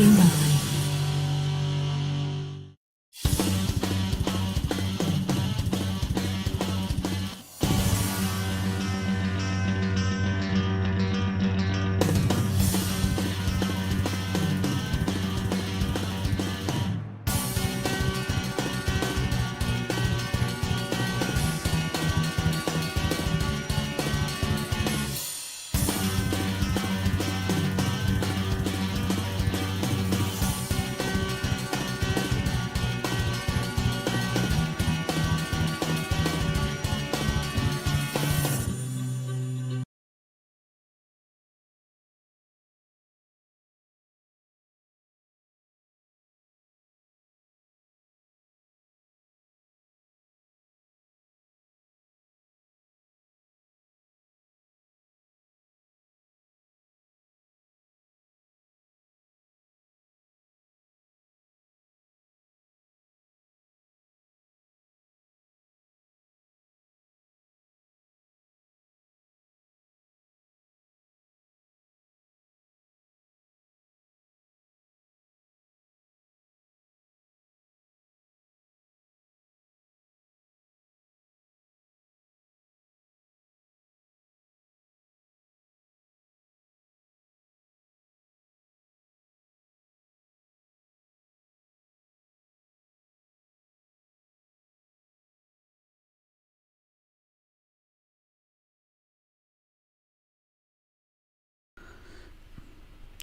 standing by.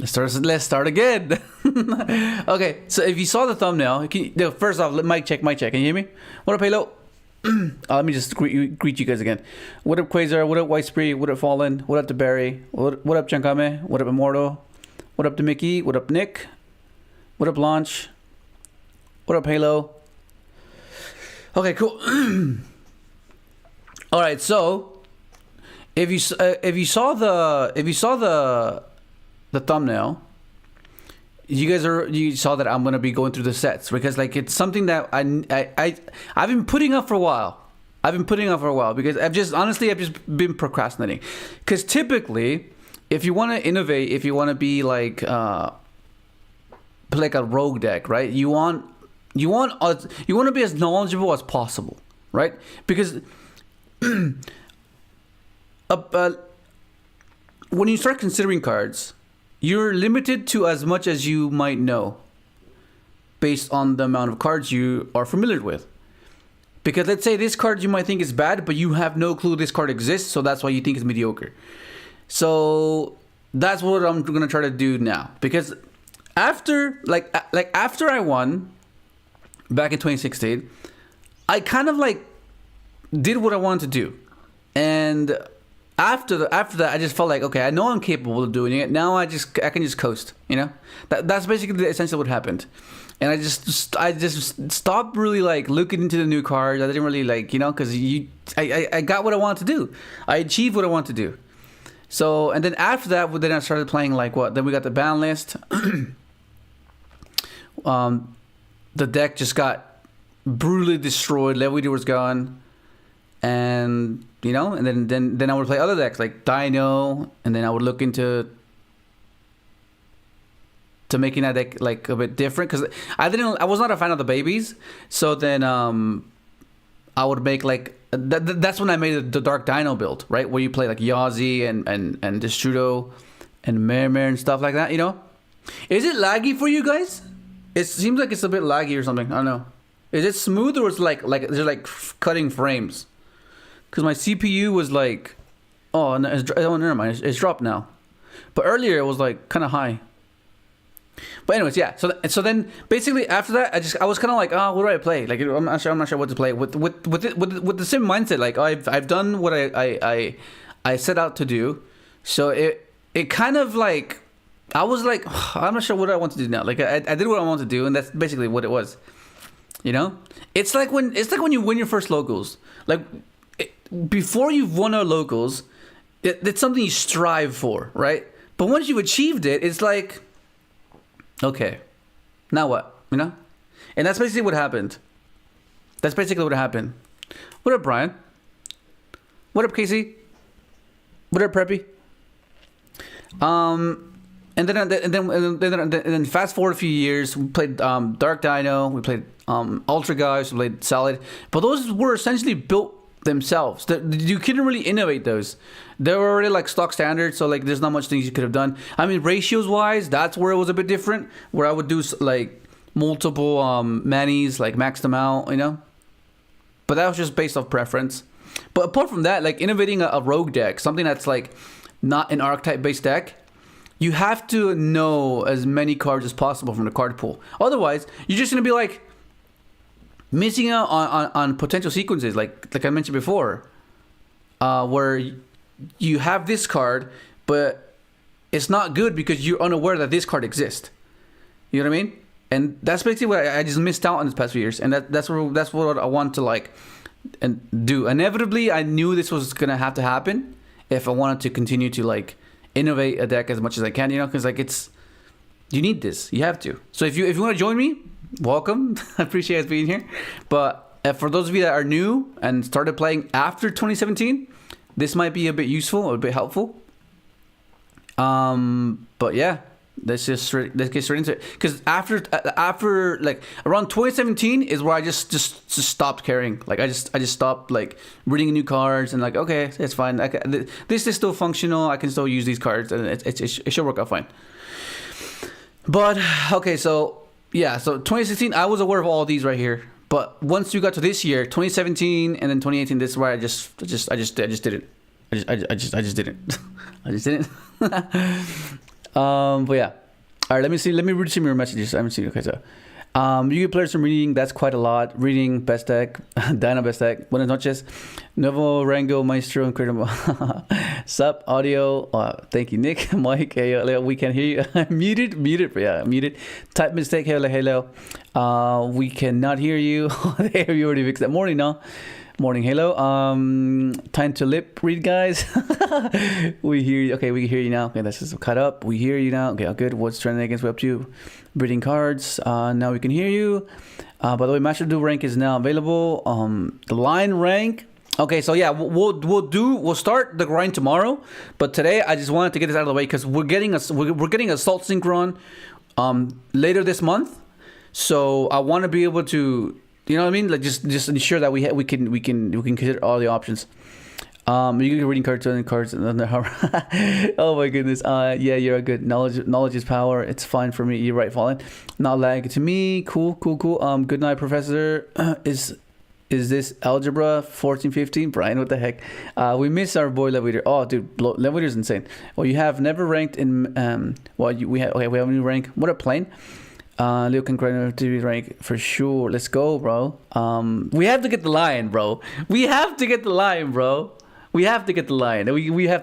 Let's start again. Okay, so if you saw the thumbnail, first off, mic check. Can you hear me? What up, Halo? Let me just greet you guys again. What up, Quasar? What up, White Spree? What up, Fallen? What up to Barry? What up, Chankame? What up, Immortal? What up to Mickey? What up, Nick? What up, Launch? What up, Halo? Okay, cool. All right, so if you saw the thumbnail, you saw that I'm gonna be going through the sets because like it's something that I've been putting up for a while. Because I've just been procrastinating. Because typically, if you want to innovate, if you want to be like a rogue deck, right? You want to be as knowledgeable as possible, right? Because when you start considering cards, you're limited to as much as you might know based on the amount of cards you are familiar with. Because let's say this card you might think is bad, but you have no clue this card exists, so that's why you think it's mediocre. So that's what I'm going to try to do now. Because after I won back in 2016, I kind of like did what I wanted to do. And after that, I just felt like, okay, I know I'm capable of doing it. Now I can just coast, you know. That's basically essentially what happened. And I just stopped really like looking into the new cards. I didn't really like, you know, because I got what I wanted to do. I achieved what I wanted to do. So and then after that, then I started playing like what? Then we got the ban list. The deck just got brutally destroyed. Leviator was gone. And you know, and then I would play other decks like Dino, and then I would look into making that deck like a bit different because I was not a fan of the babies. So then I would make like that's when I made the Dark Dino build, right, where you play like Yazi and Destrudo and Mare and stuff like that. You know, is it laggy for you guys? It seems like it's a bit laggy or something. I don't know. Is it smooth or is like there's like cutting frames? Because my CPU was like, oh, no, never mind. It's dropped now. But earlier it was like kind of high. But anyways, yeah. So then basically after that, I was kind of like, oh, what do I play? Like I'm not sure what to play with the same mindset. Like I've done what I set out to do. So it kind of like I was like, oh, I'm not sure what I want to do now. Like I did what I wanted to do, and that's basically what it was. You know, it's like when you win your first locals, like. Before you've won our locals, it's something you strive for, right? But once you've achieved it, it's like, okay, now what? You know? And that's basically what happened. What up, Brian? What up, Casey? What up, Preppy? and then fast forward a few years, we played Dark Dino, we played Ultra Guys, we played Solid, but those were essentially built themselves. You couldn't really innovate those. They were already like stock standard, so like there's not much things you could have done. I mean, ratios wise, that's where it was a bit different, where I would do like multiple manis, like max them out, you know. But that was just based off preference. But apart from that, like innovating a rogue deck, something that's like not an archetype based deck, you have to know as many cards as possible from the card pool. Otherwise, you're just gonna be like missing out on potential sequences, like I mentioned before, where you have this card, but it's not good because you're unaware that this card exists. You know what I mean? And that's basically what I just missed out on this past few years, and that's what I want to like and do. Inevitably, I knew this was gonna have to happen if I wanted to continue to like innovate a deck as much as I can, you know, because like you need this, you have to. So if you want to join me, welcome. I appreciate us being here. But for those of you that are new and started playing after 2017, this might be a bit useful or a bit helpful. But yeah, let's get straight into it. Because after like around 2017 is where I just stopped caring. Like I just stopped like reading new cards and like, okay, it's fine. This is still functional. I can still use these cards and it should work out fine. But okay, so yeah, so 2016 I was aware of all these right here. But once you got to this year, 2017 and then 2018, this is where I just didn't. I just didn't. I just didn't. But yeah. All right, let me see. Let me read some of your messages. I haven't seen. Okay, so you get players from reading. That's quite a lot. Reading best deck, Dino best deck. Buenas noches, Novo Rango Maestro Incredible. Sup audio. Thank you, Nick. Mike. Hey, we can hear you. muted. Yeah, muted. Type mistake. Hello. We cannot hear you. There, you already fixed that. Morning, no. Morning, Halo. Time to lip read, guys. We hear you. Okay, we can hear you now. Okay, that's just cut up. We hear you now. Okay, good. What's trending against Web 2? Reading cards. Now we can hear you. By the way, Master Duel rank is now available. The line rank. Okay, so yeah, we'll start the grind tomorrow. But today, I just wanted to get this out of the way because we're getting Assault Synchron later this month. So I want to be able to. You know what I mean? Like just ensure that we can consider all the options. You can reading cards and cards and oh my goodness. Yeah, you're good. Knowledge is power. It's fine for me. You're right, Fallen. Not lag to me. Cool. Good night, Professor. Is this algebra 14-15? Brian, what the heck? We miss our boy Levator. Oh, dude, Levator is insane. Well, you have never ranked in we have a new rank. What a plane. Leo can grind to rank for sure. Let's go, bro. We have to get the lion, bro. We have to get the lion. We have to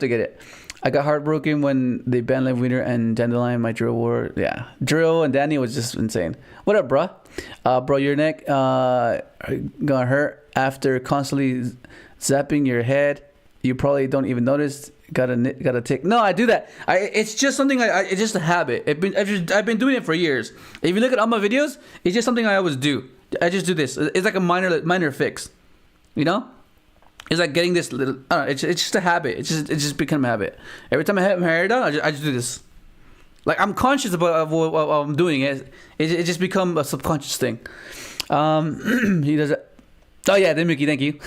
get it. I got heartbroken when they banned Live Winner and Dandelion. My drill war. Yeah, drill and Danny was just insane. What up, bro? Bro, your neck gonna hurt after constantly zapping your head. You probably don't even notice. Got a tick. No, I do that. It's just something. It's just a habit. I've been doing it for years. If you look at all my videos, it's just something I always do. I just do this. It's like a minor fix. You know, it's like getting this little. I don't know, it's just a habit. It's just become a habit. Every time I have my hair done, I just do this. Like I'm conscious of what I'm doing. It just become a subconscious thing. He does it. Oh yeah, then Mickey, thank you.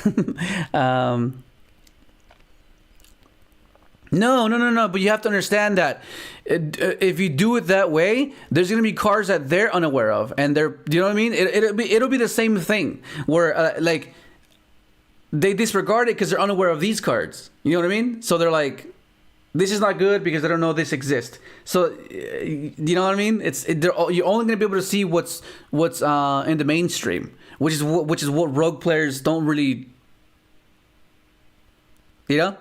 No. But you have to understand that if you do it that way, there's gonna be cards that they're unaware of, and they're, you know what I mean? It'll be the same thing where like they disregard it because they're unaware of these cards. You know what I mean? So they're like, this is not good because they don't know this exists. So you know what I mean? You're only gonna be able to see what's in the mainstream, which is what rogue players don't really, you know.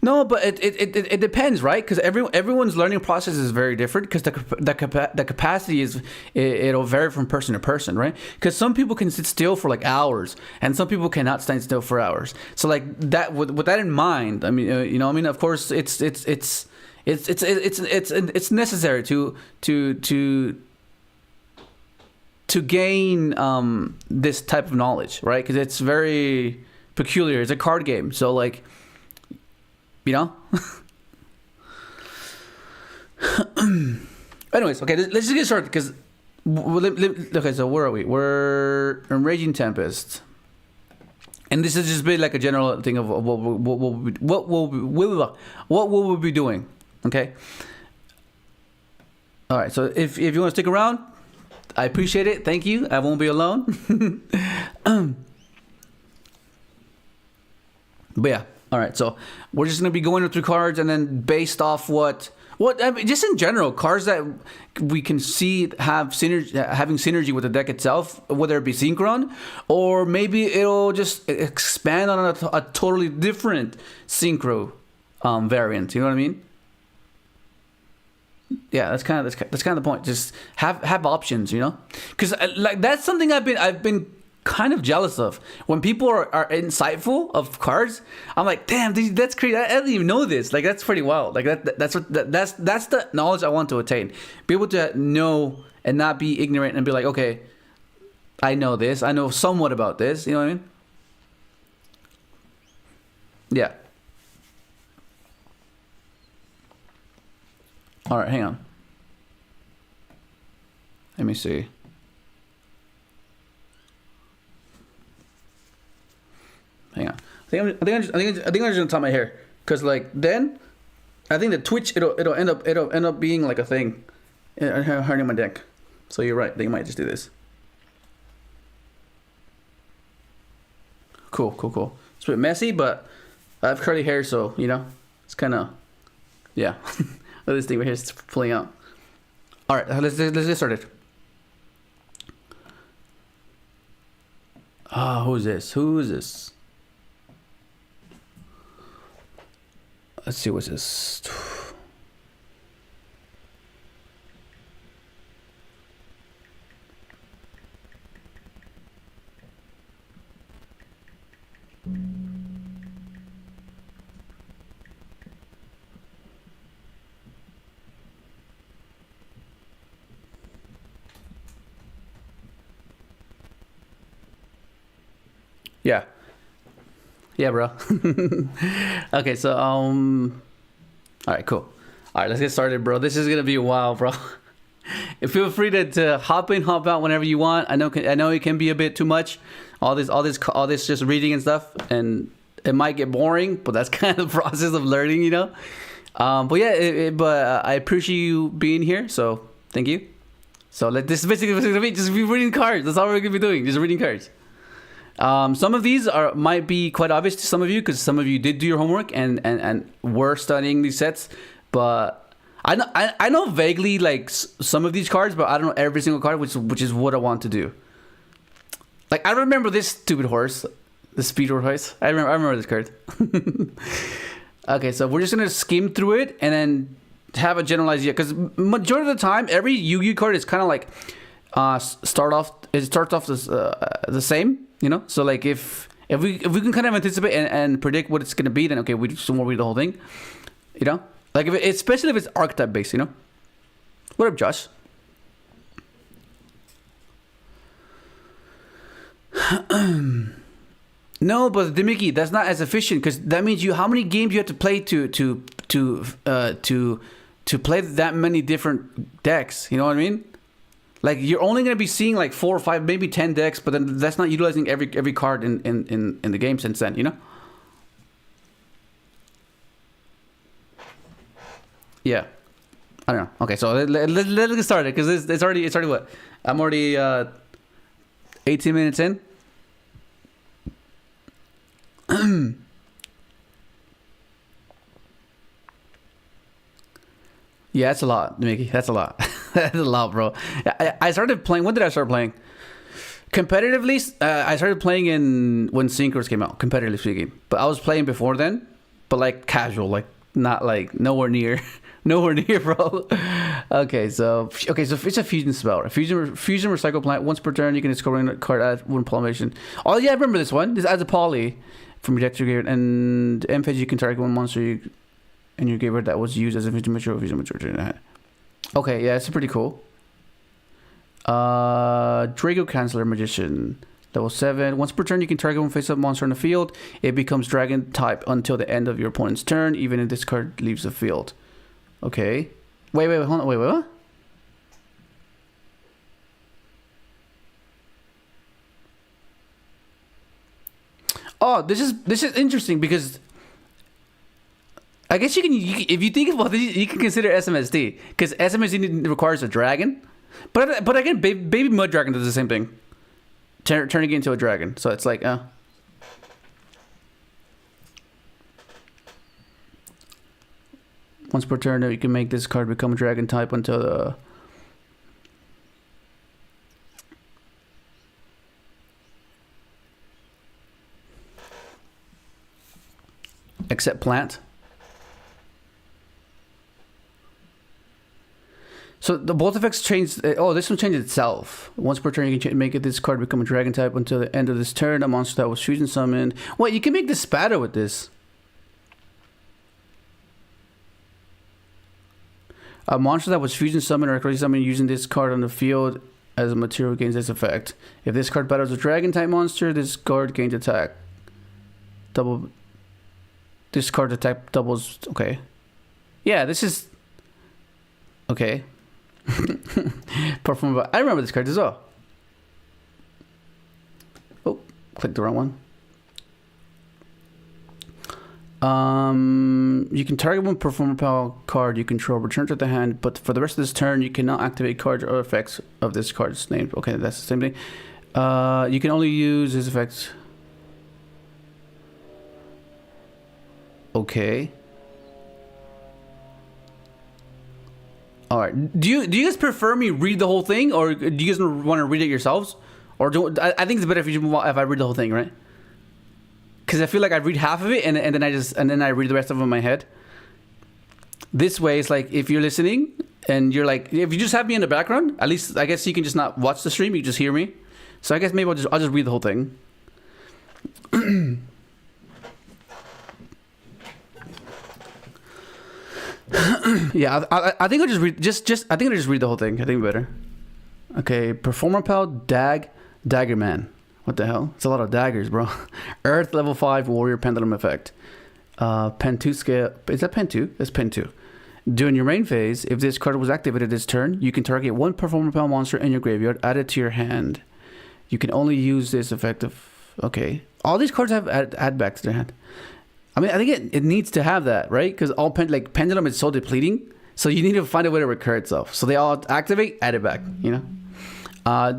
No, but it depends, right? Because everyone's learning process is very different. Because the capacity it'll vary from person to person, right? Because some people can sit still for like hours, and some people cannot stand still for hours. So like that, with that in mind, I mean, you know, I mean, of course, it's necessary to to gain this type of knowledge, right? Because it's very peculiar. It's a card game, so like, you know. Anyways, okay, let's just get started because. Okay, so where are we? We're in Raging Tempest, and this has just been like a general thing of what will we be doing? Okay. All right. So if you want to stick around, I appreciate it. Thank you. I won't be alone. But yeah. All right. So we're just gonna be going through cards, and then based off what I mean, just in general, cards that we can see having synergy with the deck itself, whether it be Synchron, or maybe it'll just expand on a totally different Synchro variant. You know what I mean? Yeah, that's kind of the point. Just have options, you know, because like that's something I've been kind of jealous of. When people are insightful of cards, I'm like, damn, that's crazy. I didn't even know this. Like that's pretty wild. Like that's the knowledge I want to attain. Be able to know and not be ignorant and be like, okay, I know this. I know somewhat about this. You know what I mean? Yeah. All right, hang on. Let me see. Hang on. I think I'm just gonna top my hair, cause like then, I think the Twitch it'll end up being like a thing, hurting my deck. So you're right. They might just do this. Cool. It's a bit messy, but I have curly hair, so you know it's kind of, yeah. This thing right here is pulling out. All right, let's get started. Who is this? Let's see, what's this? Yeah, bro. Okay, so all right, cool. All right, let's get started, bro. This is gonna be a while, bro. And feel free to hop in, hop out whenever you want. I know it can be a bit too much, all this just reading and stuff, and it might get boring, but that's kind of the process of learning, you know. But yeah, but I appreciate you being here, so thank you. So this is basically gonna be just reading cards. That's all we're gonna be doing, just reading cards. Some of these might be quite obvious to some of you because some of you did do your homework and were studying these sets, but I know vaguely like some of these cards, but I don't know every single card, which is what I want to do. Like I remember this stupid horse, the speed horse. I remember this card. Okay, so we're just gonna skim through it and then have a general idea because majority of the time every Yu-Gi-Oh card is kind of like starts off the same. You know, so like if we can kind of anticipate and predict what it's gonna be, then okay, we just won't read the whole thing. You know, like especially if it's archetype based. You know, what up, Josh? No, but Dimiki, that's not as efficient because that means how many games you have to play to play that many different decks. You know what I mean? Like you're only gonna be seeing like 4 or 5, maybe 10 decks, but then that's not utilizing every card in the game since then, you know? Yeah, I don't know. Okay, so let's get started because it's already what? I'm already 18 minutes in. Yeah, that's a lot, Mickey. That's a lot. That's a lot, bro. I started playing. When did I start playing? Competitively, I started playing when Synchros came out, competitively speaking. But I was playing before then, but like casual, like not like nowhere near, bro. Okay, so it's a fusion spell. Fusion recycle plant. Once per turn, you can discover a card add one pollination. Oh yeah, I remember this one. This adds a poly from your deck to your and MFG. You can target one monster and your graveyard that was used as a fusion mature. Okay, yeah, it's pretty cool. Drago Canceller Magician. Level 7. Once per turn, you can target one face-up monster on the field. It becomes dragon type until the end of your opponent's turn, even if this card leaves the field. Okay. Wait, hold on. Wait, what? Oh, this is interesting because I guess you can if you think about this, you can consider SMSD because SMSD requires a dragon, but again, baby mud dragon does the same thing, turning it into a dragon. So it's like, once per turn, you can make this card become a dragon type until the. Except plant. So the both effects change. Oh, this one changed itself. Once per turn, you can make this card become a dragon type until the end of this turn. A monster that was fusion summoned. Wait, you can make the spatter with this. A monster that was fusion summoned or crazy summoned using this card on the field as a material gains this effect. If this card battles a dragon type monster, this card gains attack. Double. This card attack doubles. Okay. Yeah, this is. Okay. Perform. I remember this card as well. Oh, clicked the wrong one. You can target one performer power card you control, return to the hand, but for the rest of this turn, you cannot activate cards or effects of this card's name. Okay, that's the same thing. You can only use this effect. Okay. All right. Do you guys prefer me read the whole thing, or do you guys want to read it yourselves? Or I think it's better if I read the whole thing, right? Because I feel like I read half of it and then I read the rest of it in my head. This way, it's like if you're listening and you're like, if you just have me in the background, at least I guess you can just not watch the stream, you just hear me. So I guess maybe I'll just read the whole thing. Yeah, I think I'll just read I think I'll just read the whole thing. I think better. Okay, Performer Pal Dagger Man. What the hell? It's a lot of daggers, bro. Earth level 5 Warrior Pendulum Effect. Pen 2 scale. Is that Pen 2? That's Pen 2. During your main phase, if this card was activated this turn, you can target one Performer Pal monster in your graveyard, add it to your hand. You can only use this effect of. Okay. All these cards have add back to their hand. I mean, I think it needs to have that, right? Because all Pendulum is so depleting, so you need to find a way to recur itself. So they all activate, add it back, you know?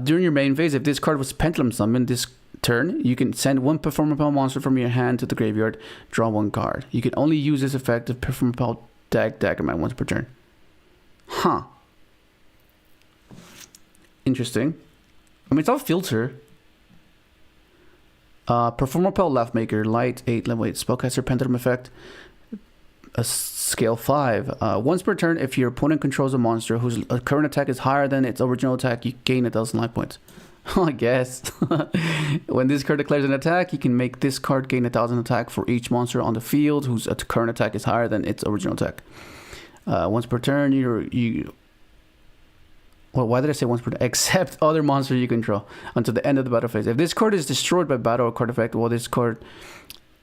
During your main phase, if this card was Pendulum summoned this turn, you can send one Performer Pal monster from your hand to the graveyard, draw one card. You can only use this effect of Performer Pal Daggerman once per turn. Huh. Interesting. I mean, it's all filter. Performer Pal Laughmaker, Light 8, level 8, Spellcaster Pendulum Effect, a scale 5. Once per turn, if your opponent controls a monster whose current attack is higher than its original attack, you gain 1,000 life points. I guess. When this card declares an attack, you can make this card gain 1,000 attack for each monster on the field whose current attack is higher than its original attack. Once per turn, well, why did I say once per turn? Except other monsters you control until the end of the battle phase. If this card is destroyed by battle or card effect, while this current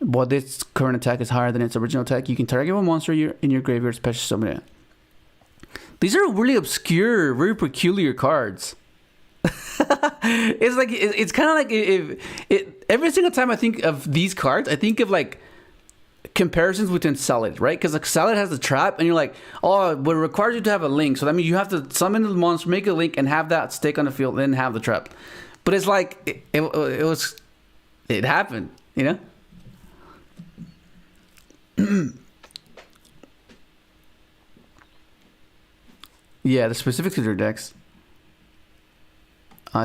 attack is higher than its original attack, you can target one monster in your graveyard, special summon it. These are really obscure, very peculiar cards. It's like it's kind of like if every single time I think of these cards, I think of like comparisons between Salad, right? Because like Salad has the trap, and you're like, oh, but it requires you to have a link. So that means you have to summon the monster, make a link, and have that stick on the field, then have the trap. But it's like it happened, you know. Yeah, the specifics of their decks.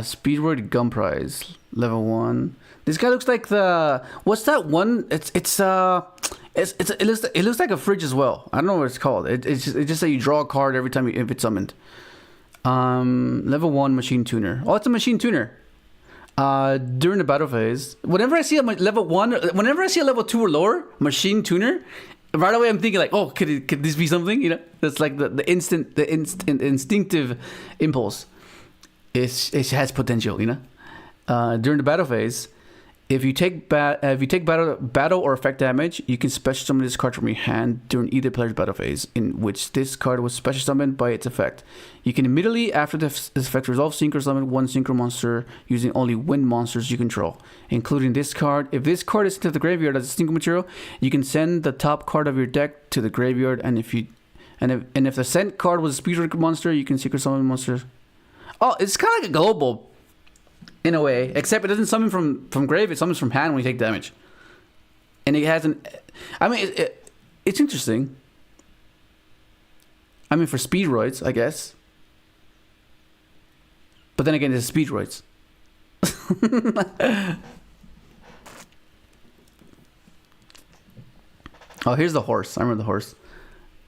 Speedward Gun Prize, level 1. This guy looks like what's that one? It looks like a fridge as well. I don't know what it's called. It's just that you draw a card every time if it's summoned. Level 1 Machine Tuner. Oh, it's a Machine Tuner. During the battle phase, whenever I see a level 1, whenever I see a level 2 or lower Machine Tuner, right away I'm thinking like, oh, could this be something? You know, that's like the instinctive impulse. it has potential, you know. During the battle phase, if you take battle or effect damage, you can special summon this card from your hand during either player's battle phase, in which this card was special summoned by its effect. You can immediately after this effect resolve synchro summon one synchro monster using only wind monsters you control, including this card. If this card is sent to the graveyard as a synchro material, you can send the top card of your deck to the graveyard, and if the sent card was a speed monster, you can synchro summon monsters. Oh, it's kind of like a global in a way, except it doesn't summon from grave, it summons from hand when you take damage. And it has it's interesting. I mean, for speedroids, I guess. But then again, it's speedroids. Oh, here's the horse. I remember the horse.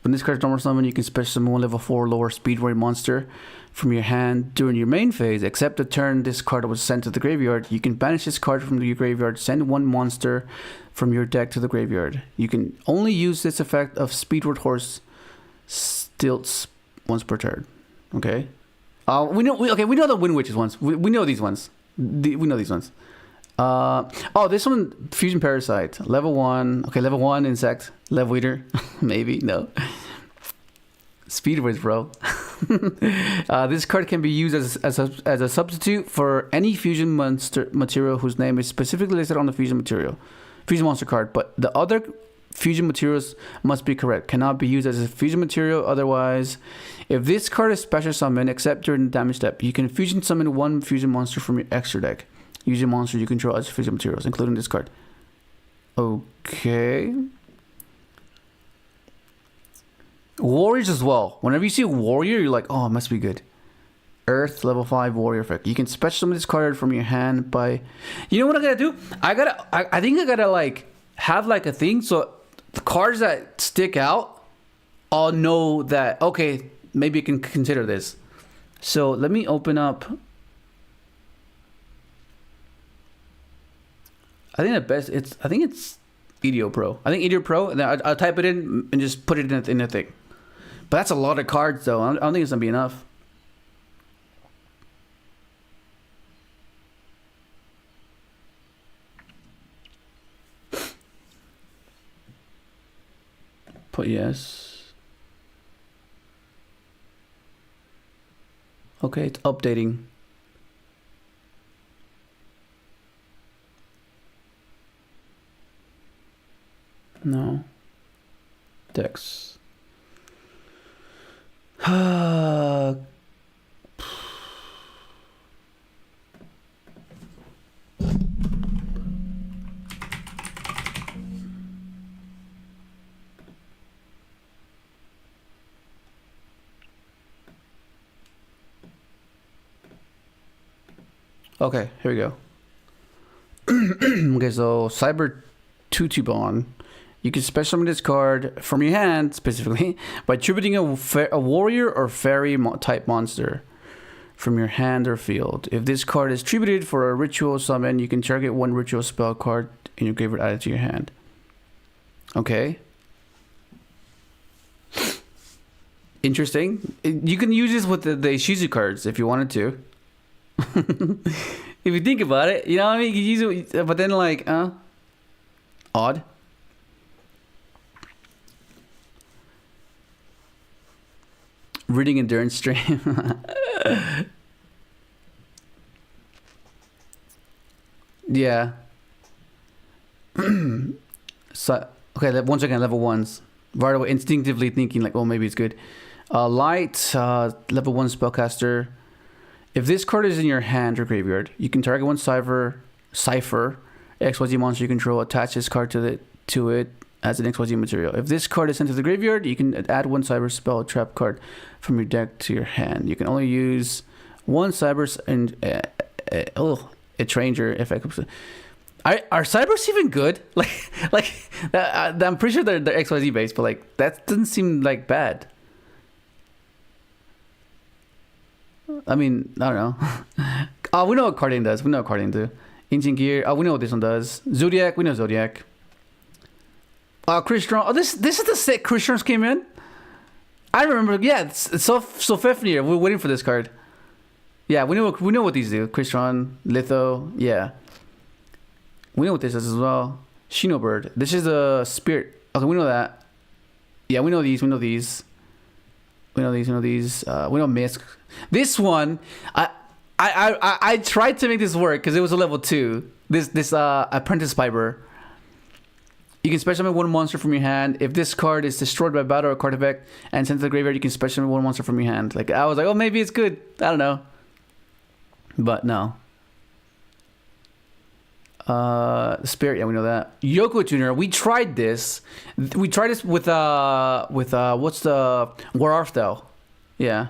When this card's normal summon, you can special summon one level 4 lower speedroid monster from your hand during your main phase. Except the turn this card was sent to the graveyard, you can banish this card from your graveyard, send one monster from your deck to the graveyard. You can only use this effect of speedroid horse stilts once per turn. Okay. We know the Wind Witches ones. We know these ones. We know these ones. This one, Fusion Parasite, level 1. Okay, level 1 insect, level eater, maybe no. Speedways, bro. This card can be used as a substitute for any fusion monster material whose name is specifically listed on the fusion monster card. But the other fusion materials must be correct. Cannot be used as a fusion material otherwise. If this card is special summoned, except during the damage step, you can fusion summon one fusion monster from your extra deck using monsters you control as fusion materials, including this card. Okay. Warriors as well. Whenever you see a warrior, you're like, oh, it must be good. Earth level 5 warrior effect. You can special summon this card from your hand by. You know what I gotta do? I think I gotta like have like a thing so the cards that stick out, I'll know that okay, maybe you can consider this. So let me open up. I think it's YuGiOh Pro. I think YuGiOh Pro, and then I'll type it in and just put it in a thing. But that's a lot of cards, though. I don't think it's gonna be enough. Put yes. Okay, it's updating. No. Dex. Okay, here we go. Okay, so Cyber Tutubon. You can special summon this card from your hand, specifically, by tributing a warrior or fairy type monster from your hand or field. If this card is tributed for a ritual summon, you can target one ritual spell card in your graveyard added to your hand. Okay. Interesting. You can use this with the Ishizu cards if you wanted to. If you think about it, you know what I mean? You can use it, but then like, odd. Reading endurance stream. Yeah. So okay, once again, level 1s. Right away, instinctively thinking like, oh, maybe it's good. Light, level 1 spellcaster. If this card is in your hand or graveyard, you can target one cipher XYZ monster you control. Attach this card to it as an XYZ material. If this card is sent to the graveyard, you can add one cyber spell trap card from your deck to your hand. You can only use one cyber and a stranger effect. Are cybers even good? Like I'm pretty sure they're XYZ based, but like that doesn't seem like bad. I mean, I don't know. We know what Carding does. We know what Carding do. Ancient Gear. We know what this one does. Zodiac. We know Zodiac. Chris Strong. This is the set Chris Strong came in. I remember. Yeah, it's so Fafnir. We're waiting for this card. Yeah, we know what these do. Crystron, Litho, yeah. We know what this is as well. Shinobird. This is a spirit. Okay, we know that. Yeah, we know these. We know these. We know these. We know these. We know Misk. This one, I tried to make this work because it was a level 2. This Apprentice Piper. You can special summon one monster from your hand. If this card is destroyed by battle or card effect and sent to the graveyard, you can special summon one monster from your hand. Like I was like, oh, maybe it's good. I don't know, but no. Spirit, yeah, we know that. Yoko Tuner, we tried this. We tried this with what's the War Arthel? Yeah,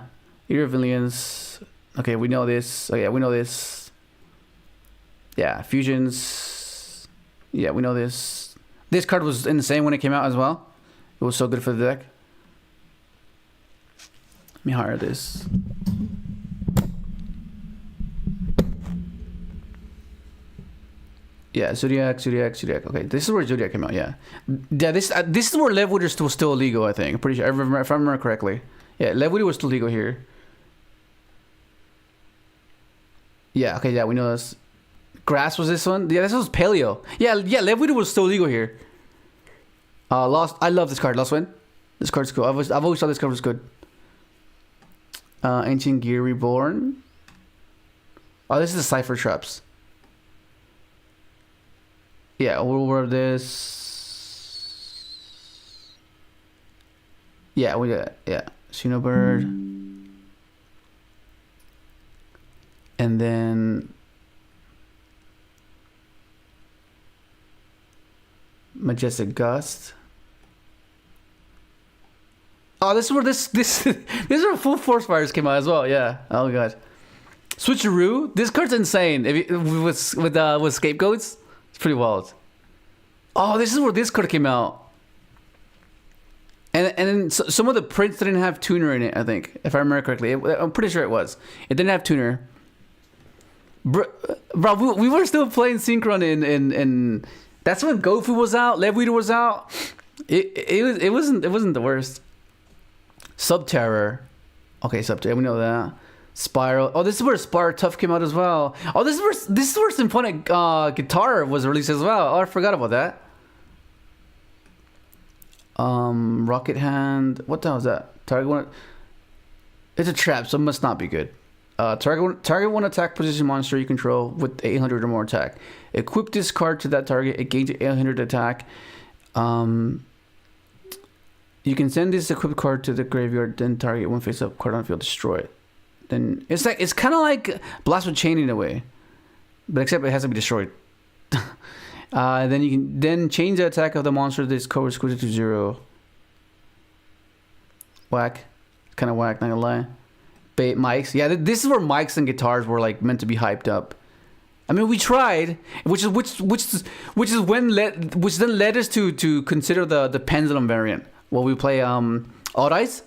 Ear Villains. Okay, we know this. Oh yeah, we know this. Yeah, fusions. Yeah, we know this. This card was insane when it came out as well. It was so good for the deck. Let me hire this. Yeah, Zodiac. Okay, this is where Zodiac came out. Yeah, this is where Lev Wither was still illegal. I think. I'm pretty sure, if I remember correctly. Yeah, Lev Wither was still legal here. Yeah. Okay. Yeah, we know this. Grass was this one. Yeah, this was Paleo. Yeah. Lev Wither was still legal here. Lost. I love this card. Lost Wind. This card's cool. I've always thought this card was good. Ancient Gear Reborn. Oh, this is the Cipher Traps. Yeah, we'll wear this. Yeah, we got Xenobird. And then Majestic Gust. Oh, this is where this is where Full Force Fires came out as well. Yeah. Oh god. Switcheroo. This card's insane. With Scapegoats. It's pretty wild. Oh, this is where this card came out. And then some of the prints didn't have tuner in it, I think. If I remember correctly. I'm pretty sure it was. It didn't have tuner. Bro, we were still playing Synchron in that's when Gofu was out, Lev Wither was out. It wasn't the worst. Subterror. Okay, Subterror, we know that. Spiral. Oh, this is where Spire Tough came out as well. Oh, this is where Symphonic Guitar was released as well. Oh, I forgot about that. Rocket Hand. What the hell is that? Target one. It's a trap, so it must not be good. Target one attack position monster you control with 800 or more attack. Equip this card to that target. It gains 800 attack. You can send this equipped card to the graveyard, then target one face-up card on the field, destroy it. Then it's kind of like Blast with Chain in a way, but except it has to be destroyed. Then you can change the attack of the monster. This card is to 0. Whack, kind of whack. Not gonna lie. Mics, yeah. This is where mics and guitars were like meant to be hyped up. I mean, we tried, which then led us to consider the pendulum variant. Well, we play All Dice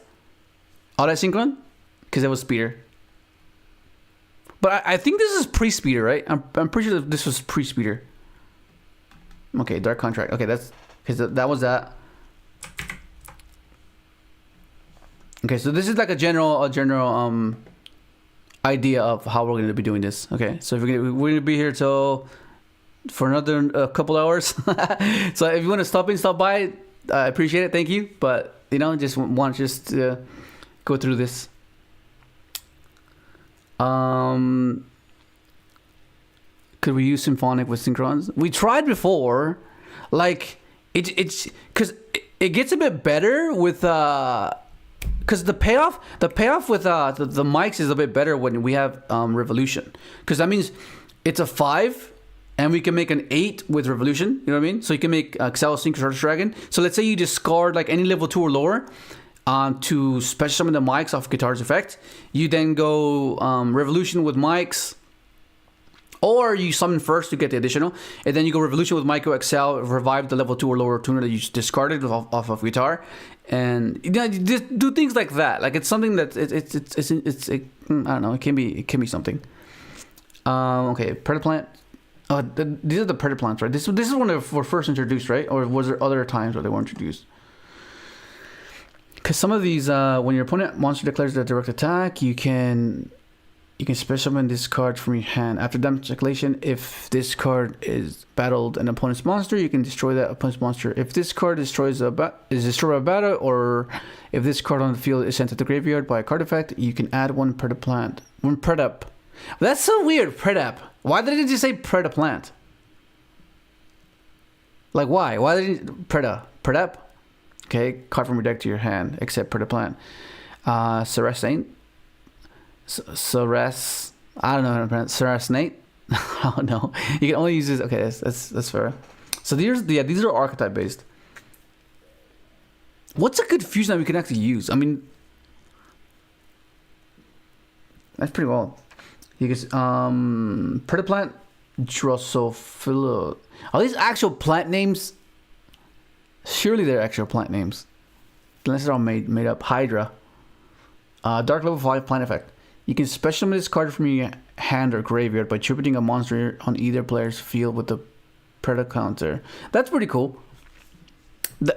Synchron, because it was speeder. But I think this is pre-speeder, right? I'm pretty sure that this was pre-speeder. Okay, Dark Contract. Okay, that's because that was that. Okay, so this is like a general idea of how we're going to be doing this. Okay, so if we're going to be here for another couple hours. So if you want to stop by, I appreciate it. Thank you. But just want to go through this. Could we use Symphonic with Synchrons? We tried before. Like it's because it gets a bit better with because the payoff with the mics is a bit better when we have Revolution, because that means it's a 5 and we can make an 8 with Revolution. You know what I mean? So you can make Excel Sync Dragon. So let's say you discard like any level 2 or lower to special summon the mics off Guitar's effect. You then go Revolution with mics, or you summon first to get the additional, and then you go Revolution with Micro Excel, revive the level 2 or lower tuner that you discarded off of Guitar, and just do things like that. Like it's something that it's I don't know. It can be something. Okay, Predaplant. These are the Predaplants, right? This is when they were first introduced, right? Or was there other times where they were introduced? Because some of these, when your opponent monster declares a direct attack, you can You can special summon this card from your hand. After damage calculation, if this card is battled an opponent's monster, you can destroy that opponent's monster. If this card destroys is destroyed by battle, or if this card on the field is sent to the graveyard by a card effect, you can add one Predaplant. One Predap. That's so weird, Predap. Why did it just say Predaplant? Like, why? Why did it Predap? Okay, card from your deck to your hand, except Predaplant. Saracen. Saras, I don't know how to pronounce Sarasnate. I don't know. You can only use this. Okay, that's fair. So these are archetype based. What's a good fusion that we can actually use? I mean, that's pretty well. You can Predaplant, Drosophila. Are these actual plant names? Surely they're actual plant names, unless they're all made up. Hydra. Dark level 5 plant effect. You can special summon this card from your hand or graveyard by tributing a monster on either player's field with the Predator counter. That's pretty cool.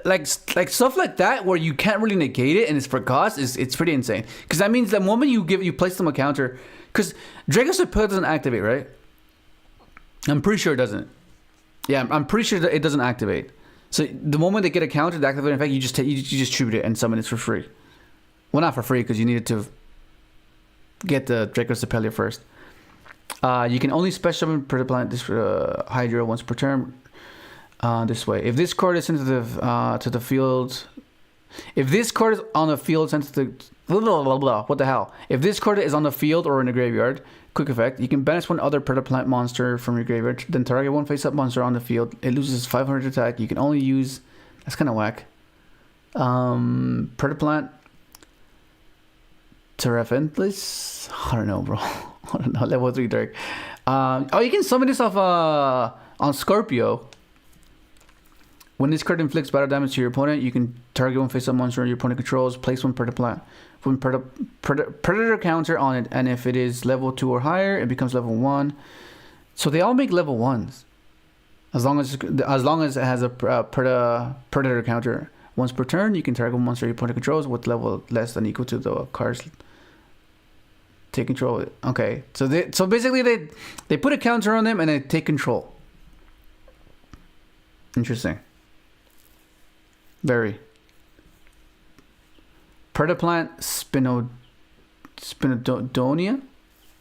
Like stuff like that where you can't really negate it and it's for cost it's pretty insane. Because that means the moment you place them a counter, because Dragon's Appeal doesn't activate, right? I'm pretty sure it doesn't. Yeah, I'm pretty sure that it doesn't activate. So the moment they get a counter to activate, in fact, you just tribute it and summon it for free. Well, not for free because you needed to get the Draco's Appelia first. You can only special summon Predaplant this Hydra once per turn. This way, if this card is sensitive to the field, if this card is on the field sensitive, what the hell? If this card is on the field or in the graveyard, quick effect, you can banish one other Predaplant monster from your graveyard. Then target one face-up monster on the field. It loses 500 attack. You can only use. That's kind of whack. Predaplant. Terrafentless? I don't know, bro. I don't know. Level 3 Dark. You can summon this off on Scorpio. When this card inflicts battle damage to your opponent, you can target one face-up monster your opponent controls, place one Predaplant. One Predator counter on it, and if it is level 2 or higher, it becomes level 1. So they all make level 1s. As long as it has a Predator counter. Once per turn, you can target one monster your opponent controls with level less than equal to the cards take control. Okay, so basically they put a counter on them and they take control. Interesting. Very. Predaplant Spinodonia.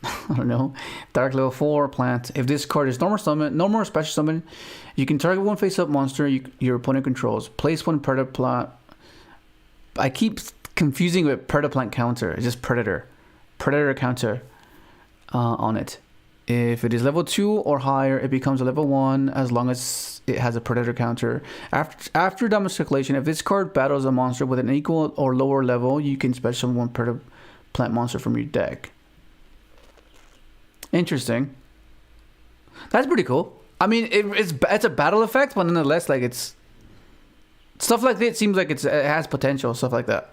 I don't know. Dark level 4 plant. If this card is normal special summon, you can target one face-up monster your opponent controls. Place one Predaplant. I keep confusing with Predaplant counter. It's just Predator counter on it. If it is level 2 or higher, it becomes a level 1 as long as it has a Predator counter. After damage calculation, if this card battles a monster with an equal or lower level, you can special summon one Predaplant monster from your deck. Interesting. That's pretty cool. I mean, it's a battle effect, but nonetheless, like it's stuff like that. It seems like it has potential. Stuff like that.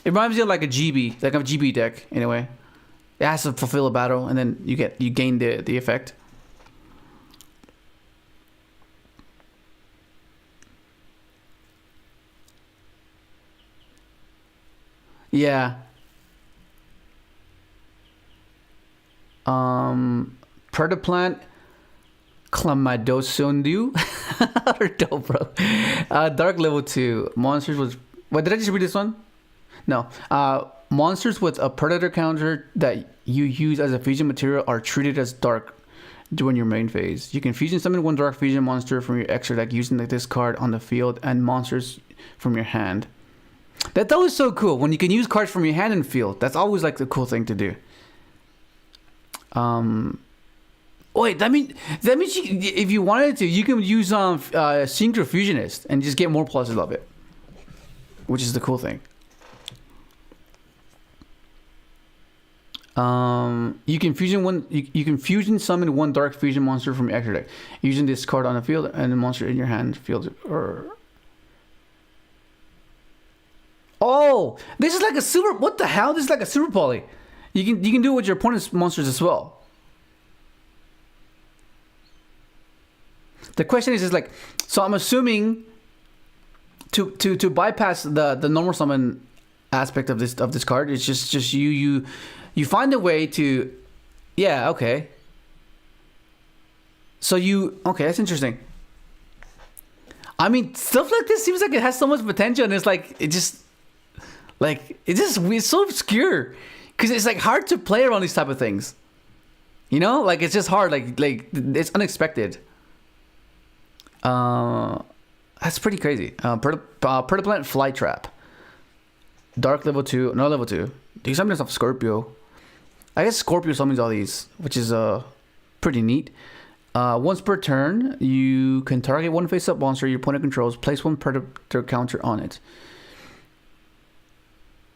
It reminds me of like a GB, like a GB deck. Anyway, it has to fulfill a battle, and then you gain the effect. Yeah. Predaplant Clamadosondu. Or dope, bro. Dark level 2. Monsters with. Wait, did I just read this one? No. Monsters with a Predator counter that you use as a fusion material are treated as dark during your main phase. You can fusion summon one dark fusion monster from your extra deck using this card on the field and monsters from your hand. That's always so cool when you can use cards from your hand and field. That's always like the cool thing to do. Wait, that means if you wanted to, you can use Synchro Fusionist and just get more pluses of it, which is the cool thing. You can fusion summon one dark fusion monster from your extra deck using this card on the field and the monster in your hand field. Oh, this is like a super. What the hell? This is like a super poly. You can do it with your opponent's monsters as well. The question is like, so I'm assuming to bypass the normal summon aspect of this card, it's just you You find a way to, yeah, okay. So okay, that's interesting. I mean, stuff like this seems like it has so much potential, and it's like it's so obscure because it's like hard to play around these type of things. You know, like it's just hard. Like it's unexpected. That's pretty crazy. Plant Fly Trap. Dark level 2, no level 2. Do you summon off Scorpio? I guess Scorpio summons all these, which is pretty neat. Once per turn, you can target one face-up monster your opponent controls. Place one predator counter on it.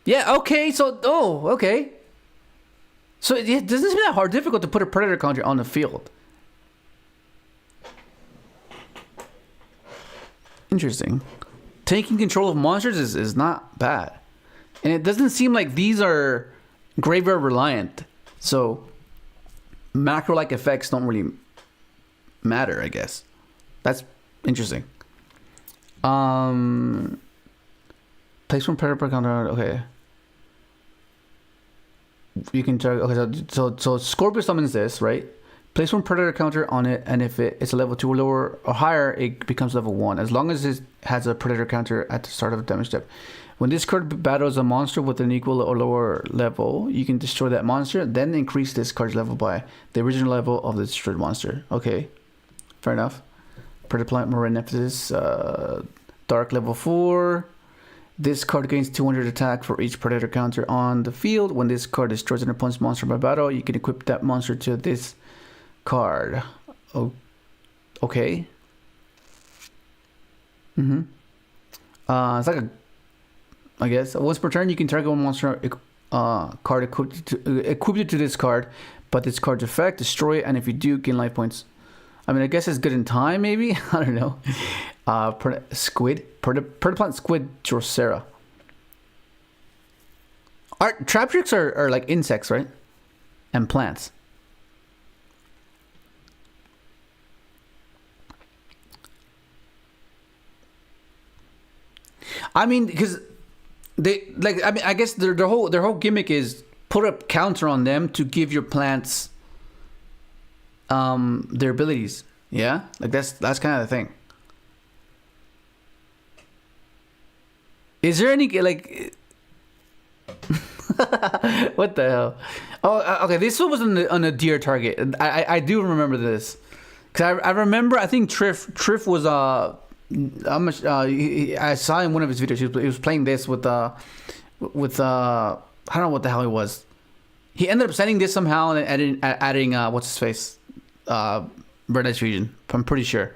Yeah. Okay. So okay. So it doesn't seem that hard, difficult to put a predator counter on the field. Interesting. Taking control of monsters is not bad. And it doesn't seem like these are graveyard reliant. So macro-like effects don't really matter, I guess. That's interesting. Place one predator counter. Okay. You can target. Okay, so Scorpio summons this, right? Place one predator counter on it, and if it's a level 2 or lower or higher, it becomes level 1. As long as it has a predator counter at the start of the damage step. When this card battles a monster with an equal or lower level, you can destroy that monster, then increase this card's level by the original level of the destroyed monster. Okay, fair enough. Predator Plant Marinepsis, Dark level 4. This card gains 200 attack for each predator counter on the field. When this card destroys an opponent's monster by battle, you can equip that monster to this card. Oh, okay. It's like I guess once per turn you can target one monster card equipped to this card, but this card's effect, destroy it, and if you do, gain life points. I mean, I guess it's good in time, maybe. I don't know. Plant Squid Drosera. Trap tricks are like insects, right? And plants. I mean, because they like. I mean, I guess their whole gimmick is put a counter on them to give your plants their abilities. Yeah, like that's kind of the thing. Is there any like what the hell? Oh, okay. This one was on a deer target. I do remember this because I remember. I think Triff was I saw in one of his videos. He was playing this with I don't know what the hell it was. He ended up sending this somehow and adding what's his face, Red Ice Fusion. I'm pretty sure.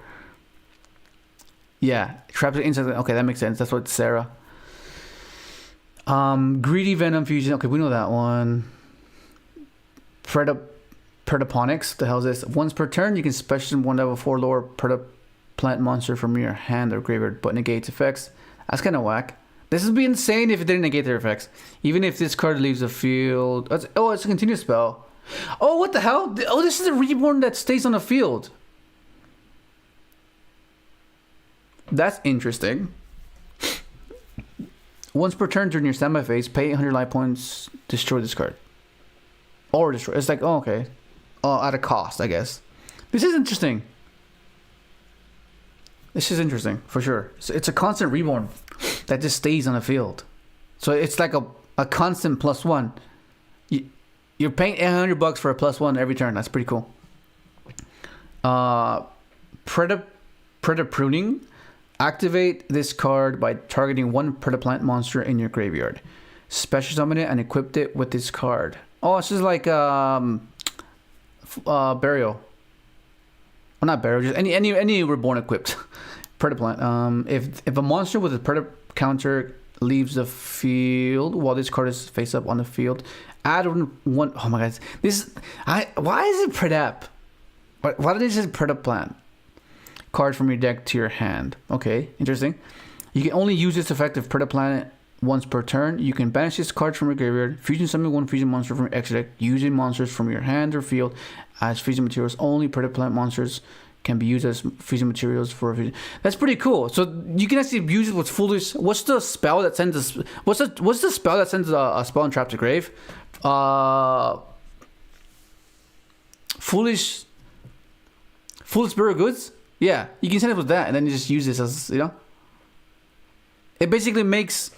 Yeah, traps insect. Okay, that makes sense. That's what Sarah. Greedy Venom Fusion. Okay, we know that one. Predaponics. The hell is this? Once per turn, you can special one level 4 lower plant monster from your hand or graveyard, but negates effects. That's kind of whack. This would be insane if it didn't negate their effects. Even if this card leaves the field. It's a continuous spell. Oh, what the hell? Oh, this is a reborn that stays on the field. That's interesting. Once per turn during your standby phase, pay 800 life points, destroy this card. Or destroy. It's like, oh, okay. At a cost, I guess. This is interesting. This is interesting, for sure. So it's a constant reborn that just stays on the field. So it's like a constant +1. You're paying $800 for a +1 every turn. That's pretty cool. Predator Pruning. Activate this card by targeting one Predaplant monster in your graveyard. Special summon it and equip it with this card. Oh, it's just like Burial. Well, not Burial, just any reborn equipped Predaplant. If a monster with a Predator counter leaves the field while this card is face up on the field, add one. Oh my god, why is it Predap? Why did it say Predaplant? Card from your deck to your hand. Okay, interesting. You can only use this effective Predaplant once per turn. You can banish this card from your graveyard, fusion summon one fusion monster from your extra deck, using monsters from your hand or field as fusion materials. Only Predaplant monsters can be used as fusion materials for a fusion. That's pretty cool. So you can actually use it with foolish. What's the spell that sends a spell and traps a grave? Foolish Spirit Goods. Yeah, you can set it with that, and then you just use this as, you know. It basically makes.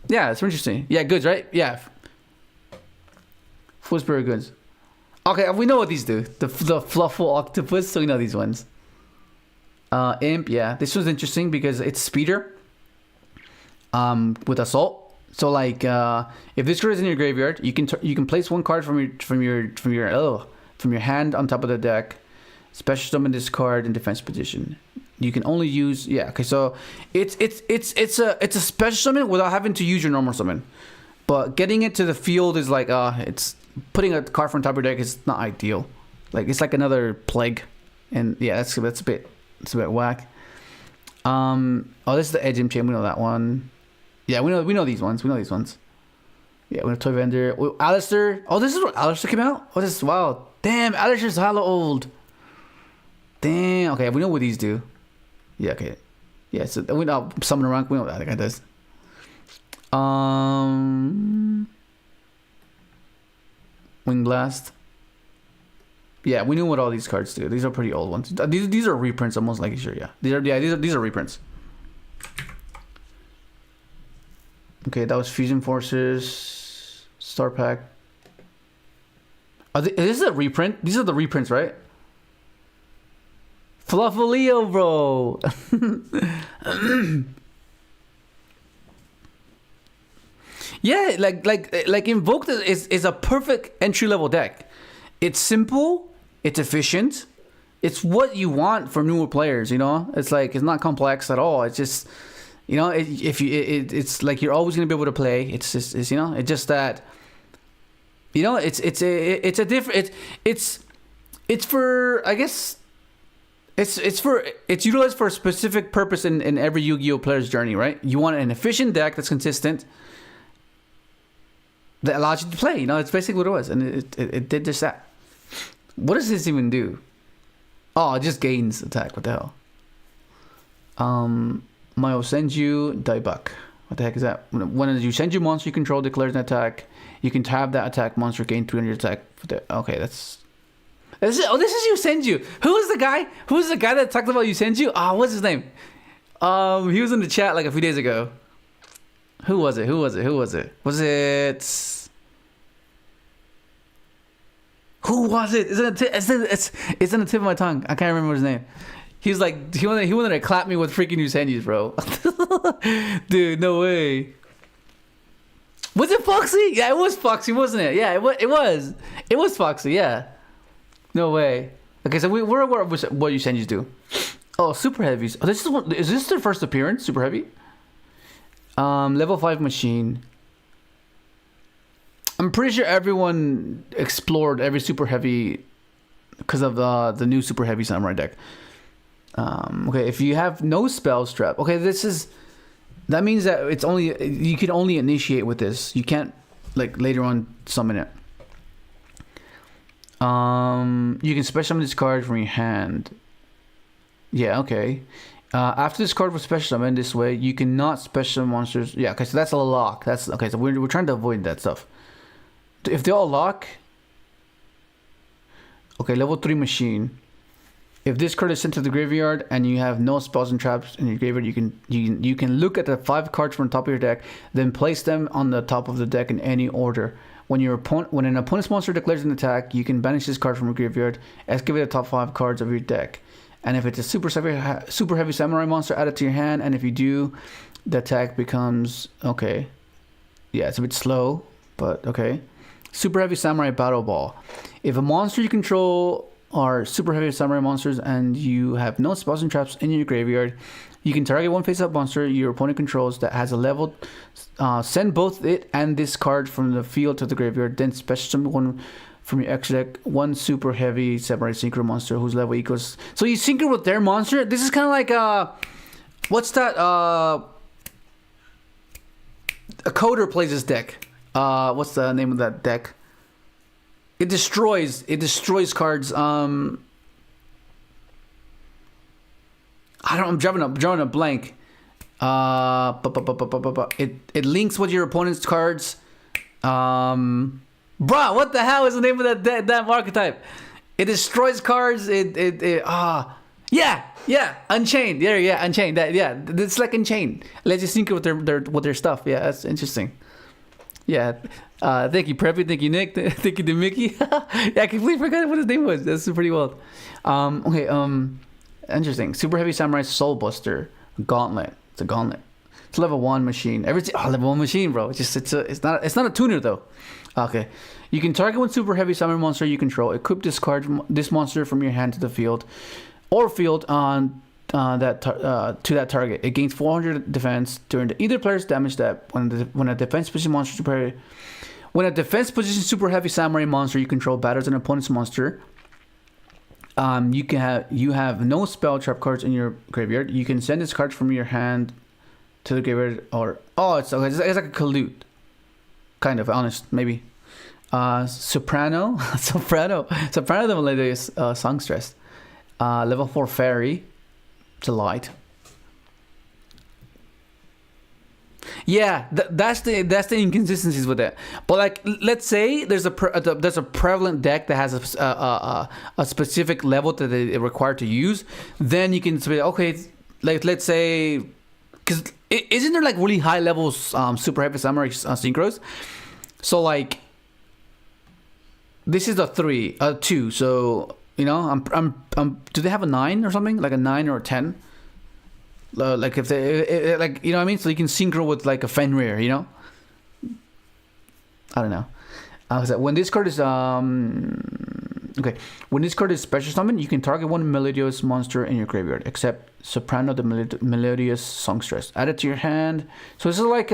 Yeah, it's interesting. Yeah, goods, right? Yeah. Full Spirit Goods. Okay, we know what these do. The Fluffle Octopus, so we know these ones. Imp, yeah. This one's interesting because it's speeder. With Assault. So like, if this card is in your graveyard, you can place one card from your hand on top of the deck. Special summon this card in defense position. You can only use, yeah. Okay, so it's a special summon without having to use your normal summon. But getting it to the field is like, it's putting a card from top of your deck is not ideal. Like, it's like another plague, and yeah, that's a bit whack. Oh, this is the Edge Chain. We know that one. Yeah, we know these ones. Yeah, we have Toy Vendor. Alistair. Oh, this is what Alistair came out. Oh, this is wow. Damn, Alistair's hella old. Damn. Okay, we know what these do. Yeah. Okay. Yeah. So we know Summoner Rank. We know what that guy does. Wing Blast. Yeah, we knew what all these cards do. These are pretty old ones. These are reprints, almost like sure. Yeah. These are reprints. Okay, that was Fusion Forces, Star Pack. This is a reprint. These are the reprints, right? Fluffaleo, bro. Yeah, like Invoke is a perfect entry level deck. It's simple. It's efficient. It's what you want for newer players. You know, it's like it's not complex at all. It's just. You know, it's like you're always gonna be able to play. It's just that. You know, it's for, I guess. It's utilized for a specific purpose in every Yu-Gi-Oh player's journey, right? You want an efficient deck that's consistent, that allows you to play. You know, it's basically what it was, and it did just that. What does this even do? Oh, it just gains attack. What the hell? Mayo Senju Daibuck. What the heck is that? When you Senju monster you control declares an attack, you can tab that attack monster, gain 300 attack. Okay, this is YuSenju. Who was the guy that talked about YuSenju? What's his name? He was in the chat like a few days ago. Who was it? Was it? Who was it? It's on the tip of my tongue. I can't remember his name. He was like, he wanted to clap me with freaking YuSenjus, bro. Dude, no way. Was it Foxy? Yeah, it was Foxy, wasn't it? Yeah, it was. It was Foxy, yeah. No way. Okay, so we're aware of what YuSenjus do. Oh, Super Heavies. Oh, is this their first appearance, Super Heavy? Level 5 machine. I'm pretty sure everyone explored every Super Heavy because of the new Super Heavy Samurai deck. Okay, if you have no spell strap, okay, that means that you can only initiate with this. You can't like later on summon it. You can special summon this card from your hand. Yeah, okay. After this card was special summoned this way, you cannot special summon monsters. Yeah, okay, so that's a lock. That's okay. So we're trying to avoid that stuff. If they all lock, okay, level 3 machine. If this card is sent to the graveyard and you have no spells and traps in your graveyard, you can look at the 5 cards from the top of your deck, then place them on the top of the deck in any order. When an opponent's monster declares an attack, you can banish this card from your graveyard, excavate the top 5 cards of your deck. And if it's a super heavy samurai monster, add it to your hand. And if you do, the attack becomes okay. Yeah, it's a bit slow, but okay. Super heavy samurai battle ball. If a monster you control are super heavy samurai monsters and you have no spells and traps in your graveyard, you can target one face-up monster your opponent controls that has a level. Send both it and this card from the field to the graveyard. Then special summon one from your extra deck, one super heavy samurai synchro monster whose level equals. So you synchro with their monster. This is kind of like what's that? A coder plays this deck. What's the name of that deck? It destroys cards. I'm drawing a blank. It links with your opponent's cards. Bruh, what the hell is the name of that archetype? It destroys cards. Yeah, Unchained. Yeah, Unchained. It's like Unchained. Let's just sync it with their stuff. Yeah, that's interesting. Yeah, thank you, Preppy. Thank you, Nick. Thank you, to Mickey. Yeah, I completely forgot what his name was. That's pretty wild. Okay. Interesting. Super Heavy Samurai Soul Buster Gauntlet. It's a gauntlet. It's level 1 machine. Level 1 machine, bro. It's not a tuner though. Okay. You can target one super heavy samurai monster you control. Equip this monster from your hand to the field, or field on to that target. It gains 400 defense during either player's damage step. When a defense position super heavy samurai monster you control batters an opponent's monster, you have no spell trap cards in your graveyard. You can send this card from your hand to the graveyard, it's like a collude, kind of, honest, maybe. Soprano the Melodious Songstress. Level 4 Fairy. It's a light. Yeah, that's the inconsistencies with it. But like, let's say there's a prevalent deck that has a specific level that they require to use. Then you can say, okay, like let's say, because isn't there like really high levels super heavy samurai synchros? So like, this is a 2. So do they have a 9 or something, like a 9 or a 10? Like if they like, you know what I mean? So you can synchro with like a Fenrir, I don't know. When this card is when this card is special summon, you can target one melodious monster in your graveyard, except Soprano the Melodious Songstress. Add it to your hand. So this is like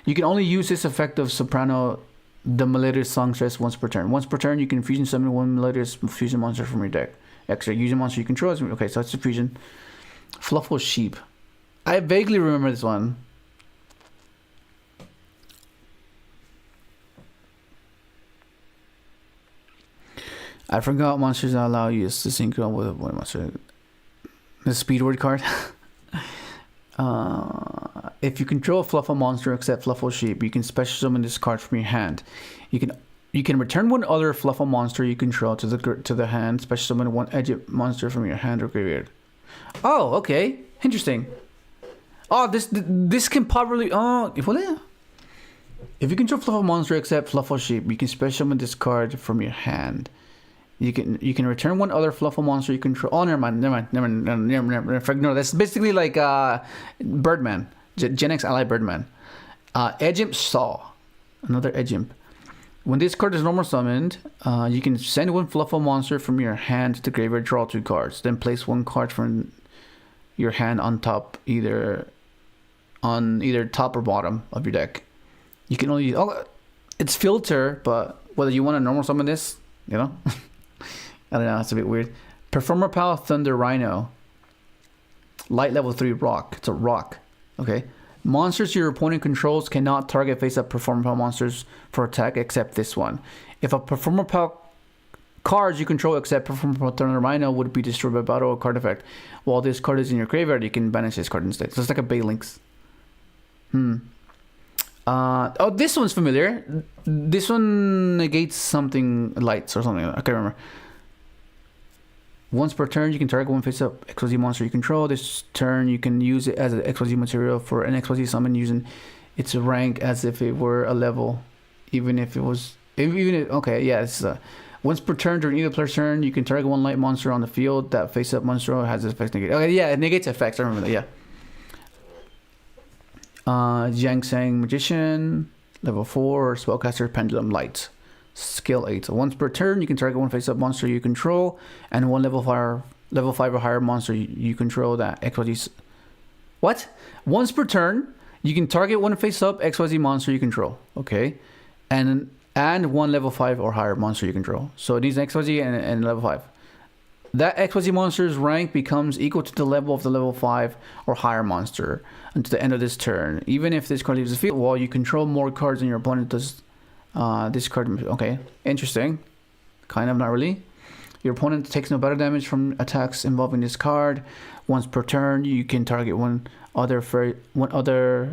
you can only use this effect of Soprano the Melodious Songstress once per turn. Once per turn, you can fusion summon one melodious fusion monster from your deck. Extra using monster you control. Okay, so it's a fusion. Fluffle Sheep. I vaguely remember this one. I forgot monsters that allow you to synchro with one monster. The Speedword card. If you control a Fluffle monster except Fluffle Sheep, you can special summon this card from your hand. You can return one other Fluffle monster you control to the hand. Special summon one Egypt monster from your hand or graveyard. Oh, okay, interesting. Oh, this can probably if you control Fluffle monster except Fluffle Sheep, you can special summon this card from your hand. You can return one other Fluffle monster you control. Oh, never mind. No, that's basically like Birdman, Gen X Ally Birdman. Edgimp Saw, another Edgimp. When this card is normal summoned, you can send one Fluffle monster from your hand to the graveyard, draw 2 cards. Then place one card from your hand on top, either top or bottom of your deck. You can only it's filter, but whether you want to normal summon this, I don't know, it's a bit weird. Performer Power Thunder Rhino. Light level 3 rock. It's a rock. Okay. Monsters your opponent controls cannot target face-up Performer Power monsters for attack except this one. If a Performer Power cards you control except Performer Power Thunder Rhino would be destroyed by battle or card effect, while this card is in your graveyard, you can banish this card instead. So it's like a Balinx. This one's familiar. This one negates something lights or something. I can't remember. Once per turn, you can target one face-up XYZ monster you control. This turn, you can use it as an XYZ material for an XYZ summon using its rank as if it were a level, once per turn during either player's turn, you can target one light monster on the field. That face-up monster has its effects negated. Okay, yeah, it negates effects. I remember that. Yeah. Jiang Sang Magician, level 4, Spellcaster Pendulum Light. Skill 8. So once per turn, you can target one face-up monster you control, and one level 5 or higher monster you control that XYZ. What? Once per turn, you can target one face-up XYZ monster you control. Okay, and one level 5 or higher monster you control. So it needs an XYZ and level 5. That XYZ monster's rank becomes equal to the level of the level 5 or higher monster until the end of this turn. Even if this card leaves the field, while you control more cards than your opponent does. This card, okay, interesting. Kind of, not really. Your opponent takes no battle damage from attacks involving this card. Once per turn, you can target one other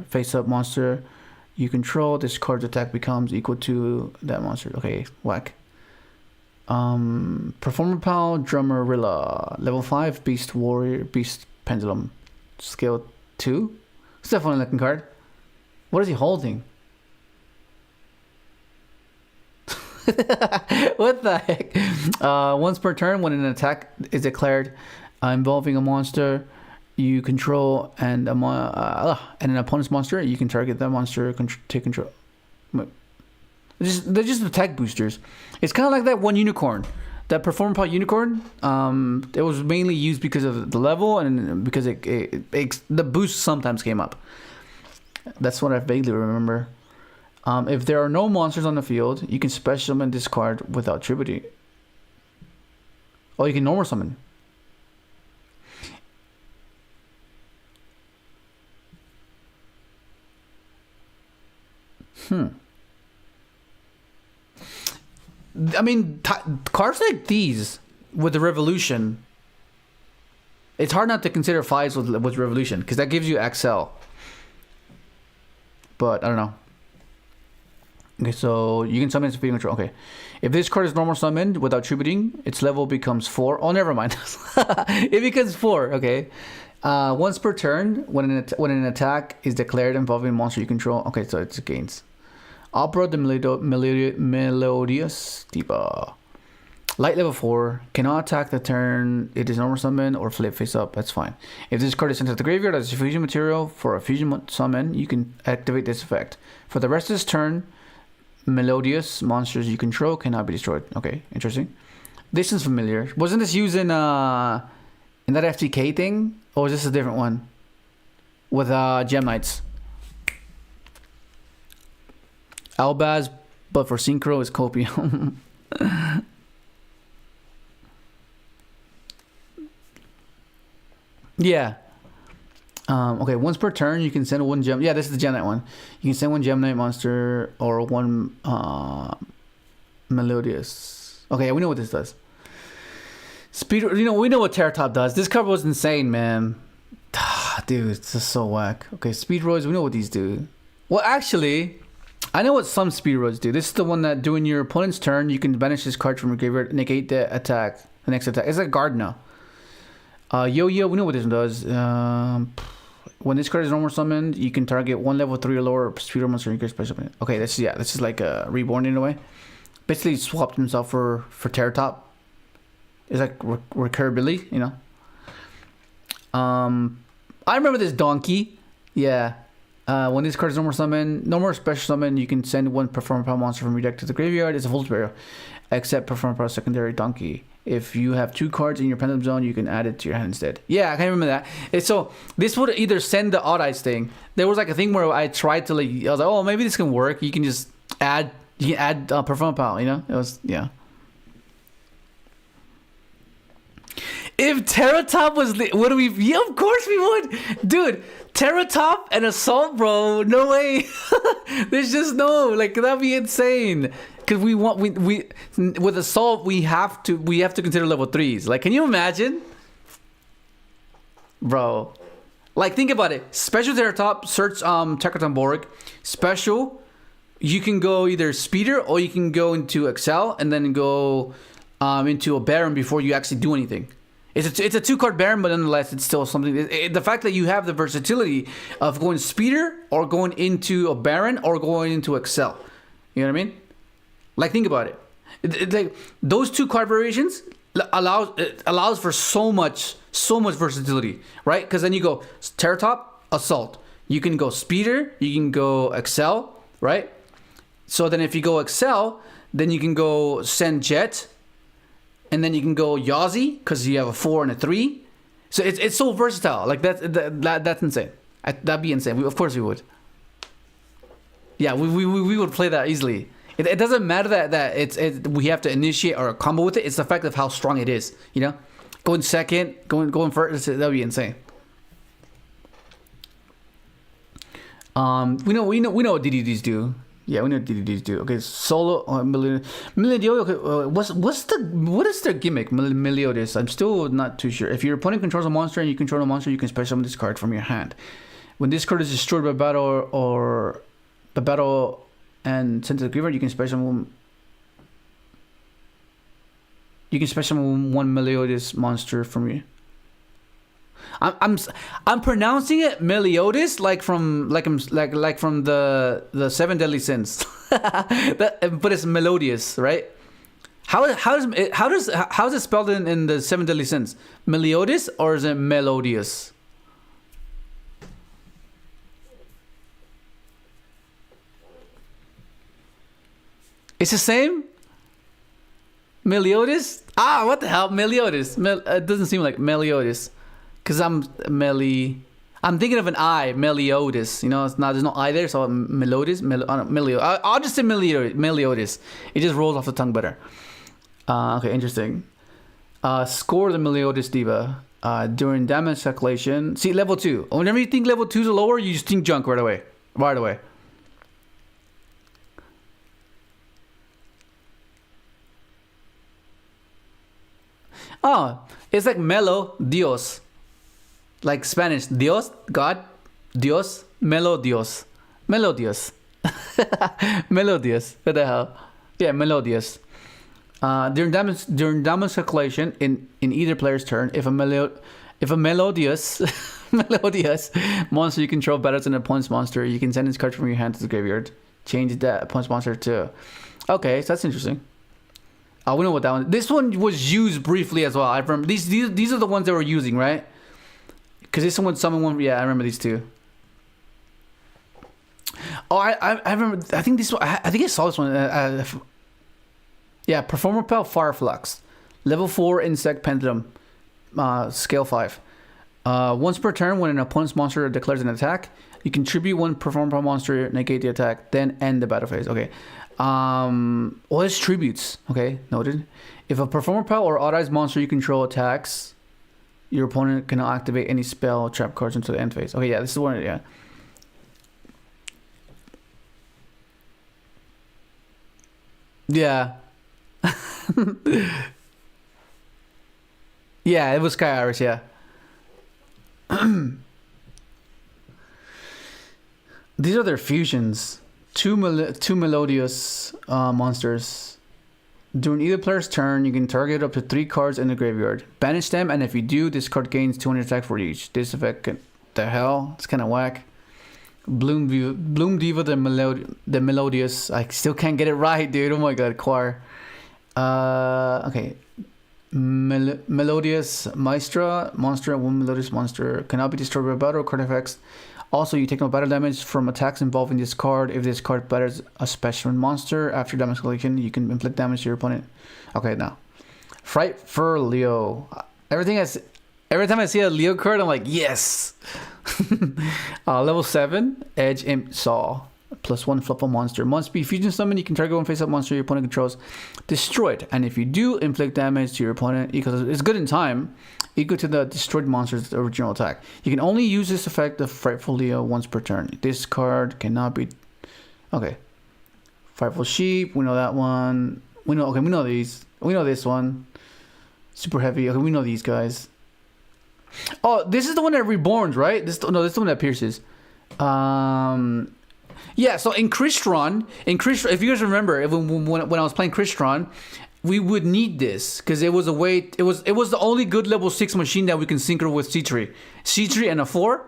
face-up monster you control, this card's attack becomes equal to that monster. Okay, whack. Performer Pal, Drummerilla, level 5, Beast Warrior, Beast Pendulum, skill 2. It's a funny looking card. What is he holding? What the heck? Once per turn, when an attack is declared involving a monster you control and an opponent's monster, you can target that monster, take control. They're just attack boosters. It's kind of like that one unicorn, that Performer Pal unicorn. It was mainly used because of the level and because the boost sometimes came up. That's what I vaguely remember. If there are no monsters on the field, you can special summon this card without tributing. Oh, you can normal summon. I mean, cards like these with the Revolution, it's hard not to consider fives with Revolution because that gives you XL. But I don't know. Okay, so you can summon its feeding control. Okay, if this card is normal summoned without tributing, its level becomes 4. Oh, never mind. It becomes 4. Okay, once per turn, when an attack is declared involving a monster you control. Okay, so it gains. Opera the Melodious Diva. Light level 4. Cannot attack the turn it is normal summon or flip face up. That's fine. If this card is sent to the graveyard as a fusion material for a fusion summon, you can activate this effect. For the rest of this turn, melodious monsters you control cannot be destroyed. Okay, interesting. This is familiar. Wasn't this used in that FTK thing? Or is this a different one? With Gem Knights. Albaz, but for Synchro is Copium. Yeah. Okay, once per turn you can send one gem. Yeah, this is the Gem Knight one. You can send one Gem Knight monster or one Melodious. Okay, we know what this does. Speed. We know what Terratop does. This card was insane, man. Dude, it's just so whack. Okay, Speedroids. We know what these do. Well, actually, I know what some Speedroids do. This is the one that during your opponent's turn you can banish this card from your graveyard, negate the attack, the next attack. It's like guard now. YuGiOh, we know what this one does. When this card is normal summoned, you can target one level 3 or lower speeder monster in your special. Okay, this is like a reborn in a way. Basically, swapped himself for Terratop. It's like recurability, you know. I remember this donkey. Yeah. When this card is normal summon, no more special summon, you can send one Performer Pal monster from your deck to the graveyard. It's a full burial, except Performer Pal secondary donkey. If you have 2 cards in your pendulum zone, you can add it to your hand instead. Yeah, I can remember that. So this would either send the odd eyes thing. There was like a thing where I tried to I was like, oh, maybe this can work. You can just add Performer Pal. You know, it was If Terratop was, would we? Yeah, of course we would, dude. Terratop and Assault, bro. No way. There's just no that'd be insane. Because we with Assault we have to consider level 3s. Like, can you imagine, bro? Like, think about it. Special Terratop, search Terraton Borg. Special, you can go either Speeder or you can go into Excel and then go into a Baron before you actually do anything. It's a 2-card Baron, but nonetheless, it's still something. The fact that you have the versatility of going Speeder or going into a Baron or going into Excel. You know what I mean? Like, think about it. Like, those 2-card variations allows for so much versatility, right? Because then you go Terratop, Assault. You can go Speeder. You can go Excel, right? So then if you go Excel, then you can go send Jet. And then you can go Yazi because you have a 4 and a 3. So it's so versatile. Like, that's insane. That'd be insane. Of course we would. Yeah, we would play that easily. It doesn't matter that we have to initiate our combo with it. It's the fact of how strong it is. You know, going second, going first. That'd be insane. We know what DDDs do. Yeah, we know what DDDs do. Okay, solo Melodious. Okay, what is their gimmick? Melodious. I'm still not too sure. If your opponent controls a monster and you control a monster, you can special summon this card from your hand. When this card is destroyed by battle or a battle and send to the graveyard, you can special one. You can special one Meliodas monster from you. I'm pronouncing it Meliodas like from the Seven Deadly Sins, but it's melodious, right? How is it spelled in the Seven Deadly Sins? Meliodas or is it melodious? It's the same. Meliodas? Ah, what the hell? Meliodas. It doesn't seem like Meliodas. Because I'm thinking of an I, Meliodas. You know, it's not, there's no I there, so Melodies. I'll just say Meliodas. It just rolls off the tongue better. Okay, interesting. Score the Meliodas Diva. During damage calculation. See, level 2. Whenever you think level 2 is lower, you just think junk right away. Right away. Oh, it's like Melo Dios. Like Spanish, Dios, God, Dios, Melodios. Melodios. Melodious. What the hell? Yeah, Melodious. During damage calculation in either player's turn, if a melodious melodious monster you control better than an opponent's monster, you can send its card from your hand to the graveyard. Change that opponent's monster to. Okay, so that's interesting. We know what that one. This one was used briefly as well. I remember these are the ones they were using, right? Because this one would summon one. Yeah, I remember these two. Oh, I remember. I think this one. I think I saw this one. Yeah, Performer Pal Fireflux, level 4 Insect Pendulum, scale 5. Once per turn, when an opponent's monster declares an attack, you contribute one Performer Pal monster, negate the attack, then end the battle phase. Okay. Well, it's tributes. Okay, noted. If a Performer Pal or authorized monster you control attacks, your opponent cannot activate any spell trap cards until the end phase. Okay, yeah, this is one. Yeah. Yeah. Yeah, it was Sky Iris. Yeah. These are their fusions. Two melodious monsters. During either player's turn, you can target up to 3 cards in the graveyard. Banish them, and if you do, this card gains 200 attack for each. This effect, the hell? It's kind of whack. Bloom Diva, the melodious. I still can't get it right, dude. Oh my god, Quar. Okay. Melodious Maestra monster. One melodious monster cannot be destroyed by battle or card effects. Also, you take no battle damage from attacks involving this card. If this card batters a special monster after damage collection, you can inflict damage to your opponent. Okay, now. Fright for Leo. Every time I see a Leo card, I'm like, yes! Level 7, Edge Imp Saw. +1 Fluffle monster. Must be fusion summon. You can target one face-up monster your opponent controls. Destroyed. And if you do inflict damage to your opponent, because it's good in time, equal to the destroyed monster's original attack. You can only use this effect of Frightful Leo once per turn. This card cannot be... Okay. Frightful Sheep. We know that one. We know these. We know this one. Super Heavy. Okay, we know these guys. Oh, this is the one that reborns, right? This is the one that pierces. Yeah, so in Crystron, if you guys remember, when I was playing Crystron, we would need this because it was a way. It was the only good level 6 machine that we can synchro with C3 and a 4,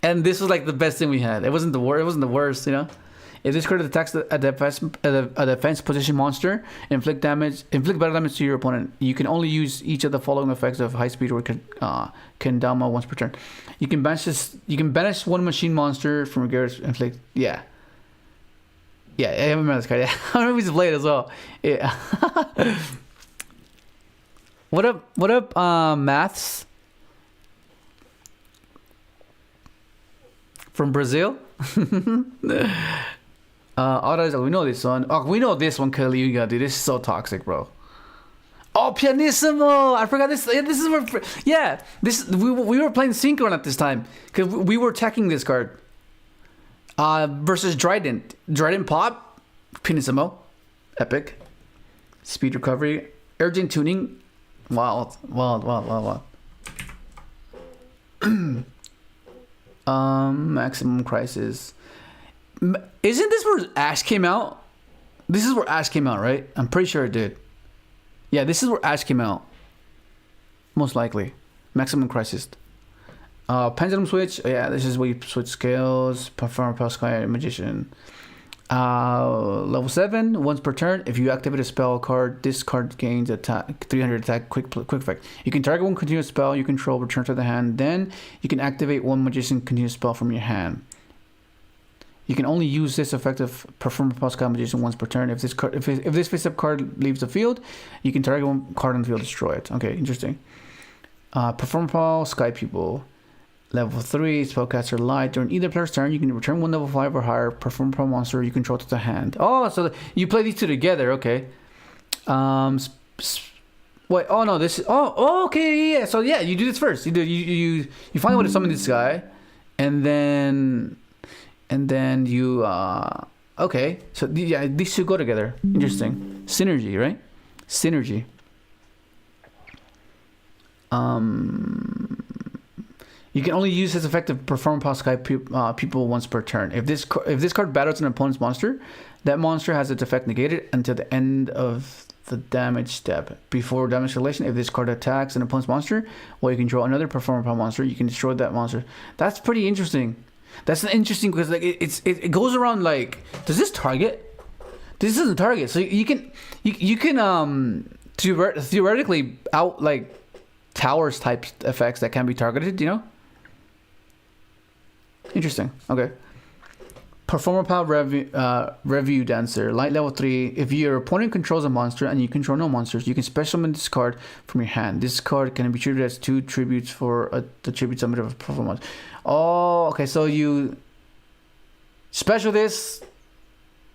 and this was like the best thing we had. It wasn't the worst. It wasn't the worst, you know. If this card attacks a defense position monster, inflict battle damage to your opponent. You can only use each of the following effects of high speed or kendama once per turn. You can banish one machine monster from your gears. Inflict. Yeah. Yeah, I remember this card. Yeah. I remember we just played it as well. Yeah. What up, Maths? From Brazil? We know this one. Oh, we know this one, Kaliuga, dude. This is so toxic, bro. Oh, Pianissimo! I forgot this. This is where, yeah. We were playing Synchron at this time because we were attacking this card. Versus Dryden Pop, Pianissimo, Epic, Speed Recovery, Urgent Tuning, Wild. Maximum Crisis. Isn't this where Ash came out? This is where Ash came out, right? I'm pretty sure it did. Yeah, this is where Ash came out. Most likely. Maximum Crisis. Pendulum Switch. Yeah, this is where you switch skills. Perform Sky Magician. Level 7, once per turn. If you activate a spell card, this card gains attack 300 attack quick effect. You can target one continuous spell you control, return to the hand. Then you can activate one magician continuous spell from your hand. You can only use this effective perform a Sky Magician once per turn. If this face-up card leaves the field, you can target one card on the field, destroy it. Okay, interesting. Perform Sky Pupil. Level 3, Spellcaster Light. During either player's turn, you can return one level 5 or higher perform monster you control to the hand. Oh, so you play these two together. Okay. Wait. Oh no. This is. Oh. Okay. Yeah. So yeah, you do this first. You find a way to summon this guy, and then you. Okay. So yeah, these two go together. Interesting. Synergy, right? Synergy. You can only use this effective perform Sky people once per turn. If this card battles an opponent's monster, that monster has its effect negated until the end of the damage step. Before damage relation, if this card attacks an opponent's monster, well, you can draw another perform monster. You can destroy that monster. That's pretty interesting. That's interesting because like it goes around like, does this target? This doesn't target. So you can theoretically out like towers type effects that can be targeted. You know. Interesting. Okay. Performer Power Review Dancer. Light level 3. If your opponent controls a monster and you control no monsters, you can special summon this card from your hand. This card can be treated as 2 tributes for the tribute summon of a performance. Oh, okay. So you special this,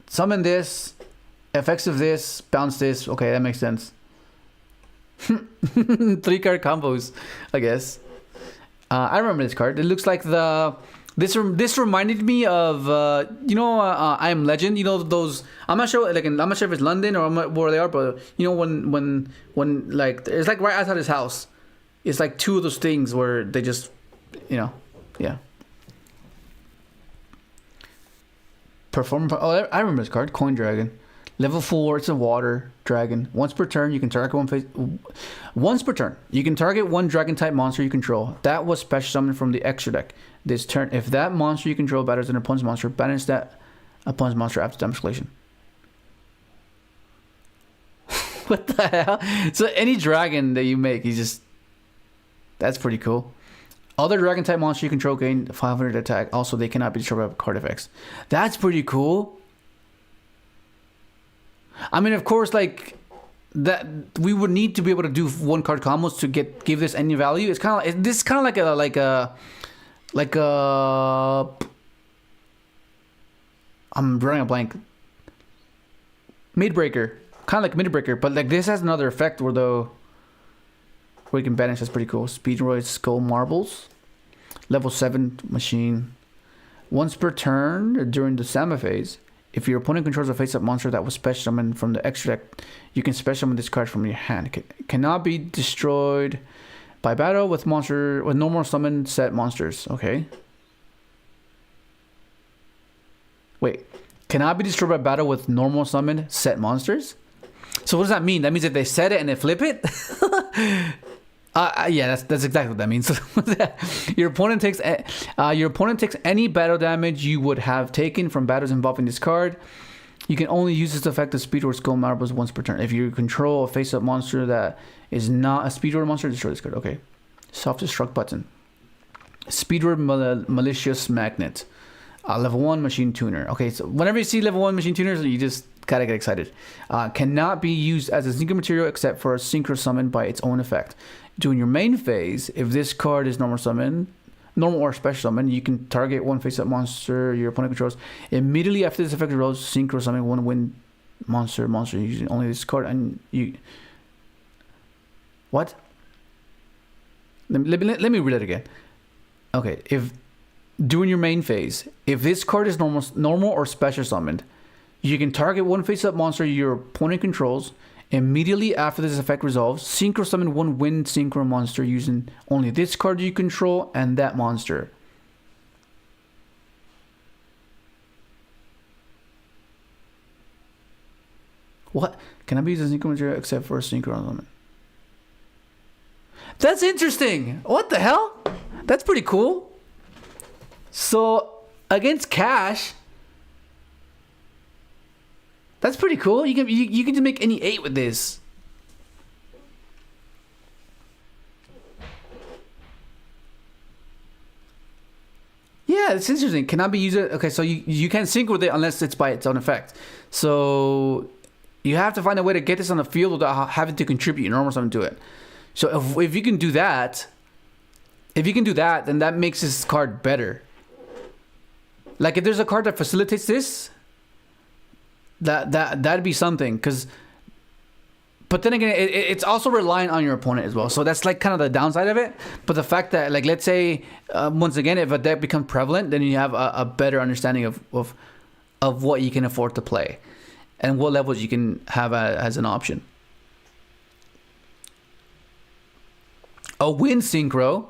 summon this, effects of this, bounce this. Okay, that makes sense. 3-card combos, I guess. I remember this card. It looks like this reminded me of I Am Legend. You know those. I'm not sure. Like I'm not sure if it's London or where they are, but you know when like it's like right outside his house. It's like 2 of those things where they just, yeah. Perform. Oh, I remember this card. Coin Dragon. Level 4, it's a water dragon. Once per turn, you can target one dragon type monster you control. That was special summoned from the extra deck. This turn, if that monster you control batters an opponent's monster, banish that opponent's monster after damage escalation. What the hell? So any dragon that you make, that's pretty cool. Other dragon type monster you control gain 500 attack. Also, they cannot be destroyed by card effects. That's pretty cool. I mean, of course, like that we would need to be able to do 1-card combos to give this any value. It's kind of like I'm drawing a blank. Midbreaker, kind of like Midbreaker, but like this has another effect where you can banish. That's pretty cool. Speedroid Skull Marbles, level 7 machine. Once per turn during the Sama phase. If your opponent controls a face-up monster that was special summoned from the extra deck, you can special summon this card from your hand. Cannot be destroyed by battle with normal summon set monsters. Okay. Wait. Cannot be destroyed by battle with normal summon set monsters? So what does that mean? That means if they set it and they flip it? Yeah, that's exactly what that means. Your opponent takes any battle damage you would have taken from battles involving this card. You can only use this effect of Speedroid Skull Marbles once per turn. If you control a face-up monster that is not a Speedroid monster, destroy this card. Okay. Self-destruct button. Speedroid Malicious Magnet. Level 1 Machine Tuner. Okay, so whenever you see level 1 Machine Tuners, you just gotta get excited. Cannot be used as a synchro material except for a synchro summon by its own effect. During your main phase, if this card is normal or special summon, you can target one face-up monster your opponent controls. Immediately after this effect rolls, synchro summon one win monster using only this card, and you. What? Let me read it again. Okay, if during your main phase, if this card is normal or special summoned, you can target one face-up monster your opponent controls. Immediately after this effect resolves, synchro summon one wind synchro monster using only this card you control and that monster. What? Cannot be used as synchro material except for a synchron element. That's interesting. What the hell? That's pretty cool. So against cash, that's pretty cool. You can just make any 8 with this. Yeah, it's interesting. Cannot be used. Okay, so you can't sync with it unless it's by its own effect. So you have to find a way to get this on the field without having to contribute normal summon to it. So if you can do that, then that makes this card better. Like if there's a card that facilitates this, that'd be something. But then again, it's also relying on your opponent as well. So that's like kind of the downside of it. But the fact that, like, let's say, once again, if a deck becomes prevalent, then you have a better understanding of what you can afford to play and what levels you can have as an option. A win synchro.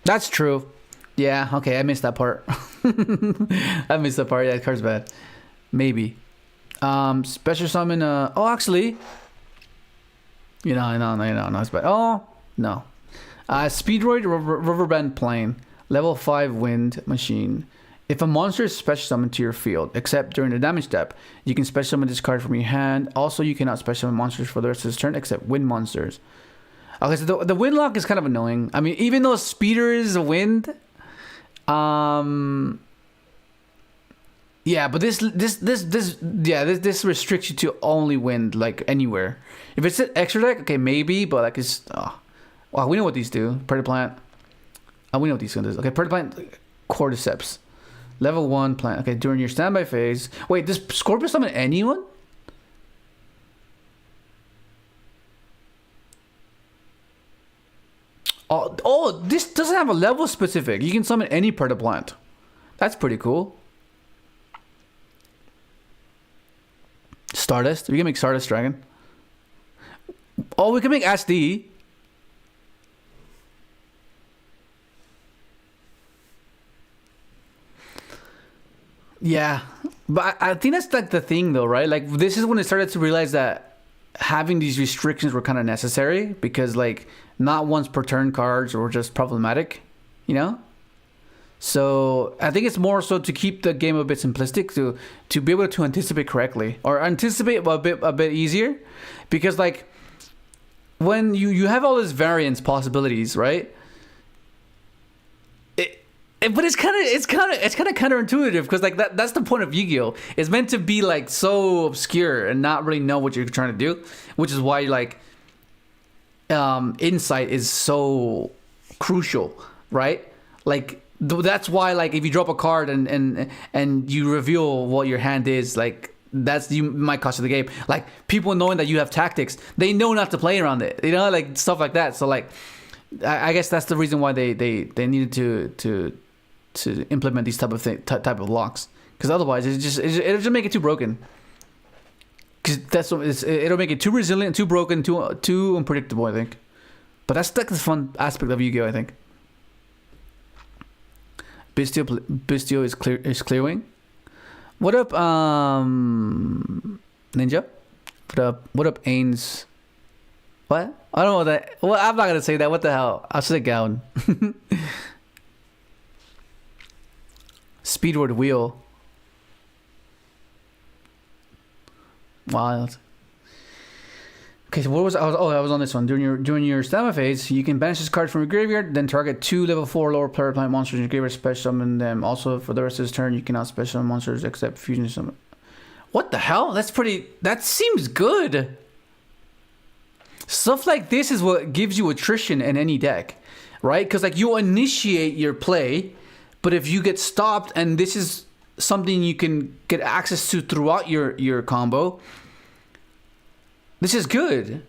That's true. Yeah, okay, I missed that part. I missed that part. Yeah, that card's bad. Maybe. Special summon. Oh, actually. No, it's bad. Oh, no. Speedroid Riverbend Plane. Level 5 wind machine. If a monster is special summoned to your field, except during the damage step, you can special summon this card from your hand. Also, you cannot special summon monsters for the rest of this turn, except wind monsters. Okay, so the wind lock is kind of annoying. I mean, even though Speeder is a wind, yeah, but this restricts you to only wind, like anywhere. If it's an extra deck, okay, maybe, but like it's, well, we know what these do. Predator Plant. We know what these do. Okay, Predator Plant, Cordyceps. Level 1 plant. Okay, during your standby phase. Wait, does Scorpion summon anyone? Oh, this doesn't have a level specific. You can summon any Predator Plant. That's pretty cool. Stardust. We can make Stardust Dragon. Oh, we can make SD. Yeah, but I think that's like the thing though, right? Like this is when I started to realize that having these restrictions were kind of necessary because like not once per turn cards were just problematic, you know? So I think it's more so to keep the game a bit simplistic, to be able to anticipate correctly or anticipate a bit easier, because like when you have all these variance possibilities, right? But it's kind of counterintuitive because like that's the point of Yu-Gi-Oh! It's meant to be like so obscure and not really know what you're trying to do, which is why like insight is so crucial, right? Like that's why like if you drop a card and you reveal what your hand is, like that's you might cost you the game. Like people knowing that you have tactics, they know not to play around it, you know, like stuff like that. So like I guess that's the reason why they needed to implement these type of locks, because otherwise it'll just make it too broken. Because it'll make it too resilient, too broken, too unpredictable, I think. But that's like the fun aspect of Yu-Gi-Oh! I think. Bistio is clearing. What up, Ninja? What up, Ains? What? I don't know that. Well, I'm not gonna say that. What the hell? I'll say Gown. Speedward Wheel. Wild. Okay, so what was I was on this one. During your standby phase, you can banish this card from your graveyard, then target 2 level 4 lower player planet monsters in your graveyard, special summon them. Also, for the rest of this turn, you cannot special summon monsters except fusion summon. What the hell? That seems good. Stuff like this is what gives you attrition in any deck, right? Because like you initiate your play, but if you get stopped and this is something you can get access to throughout your combo, this is good.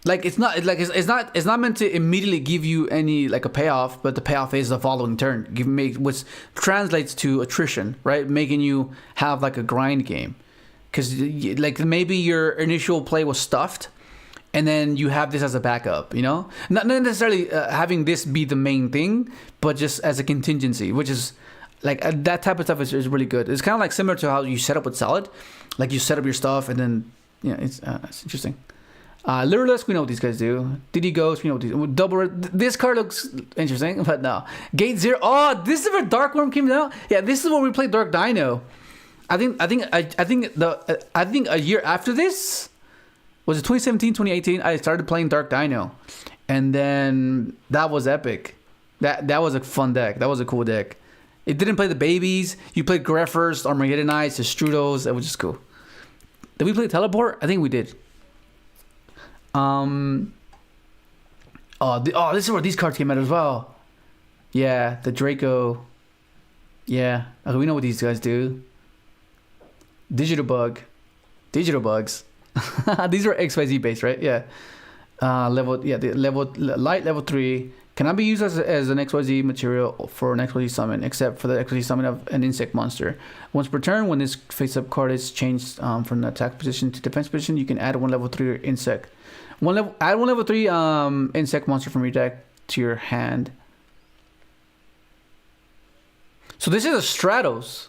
Like it's not meant to immediately give you any like a payoff, but the payoff is the following turn, which translates to attrition, right? Making you have like a grind game. Because like maybe your initial play was stuffed, and then you have this as a backup, you know, not necessarily having this be the main thing, but just as a contingency, which is like that type of stuff is really good. It's kind of like similar to how you set up with Solid, like you set up your stuff and then it's interesting. Lureless, we know what these guys do. Diddy Ghost, we know what these double. This card looks interesting, but no. Gate Zero. Oh, this is where Dark Worm came out. Yeah, this is where we played Dark Dino. I think a year after this was it 2017, 2018. I started playing Dark Dino, and then that was epic. That was a fun deck. That was a cool deck. It didn't play the babies. You played Greffers, Armageddonites, the Strudos. It was just cool. Did we play Teleport? I think we did. This is where these cards came out as well. Yeah, the Draco. Yeah, okay, we know what these guys do. Digital Bugs. These are XYZ based, right? Yeah. Light level 3 cannot be used as an XYZ material for an XYZ summon, except for the XYZ summon of an insect monster. Once per turn, when this face-up card is changed from the attack position to defense position, you can add one level 3 insect. Add one level 3 insect monster from your deck to your hand. So this is a Stratos.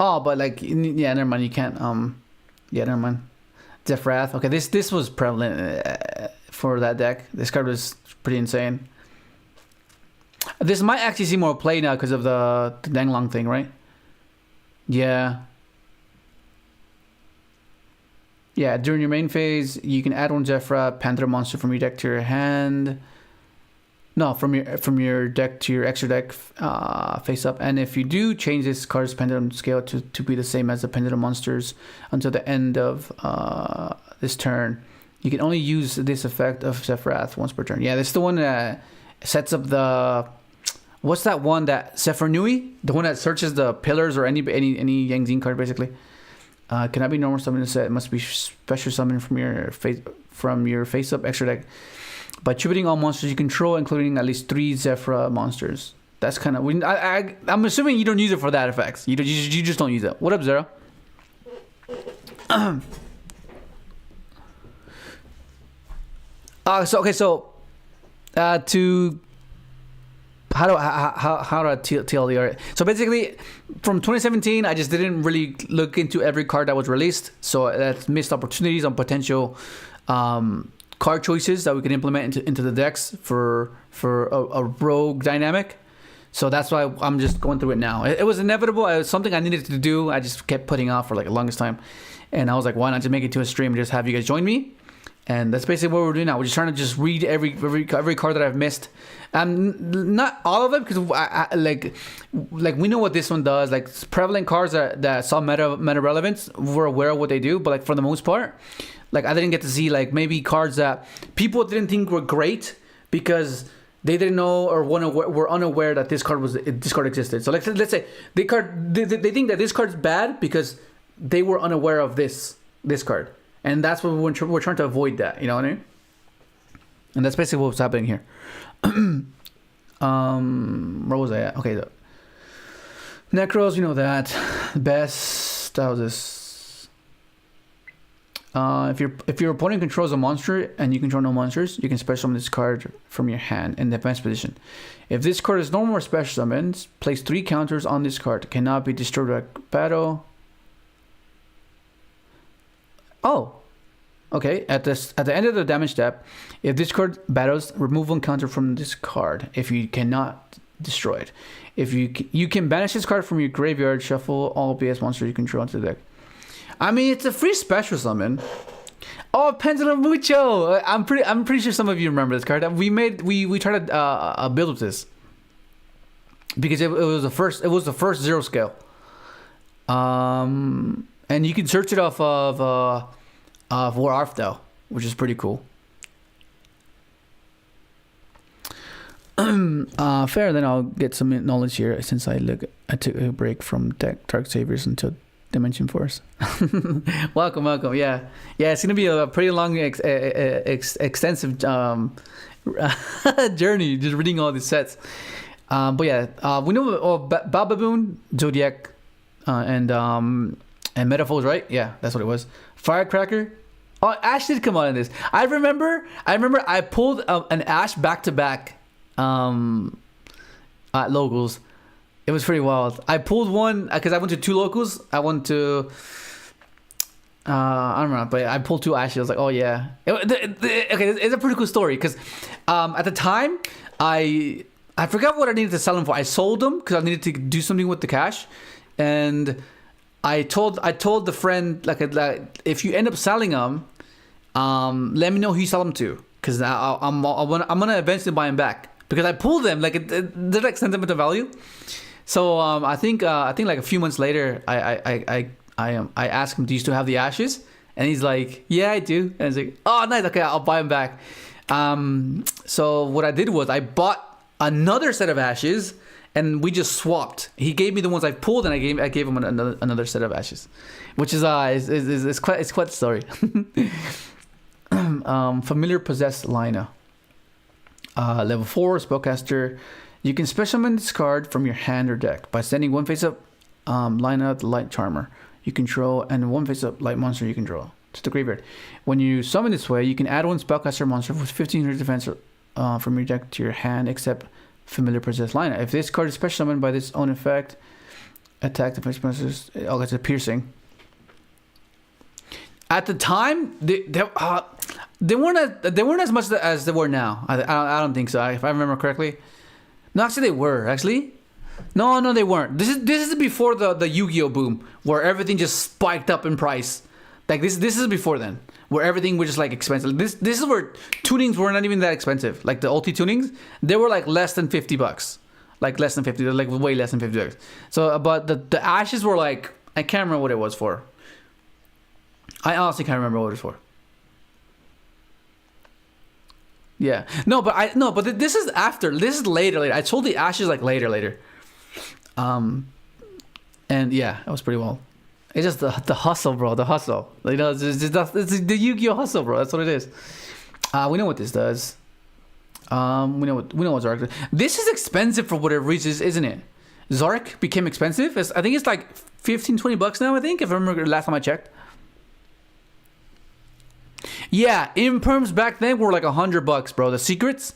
Oh, but like, yeah, never mind. You can't. Yeah, never mind. Death Wrath. Okay, this was prevalent for that deck. This card was pretty insane. This might actually see more play now because of the Danglong thing, right? Yeah. Yeah, during your main phase, you can add one Zephyra Panther monster from your deck to your hand. No, from your deck to your extra deck face up. And if you do, change this card's pendulum scale to be the same as the pendulum monsters until the end of this turn. You can only use this effect of Zephyrath once per turn. Yeah, this is the one that sets up the... What's that one that... Sephirnui? The one that searches the pillars or any Yang Zine card, basically. Cannot be normal summon in the set. It must be special summon from your face up extra deck. By tributing all monsters you control, including at least 3 Zephyra monsters. That's kind of... I'm assuming you don't use it for that effects. You just don't use it. What up, Zero? To... How do I TLDR? So basically, from 2017, I just didn't really look into every card that was released. So that's missed opportunities on potential... card choices that we can implement into the decks for a rogue dynamic. So that's why I'm just going through it now. It was inevitable. It was something I needed to do. I just kept putting off for like the longest time. And I was like, why not just make it to a stream and just have you guys join me? And that's basically what we're doing now. We're just trying to just read every card that I've missed. Not all of them, because like we know what this one does. Like prevalent cards that saw meta relevance, we're aware of what they do. But like for the most part, like I didn't get to see like maybe cards that people didn't think were great because they didn't know or were unaware that this card existed. So like let's say they think that this card's bad because they were unaware of this card, and that's what we're trying to avoid that. You know what I mean? And that's basically what's happening here. Where was I at? Okay, Necros, you know that. Best. That was this. If your opponent controls a monster and you control no monsters, you can special summon this card from your hand in defense position. If this card is normal or special summons, place 3 counters on this card. Cannot be destroyed by battle. Oh, okay. At the end of the damage step, if this card battles, remove 1 counter from this card. If you cannot destroy it, if you can banish this card from your graveyard, shuffle all BS monsters you control into the deck. I mean, it's a free special summon. Oh, Pendulum Mucho! I'm pretty sure some of you remember this card. We tried to build with this because it was the first 0 scale. And you can search it off of War Arfdel, which is pretty cool. Fair. Then I'll get some knowledge here since I took a break from Dark Saviors until Dimension Force. welcome. Yeah, it's gonna be a pretty long, extensive journey just reading all these sets. But yeah, we know Bababoon, Zodiac, and Metaphors, right? Yeah, that's what it was. Firecracker. Oh, Ash did come out in this. I remember I pulled an Ash back to back at locals. It was pretty wild. I pulled one because I went to 2 locals. I went to I don't know, but I pulled 2 Ashes. I was like, oh yeah. Okay, it's a pretty cool story because at the time I forgot what I needed to sell them for. I sold them because I needed to do something with the cash, and I told the friend like if you end up selling them, let me know who you sell them to, because I'm gonna eventually buy them back because I pulled them like they're like sentimental value. So I think like a few months later, I asked him, do you still have the Ashes? And he's like, yeah, I do. And I was like, oh, nice. Okay, I'll buy them back. So what I did was I bought another set of Ashes, and we just swapped. He gave me the ones I pulled, and I gave him another set of Ashes, which is quite the story. Familiar Possessed Lina. Level 4 Spellcaster. You can special summon this card from your hand or deck by sending 1 face-up Lina the Light Charmer you control and 1 face-up Light Monster you control to the graveyard. When you summon this way, you can add 1 Spellcaster monster with 1500 defense from your deck to your hand, except Familiar Possessed Lina. If this card is special summoned by this own effect, attack defense monsters. Oh, it's a piercing. At the time, they weren't as much as they were now. I don't think so. If I remember correctly. No, actually, they were. Actually, no, they weren't. This is before the YuGiOh boom, where everything just spiked up in price. Like this is before then, where everything was just like expensive. This is where tunings were not even that expensive. Like the ulti tunings, they were like less than $50. Like less than 50. They're like way less than $50. So, but the Ashes were like, I can't remember what it was for. I honestly can't remember what it was for. Yeah, but this is after. This is later. I sold the Ashes like later. And yeah, it was pretty well. It's just the hustle, bro. The hustle. You know, it's the YuGiOh hustle, bro. That's what it is. We know what this does. We know what Zark does. This is expensive for what it reaches, isn't it? Zark became expensive. I think it's like $15-$20 now. I think if I remember last time I checked. Yeah, imperms back then were like $100, bro. The secrets,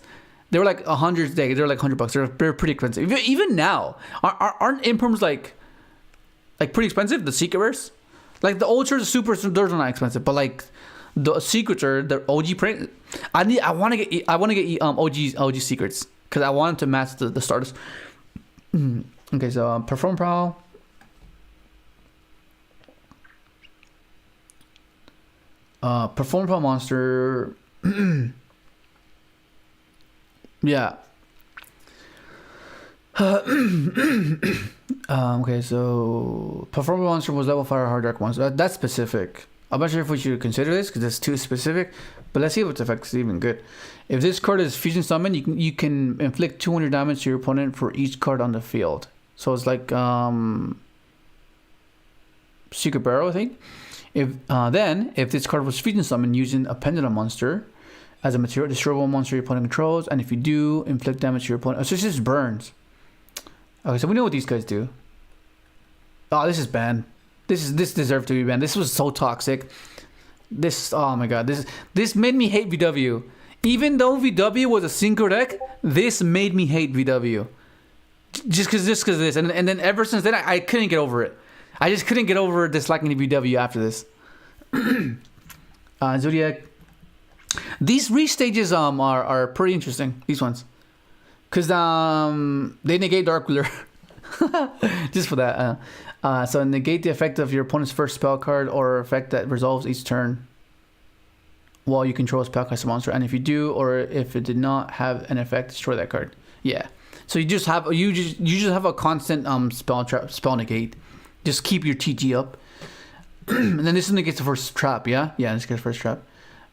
they were like $100. They're like $100. They're pretty expensive. Even now, aren't imperms like pretty expensive? The secret rares, like the ultras, the supers, those are not expensive. But like the secrets are the OG print. I want to get OG secrets because I want to match the starters. Okay, so perform prowl. Perform prowl monster. Yeah. Okay, so perform prowl monster was level 5 hard dark monster. That's specific. I'm not sure if we should consider this because it's too specific, but let's see if its effect is even good. If this card is fusion summon, you can inflict 200 damage to your opponent for each card on the field. So it's like Secret Barrow, I think. If this card was fusion summoned using a pendulum monster as a material, destroyable monster your opponent controls, and if you do, inflict damage to your opponent. Oh, so this just burns. Okay, so we know what these guys do. Oh, this is banned. This deserved to be banned. This was so toxic. Oh my god, this made me hate VW. Even though VW was a synchro deck, this made me hate VW. Just because of this, and then ever since then I couldn't get over it. I just couldn't get over disliking the VW after this. Zodiac. These restages are pretty interesting. These ones, cause they negate Dark Ruler. Just for that. So negate the effect of your opponent's first spell card or effect that resolves each turn while you control a spellcaster monster, and if you do, or if it did not have an effect, destroy that card. Yeah. So you just have a constant spell negate. Just keep your TG up. And then this one gets the first trap, yeah? Yeah, this gets the first trap.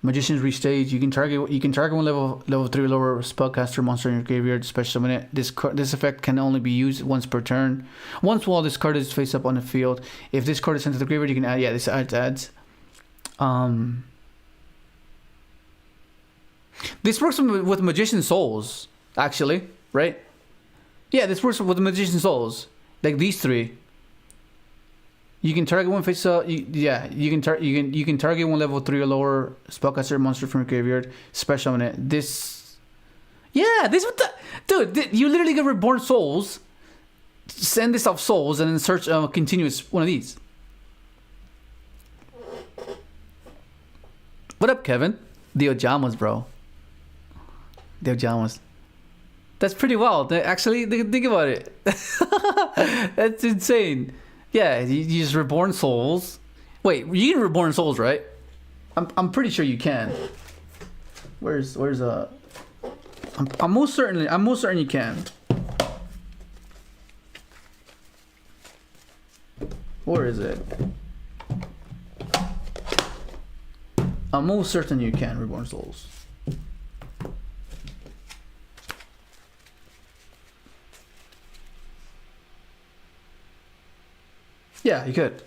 Magician's Restage. You can target one level 3 lower spellcaster monster in your graveyard, special summon it. This effect can only be used once per turn. Once while this card is face up on the field. If this card is sent to the graveyard, you can add, this adds. This works with Magician Souls, actually, right? Yeah, this works with the Magician Souls. Like these three. You can target one face up. You can target one level 3 or lower spellcaster monster from your graveyard. Special on it. This. Yeah, this what the dude. You literally get Reborn Souls. Send this off Souls and then search continuous one of these. What up, Kevin? The Ojamas, bro. The Ojamas. That's pretty wild. Actually, think about it. That's insane. Yeah, you use Reborn Souls. Wait, you can Reborn Souls, right? I'm pretty sure you can. Where's I'm most certain you can. Where is it? I'm most certain you can Reborn Souls. Yeah, you could.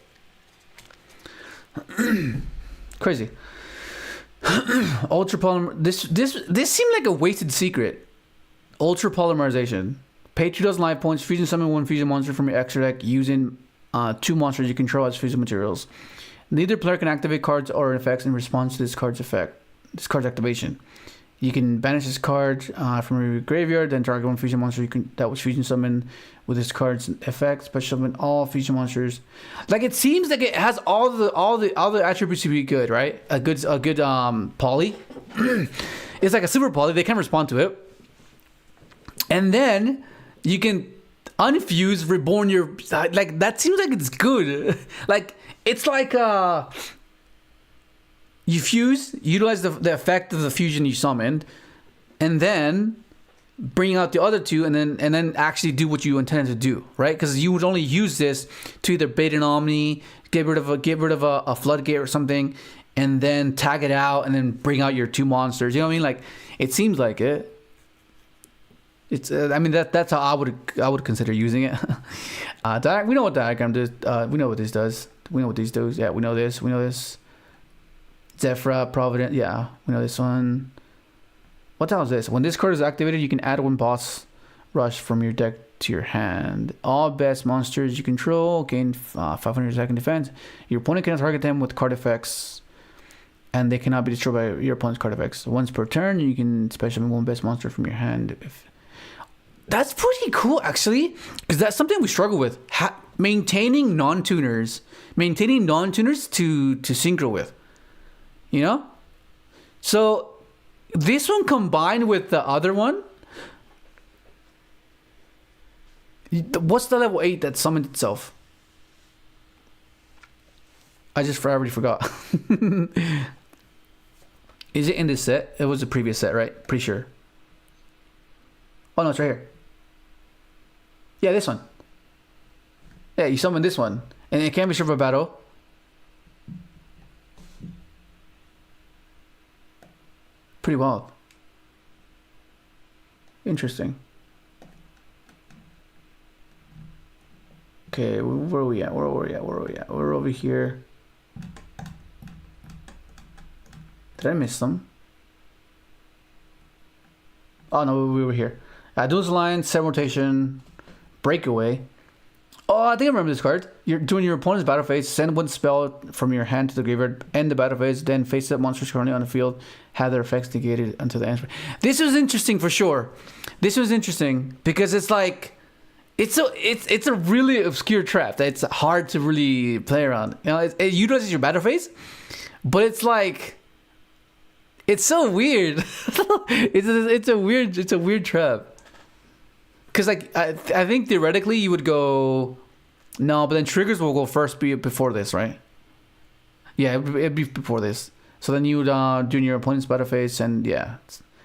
Crazy. Ultra polymer. This seemed like a wasted secret. Ultra polymerization. Pay 2,000 life points. Fusion summon one fusion monster from your extra deck using 2 monsters you control as fusion materials. Neither player can activate cards or effects in response to this card's activation. You can banish this card from your graveyard, then target one fusion monster that was fusion summoned with this card's effect. Special summon all fusion monsters. Like it seems like it has all the attributes to be good, right? A good poly. It's like a super poly. They can respond to it, and then you can unfuse, reborn your like. That seems like it's good. Like it's like you fuse, utilize the effect of the fusion you summoned, and then bring out the other two, and then actually do what you intended to do, right? Because you would only use this to either bait an Omni, get rid of a floodgate or something, and then tag it out, and then bring out your 2 monsters. You know what I mean? Like it seems like it. It's I mean that's how I would consider using it. We know what diagram does. We know what this does. We know what these do. Yeah, we know this. We know this. Zephyra, Providence. Yeah, we know this one. What the hell is this? When this card is activated, you can add 1 boss rush from your deck to your hand. All best monsters you control gain 500 second defense. Your opponent cannot target them with card effects, and they cannot be destroyed by your opponent's card effects. Once per turn, you can special summon 1 best monster from your hand. That's pretty cool, actually, because that's something we struggle with. Maintaining non-tuners to synchro with. You know? So, this one combined with the other one. What's the level 8 that summoned itself? I already forgot. Is it in this set? It was the previous set, right? Pretty sure. Oh, no, it's right here. Yeah, this one. Yeah, you summon this one. And it can't be sure for battle. Pretty wild. Interesting. Okay, where are we at? Where are we at? We're over here. Did I miss them? Oh, no, we were here. Duel's Alliance, Set Rotation, Breakaway. Oh, I think I remember this card. You're doing your opponent's battle phase, send 1 spell from your hand to the graveyard, end the battle phase, then face up monsters currently on the field, have their effects negated until the end. This was interesting for sure. This was interesting because it's like it's a really obscure trap that it's hard to really play around. You know, it utilizes your battle phase, but it's like it's so weird. it's a weird trap. Because like I think theoretically you would go no, but then triggers will go first before this, right? Yeah, it'd be before this. So then you would do your opponent's battle phase, and yeah.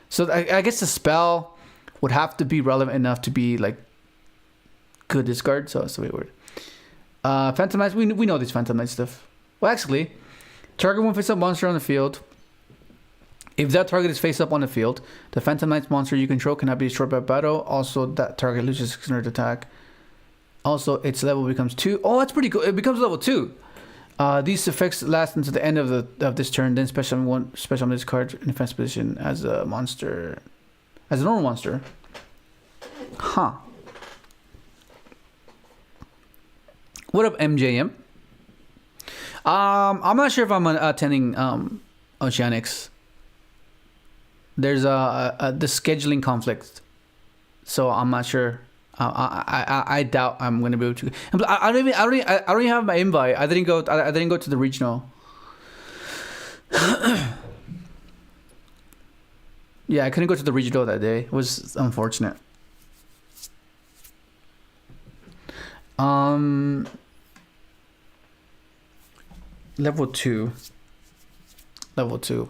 So I guess the spell would have to be relevant enough to be like good discard. So it's a bit weird. Phantom Knights, we know this Phantom Knight stuff. Well, actually, target 1 face-up monster on the field. If that target is face up on the field, the Phantom Knight's monster you control cannot be destroyed by battle. Also, that target loses 600 attack. Also, its level becomes 2. Oh, that's pretty cool. It becomes level 2. These effects last until the end of this turn. Then special on this card in defense position as a monster, as a normal monster. Huh. What up, MJM? I'm not sure if I'm attending Oceanics. There's the scheduling conflict, so I'm not sure. I doubt I'm gonna be able to. I don't even have my invite. I didn't go to the regional. Yeah, I couldn't go to the regional that day. It was unfortunate. Level 2. Level 2.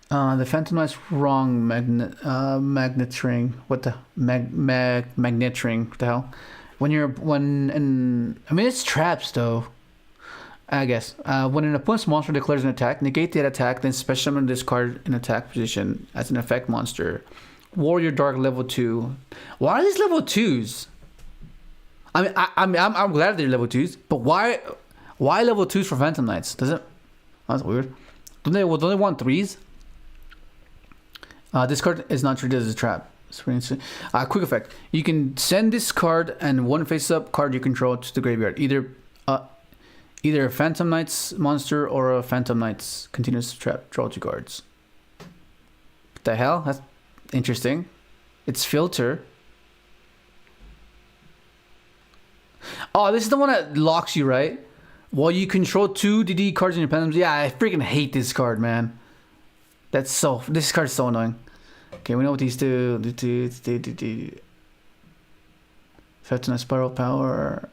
The Phantom Knight's wrong magnet ring. What the magnet ring? What the hell? I mean, it's traps though. I guess. When an opponent's monster declares an attack, negate that attack, then special summon this card in attack position as an effect monster. Warrior Dark level 2. Why are these level 2s? I'm glad they're level 2s, but why level 2s for Phantom Knights? That's weird. Don't they want 3s? This card is not treated as a trap. Quick effect. You can send this card and one face-up card you control to the graveyard. Either a Phantom Knights monster or a Phantom Knights continuous trap. Draw 2 cards. What the hell? That's interesting. It's filter. Oh, this is the one that locks you, right? While you control 2 DD cards in your penance. Yeah, I freaking hate this card, man. This card is so annoying. Okay, we know what these do. Phantom Spiral Power.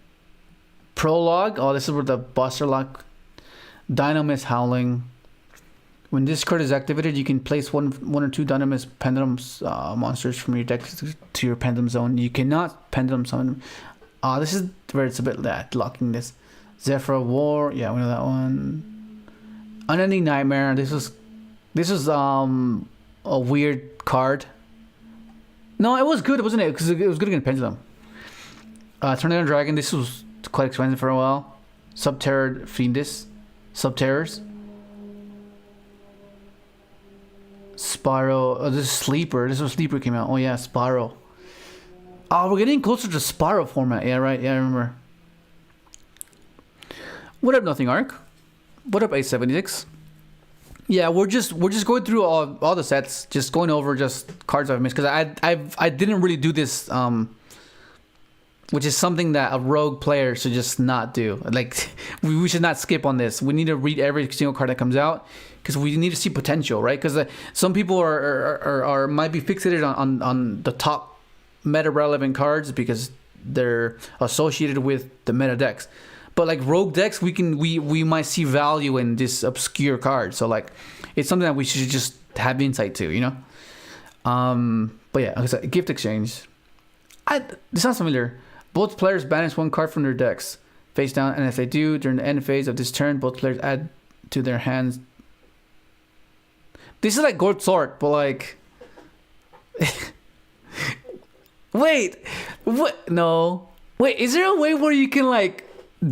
Prologue. Oh, this is where the Buster Lock. Dynamis Howling. When this card is activated, you can place one or two Dynamis Pendulums monsters from your deck to your Pendulum Zone. You cannot Pendulum Summon. This is where it's a bit locking this. Zephyr War. Yeah, we know that one. Unending Nightmare. This was a weird card. No, it was good, wasn't it? Because it was good against Pendulum. Tornado Dragon. This was quite expensive for a while. Subterror Fiendus. Subterrors. Spyro. Oh, this is Sleeper. This was Sleeper came out. Oh yeah, Spyro. Oh, we're getting closer to Spyro format. Yeah, right. Yeah, I remember. What up, Nothing Arc? What up, 876? Yeah, we're just going through all the sets, just going over just cards I've missed because I didn't really do this, which is something that a rogue player should just not do. Like we should not skip on this. We need to read every single card that comes out because we need to see potential, right? Because some people are might be fixated on the top meta relevant cards because they're associated with the meta decks. But like rogue decks, we might see value in this obscure card. So like, it's something that we should just have insight to, you know. But yeah, like I said, gift exchange. This sounds familiar. Both players banish one card from their decks face down, and if they do during the end phase of this turn, both players add to their hands. This is like Gold Sword, but like, wait, what? No, wait. Is there a way where you can like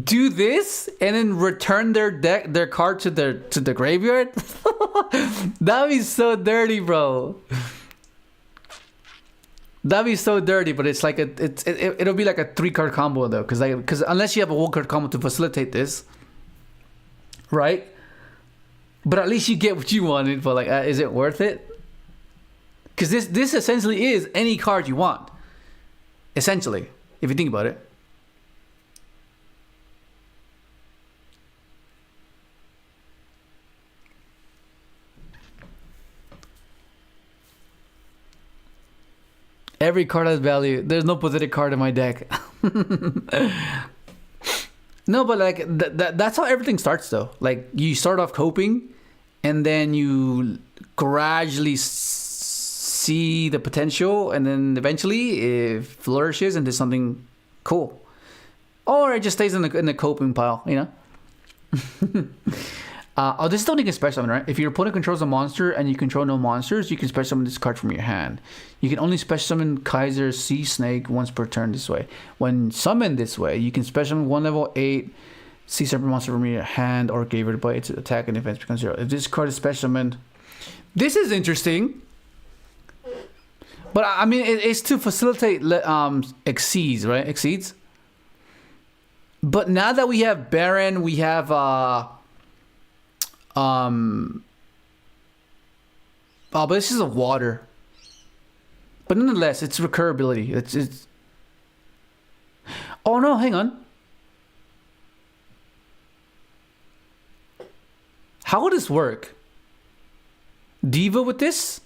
do this and then return their card to the graveyard? That'd be so dirty, bro. That'd be so dirty. But it's like it'll be like a 3-card combo though, because unless you have a 1-card combo to facilitate this, right? But at least you get what you wanted. But like, is it worth it? Because this essentially is any card you want. Essentially, if you think about it. Every card has value. There's no pathetic card in my deck. No, but like that's how everything starts though. Like you start off coping and then you gradually see the potential and then eventually it flourishes into something cool. Or it just stays in the coping pile, you know? This is the only can special summon, right? If your opponent controls a monster and you control no monsters, you can special summon this card from your hand. You can only special summon Kaiser Sea Snake once per turn this way. When summoned this way, you can special summon one level 8 Sea Serpent monster from your hand or graveyard by its attack and defense becomes 0. If this card is special summoned, this is interesting. But I mean, it's to facilitate exceeds, right? Exceeds. But now that we have Baron, we have oh, but this is a water. But nonetheless, it's recurability. It's. Oh no! Hang on. How would this work? Diva with this?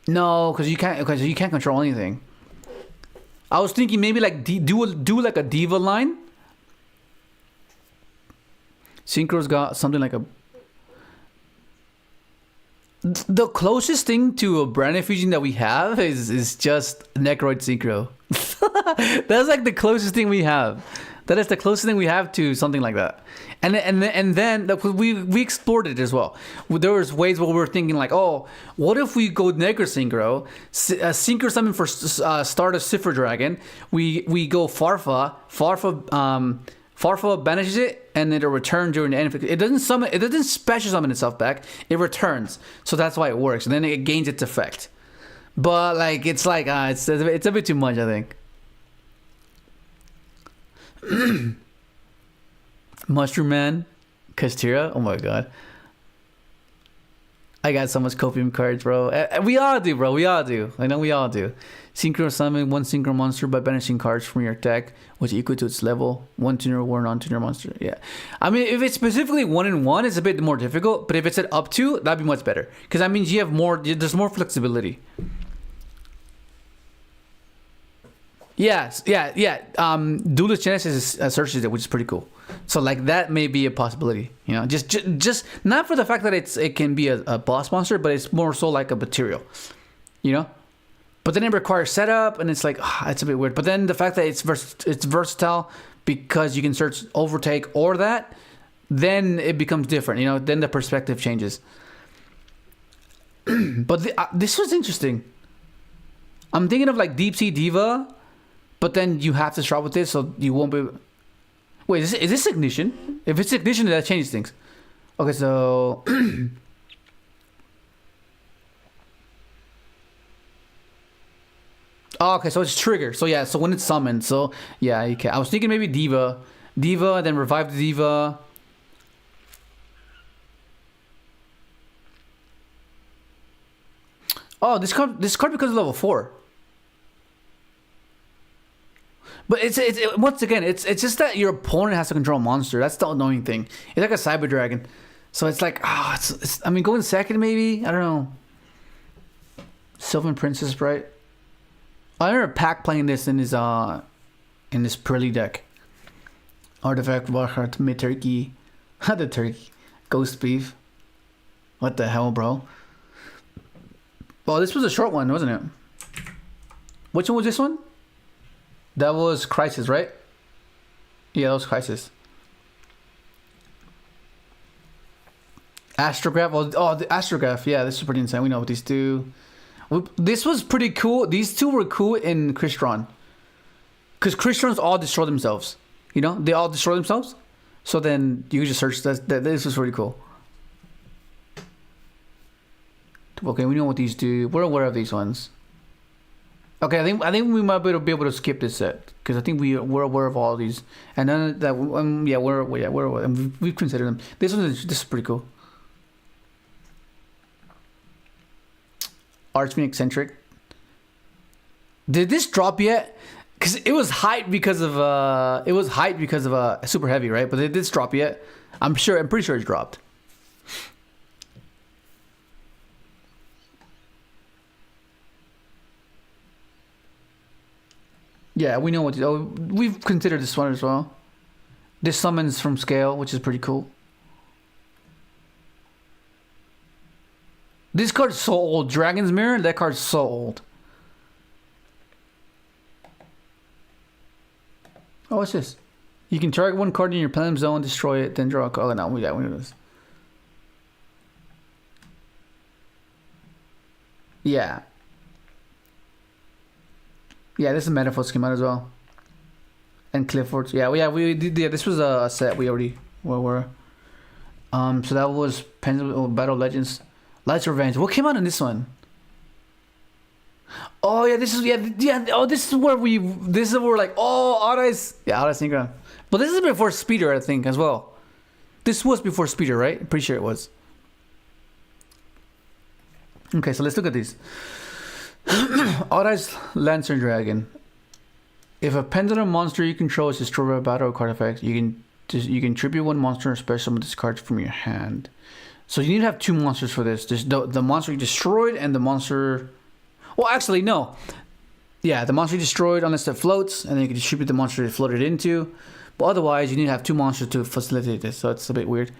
No, because you can't control anything. I was thinking maybe like do like a diva line. Synchro's got something like a. The closest thing to a brand infusion that we have is just Necroid Synchro. That's like the closest thing we have. That is the closest thing we have to something like that. And then we explored it as well. There was ways where we were thinking like, oh, what if we go Necro Synchro, Synchro summon for start a Cipher Dragon. We go Farfa. Farfa banishes it, and it'll return during the end. It doesn't summon. It doesn't special summon itself back. It returns, so that's why it works. And then it gains its effect. But like it's like it's a bit too much, I think. Mushroom Man, Kastira. Oh my god, I got so much copium cards, bro. We all do, bro. We all do. I know we all do. Synchro summon one synchro monster by banishing cards from your deck, which equal to its level. One tuner or non-tuner monster. Yeah, I mean, if it's specifically 1-in-1, it's a bit more difficult. But if it's at up to, that'd be much better. Because that means you have more. There's more flexibility. Yes, yeah. Duelist Genesis searches it, which is pretty cool. So like that may be a possibility. You know, just not for the fact that it can be a boss monster, but it's more so like a material. You know. But then it requires setup, and it's like it's a bit weird. But then the fact that it's versatile because you can search Overtake or that, then it becomes different. You know, then the perspective changes. But this was interesting. I'm thinking of like Deep Sea Diva, but then you have to start with this, so you won't be. Wait, is this Ignition? If it's Ignition, that changes things. Okay, so. Oh, okay, so it's trigger. So yeah, so when it's summoned, so yeah, you can. I was thinking maybe Diva, then revive the Diva. Oh, this card becomes level 4. But it's once again, it's just that your opponent has to control a monster. That's the annoying thing. It's like a Cyber Dragon, so it's like it's I mean, going second maybe. I don't know. Sylvan Princess, right? I remember Pack playing this in his Purley deck. Artifact, Warheart, Turkey. The turkey. Ghost Beef. What the hell, bro? Well, this was a short one, wasn't it? Which one was this one? That was Crisis, right? Yeah, that was Crisis. Astrograph. Oh, the Astrograph. Yeah, this is pretty insane. We know what these do. This was pretty cool. These two were cool in Crystron. Because Crystrons all destroy themselves. You know? They all destroy themselves. So then you just search. This was really cool. Okay, we know what these do. We're aware of these ones. Okay, I think we might be able to skip this set. Because I think we're aware of all of these. And then that we're aware. We've considered them. This is pretty cool. Archfiend Eccentric. Did this drop yet? Because it was hyped because of Super Heavy, right? But did this drop yet? I'm pretty sure it's dropped. Yeah, we know what. We've considered this one as well. This summons from scale, which is pretty cool. This card's so old. Dragon's Mirror, that card's so old. Oh, what's this? You can target one card in your Planet Zone, destroy it, then draw a card. Oh, no, we know this. Yeah. Yeah, this is Metaphors came out as well. And Clifford's. Yeah, we did. Yeah, this was a set we already were. So that was Battle Legends, Lights of Revenge. What came out in this one? Oh yeah, this is yeah. Oh, this is where we're like, oh, Archetypes. Yeah, Archetypes Synchron. But this is before Speeder, I think, as well. This was before Speeder, right? I'm pretty sure it was. Okay, so let's look at these. Archetypes Lancer Dragon. If a pendulum monster you control is destroyed by a battle or card effect, you can tribute one monster or special summon this card from your hand. So you need to have two monsters for this. There's the monster you destroyed and the monster. Well, actually, no. Yeah, the monster you destroyed unless it floats, and then you can distribute the monster it floated into. But otherwise, you need to have two monsters to facilitate this, so it's a bit weird.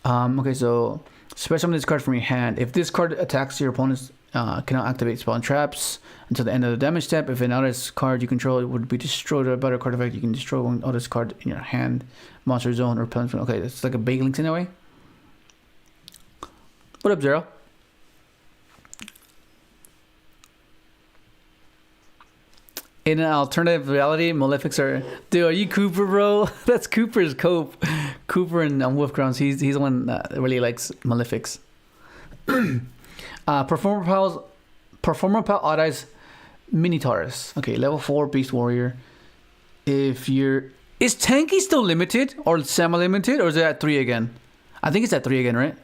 Okay, so special summon this card from your hand. If this card attacks your opponent's, cannot activate spell and traps until the end of the damage step. If another card you control would be destroyed by a better card effect, you can destroy one other card in your hand, monster zone, or penalty. Okay, it's like a big link in a way. What up, Zero? In an alternative reality, Malefics are... Dude, are you Cooper, bro? That's Cooper's Cope. Cooper and Wolfgrounds, he's the one that really likes Malefics. Performer Pal Archetypes Minotaurus. Okay, level 4 Beast Warrior. If you're... Is Tanky still limited or semi-limited, or is it at 3 again? I think it's at 3 again, right?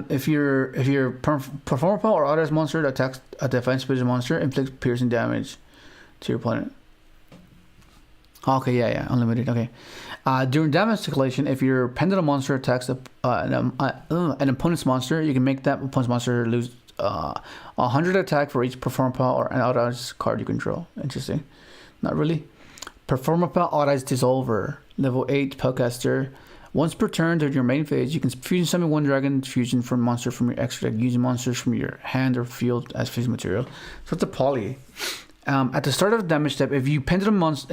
If your Performer Pal or Archetypes monster that attacks a defense based monster, inflicts piercing damage to your opponent. Okay, yeah, unlimited. Okay. During damage calculation, if your pendulum monster attacks an opponent's monster, you can make that opponent's monster lose 100 attack for each Performer Pal or an Archetypes card you control. Interesting. Not really. Performer Pal Archetypes Dissolver, level 8 Spellcaster. Once per turn during your main phase, you can fusion summon one dragon fusion from monster from your extra deck using monsters from your hand or field as fusion material. So it's a poly. At the start of the damage step, if your pendulum monsters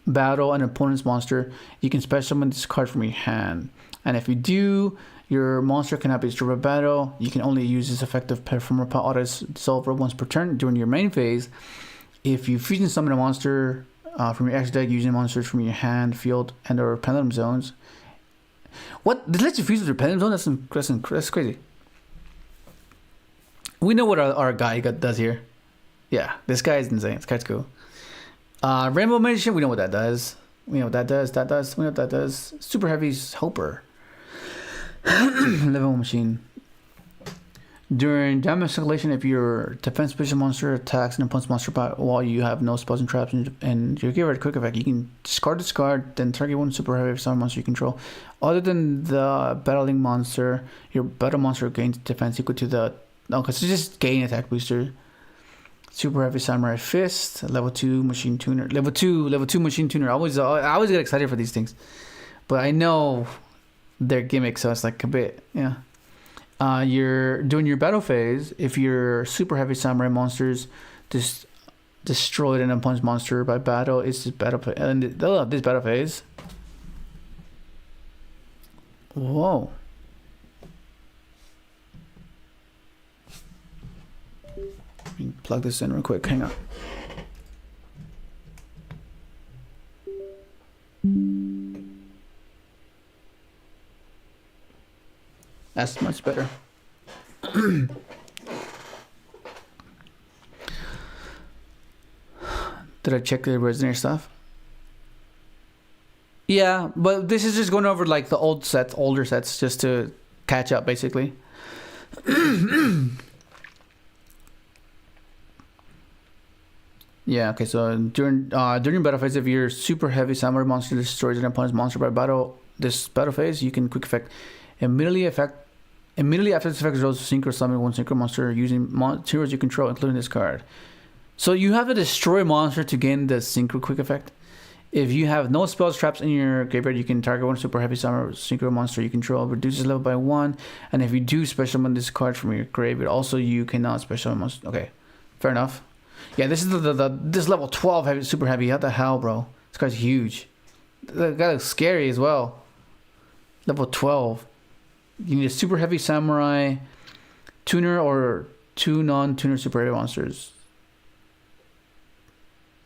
battle an opponent's monster, you can special summon this card from your hand. And if you do, your monster cannot be destroyed by battle. You can only use this effective Performer Pal Archetypes Dissolver once per turn during your main phase. If you fusion summon a monster from your extra deck using monsters from your hand, field, and or pendulum zones. What? This lets you fuse with your pendulum zone? That's crazy. We know what our guy does here. Yeah, this guy is insane. This guy's cool. Rainbow Magician, we know what that does. We know what that does. We know what that does. Super Heavy's Helper. Level machine. During damage escalation, if your defense special monster attacks an opponent's monster while you have no spells and traps and you give it a quick effect, you can discard this card, then target one super heavy summon monster you control. Other than the battling monster, your battle monster gains defense equal to the... Okay, so just gain attack booster. Super Heavy Samurai Fist, level 2 Machine Tuner. Level 2 Machine Tuner. I always get excited for these things. But I know their gimmick, so it's like a bit, yeah. You're doing your battle phase. If your Super Heavy Samurai monsters destroyed an opponent's monster by battle, it's this battle this battle phase. Whoa. Let me plug this in real quick. Hang on. That's much better. Did I check the Resonator stuff? Yeah, but this is just going over like the older sets, just to catch up, basically. Yeah, okay, so during battle phase, if your Super Heavy Samurai monster destroys an opponent's monster by this battle phase, you can quick effect immediately after this effect results synchro summon one synchro monster using materials you control, including this card. So you have to destroy a monster to gain the synchro quick effect. If you have no spells traps in your graveyard, you can target one Super Heavy Samurai synchro monster you control, reduces level by 1, and if you do special summon this card from your graveyard, also you cannot special summon monster. Okay, fair enough. Yeah, this is this level 12 heavy, super heavy. What the hell, bro? This guy's huge. That guy looks scary as well. Level 12. You need a Super Heavy Samurai tuner or 2 non-tuner super heavy monsters.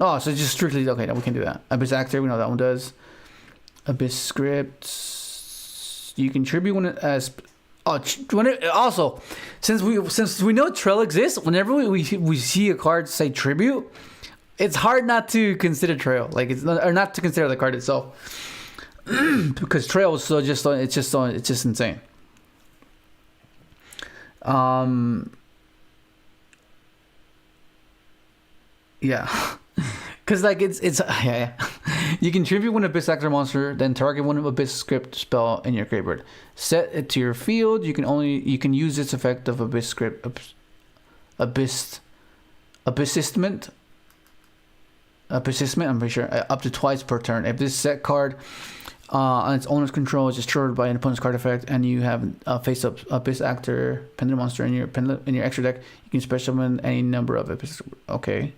Oh, so it's just strictly... Okay, no, we can do that. Abyss Actor, we know that one does. Abyss script. You can tribute when it as also since we know Trail exists. Whenever we see a card say tribute, it's hard not to consider Trail. Like it's not, or not to consider the card itself. Because Trail is it's just insane. Yeah. Because like it's yeah. You can tribute one Abyss actor monster, then target one Abyss script spell in your graveyard. Set it to your field. You can use its effect of Abyss script abyssment. I'm pretty sure up to twice per turn. If this set card on its owner's control is destroyed by an opponent's card effect, and you have a face-up Abyss actor pendant monster in your extra deck, you can special summon any number of Abyss. Okay,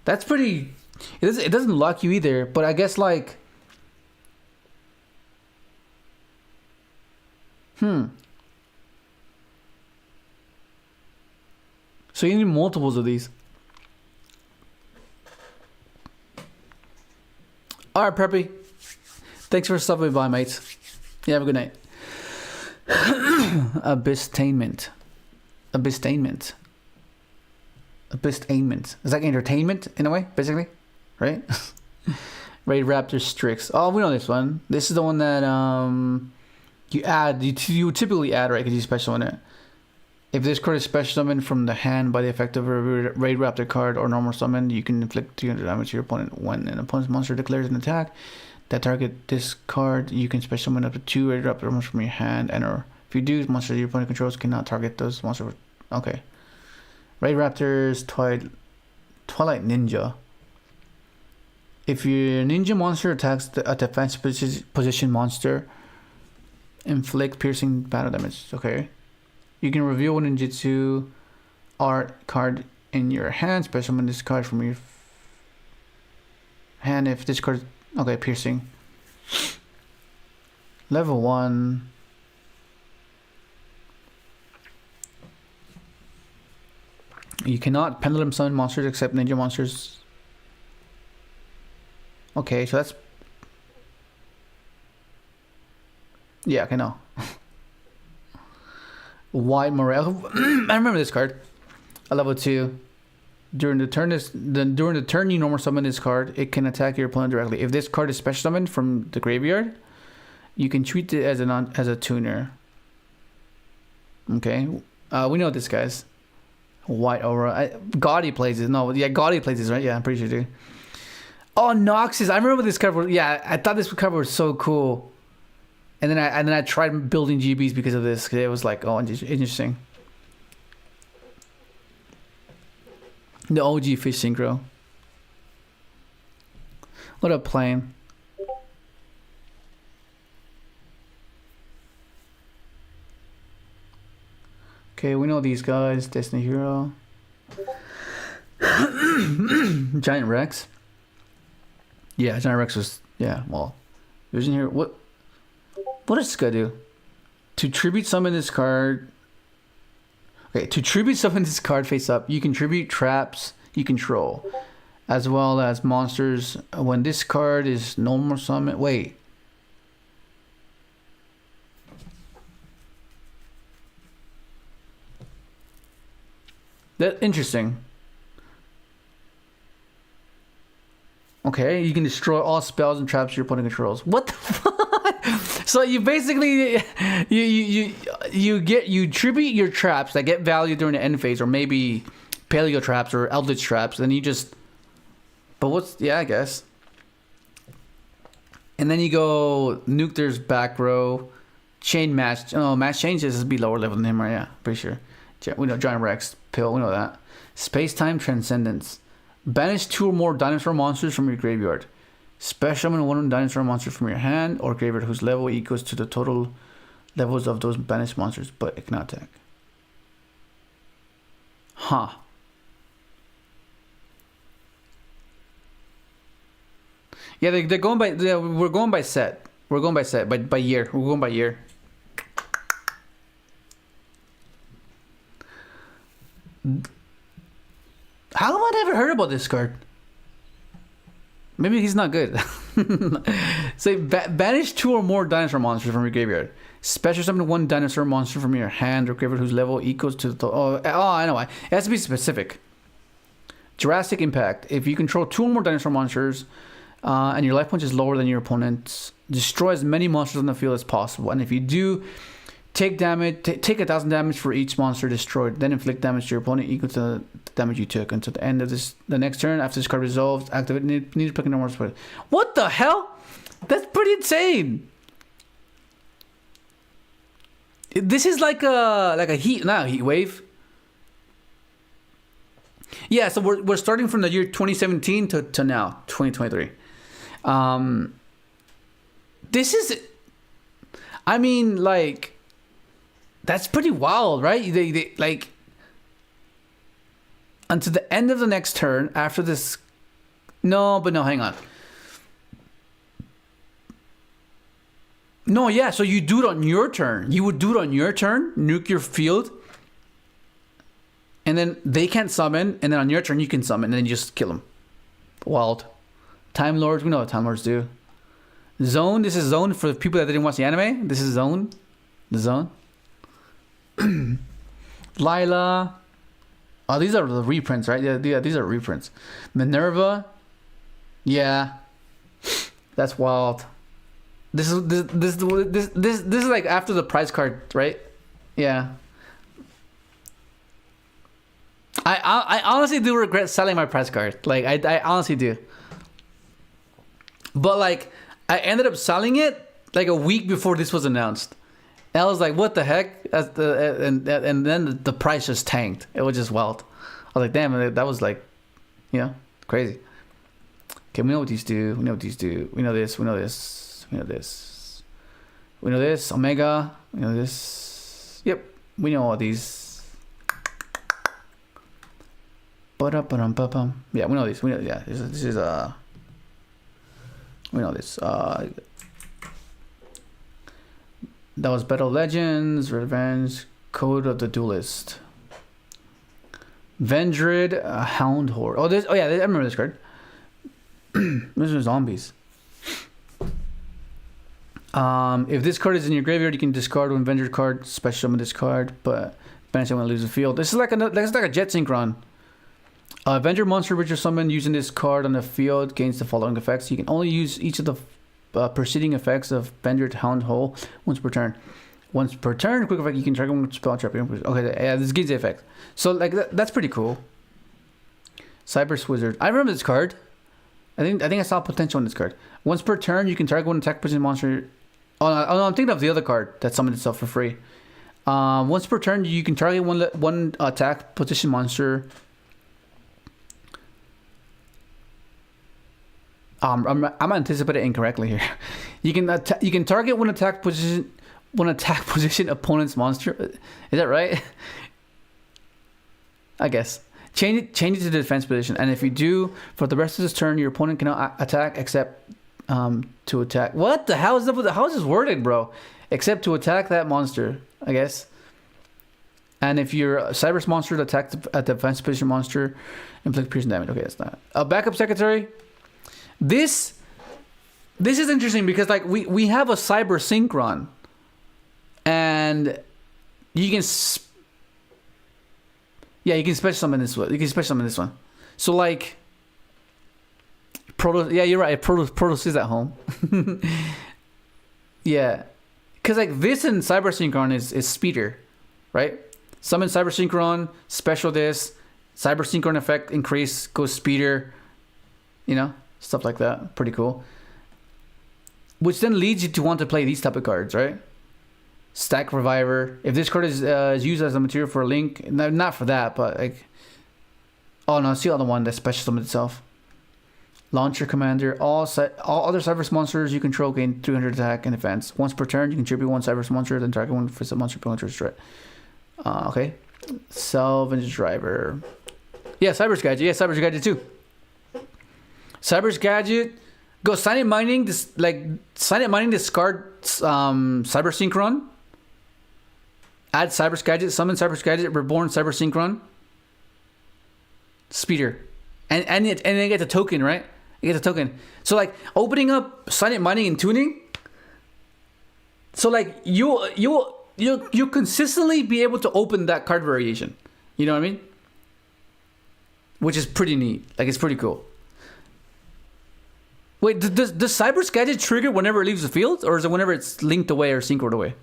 that's pretty. It doesn't lock you either, but I guess like, So you need multiples of these. All right, Preppy. Thanks for stopping by, mates. Yeah, have a good night. Abysstainment. It's like entertainment in a way, basically, right? Raid Raptor Strix. Oh, we know this one. This is the one that you typically add, right? Because you special summon it. If this card is special summoned from the hand by the effect of a Raid Raptor card or normal summon, you can inflict 200 damage to your opponent. When an opponent's monster declares an attack that target this card, you can special summon up to 2 Raid Raptor monsters from your hand, or if you do, monsters your opponent controls cannot target those monsters. Okay. Raid Raptors, Twilight Ninja. If your ninja monster attacks a defensive position monster, inflict piercing battle damage. Okay. You can reveal a ninjutsu art card in your hand. Special summon this card from your hand if this card. Okay, piercing. Level 1. You cannot pendulum summon monsters except ninja monsters. Okay, so that's. Yeah, okay, no. White Morel. I remember this card. A level 2. During the turn you normal summon this card, it can attack your opponent directly. If this card is special summoned from the graveyard, you can treat it as a tuner. Okay, we know this, guys. White Aura. Gaudy plays it. No, yeah, Gaudy plays this, right? Yeah, I'm pretty sure, dude. Oh, Noxus. I remember this cover. Yeah, I thought this cover was so cool. And then I tried building GBs because of this. Cause it was like, oh, interesting. The OG Fish Synchro. What up, Plane? Okay, we know these guys. Destiny Hero. Giant Rex. Yeah, Giant Rex was... Yeah, well... Vision here. What does this guy do? To tribute summon this card... Okay, to tribute summon this card face up, you can tribute traps you control, as well as monsters. When this card is normal summon... Wait. That's interesting. Okay, you can destroy all spells and traps your opponent controls. What the fuck? So you basically you tribute your traps that get value during the end phase, or maybe paleo traps or eldritch traps, and you just. But what's I guess. And then you go nuke there's back row, chain match. Oh, match changes is be lower level than him, right? Yeah, pretty sure. We know Giant Rex pill. We know that. Space time transcendence. Banish 2 or more dinosaur monsters from your graveyard. Special summon 1 dinosaur monster from your hand or graveyard whose level equals to the total levels of those banished monsters, but it cannot attack. Huh. Yeah, they're going by. We're going by set. We're going by set. By year. We're going by year. How have I never heard about this card? Maybe he's not good. Say banish 2 or more dinosaur monsters from your graveyard. Special summon 1 dinosaur monster from your hand or graveyard whose level equals to the... I know why. It has to be specific. Drastic impact. If you control 2 or more dinosaur monsters and your life point is lower than your opponent's, destroy as many monsters on the field as possible. And if you do, take damage. Take 1,000 damage for each monster destroyed. Then inflict damage to your opponent equal to the damage you took until the end of the next turn. After this card resolves, activate. Need to pick a number of... What the hell? That's pretty insane. This is like a heat wave. Yeah, so we're starting from the year 2017 to now 2023. This is, I mean, like, that's pretty wild, right? They like until the end of the next turn after this. No, hang on. No, yeah, so you do it on your turn. You would do it on your turn, nuke your field, and then they can't summon, and then on your turn you can summon, and then you just kill them. Wild. Time Lords, we know what Time Lords do. Zone, this is Zone for the people that didn't watch the anime. This is Zone. The Zone. Lila. Oh, these are the reprints, right? Yeah, these are reprints. Minerva. Yeah. That's wild. This is like after the prize card, right? Yeah. I honestly do regret selling my prize card. Like I honestly do. But like I ended up selling it like a week before this was announced. And I was like, what the heck? And then the price just tanked. It was just wild. I was like, damn, that was like, crazy. Okay, we know what these do. We know what these do. We know this. We know this. We know this. We know this. Omega. We know this. Yep. We know all these. Yeah, we know these. We know. Yeah, this is we know this. That was Battle Legends, Revenge, Code of the Duelist, Vendrid, Hound Horde. Oh yeah, I remember this card. These are zombies. If this card is in your graveyard, you can discard one Vendrid card, special summon this card, but banish it when it leaves the field. This is like a Jet Synchron. Vendrid monster which is summoned using this card on the field gains the following effects. You can only use each of the preceding effects of Vendrid Hound Hole once per turn. Once per turn, quick effect, you can trigger one spell trap. Okay, yeah, this gives the effect. So like that's pretty cool. Cyber Wizard. I remember this card. I think I saw potential in this card. Once per turn, you can target one attack position monster. Oh no, I'm thinking of the other card that summoned itself for free. Once per turn, you can target one attack position monster. I'm anticipating incorrectly here. You can target one attack position opponent's monster. Is that right? I guess. Change it to the defense position, and if you do, for the rest of this turn, your opponent cannot attack except to attack. What the hell is up with how is this worded, bro? Except to attack that monster, I guess. And if you're a Cyber's monster that attacks a defense position monster, inflict piercing damage. Okay, that's not a backup secretary. This is interesting because like we have a Cyber Synchron, and you can you can special summon this one. You can special summon this one. So like Proto, yeah, you're right. Protos is at home. Yeah, because like this in Cyber Synchron is speeder, right? Summon Cyber Synchron, special this, Cyber Synchron effect increase goes speeder, stuff like that. Pretty cool. Which then leads you to want to play these type of cards, right? Stack Reviver. If this card is used as a material for a link, not for that, but like, oh no, it's the other one that special summons itself. Launcher Commander. All other Cyberse monsters you control gain 300 attack and defense. Once per turn, you contribute one Cyberse monster, then target one for some monster penalty threat. Okay. Salvage Driver. Yeah, Cyberse Gadget. Yeah, Cyberse Gadget too. Cyberse Gadget. Go Sign It Mining. Discard Cyber Synchron. Add Cyberse Gadget. Summon Cyberse Gadget. Reborn Cyber Synchron. Speeder. And then get the token, right? You get a token. So like opening up silent mining and tuning. So like you consistently be able to open that card variation. You know what I mean? Which is pretty neat. Like it's pretty cool. Wait, does Cyber's gadget trigger whenever it leaves the field, or is it whenever it's linked away or synchroned away?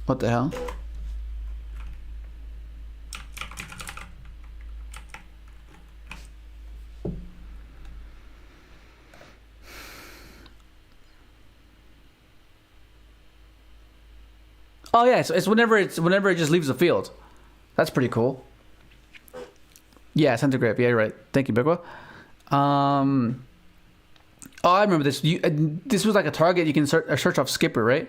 What the hell? Oh yeah, it's whenever it just leaves the field. That's pretty cool. Yeah, center grip. Yeah, you're right. Thank you, Bigwa. Oh, I remember this. This was like a target. You can search off Skipper, right?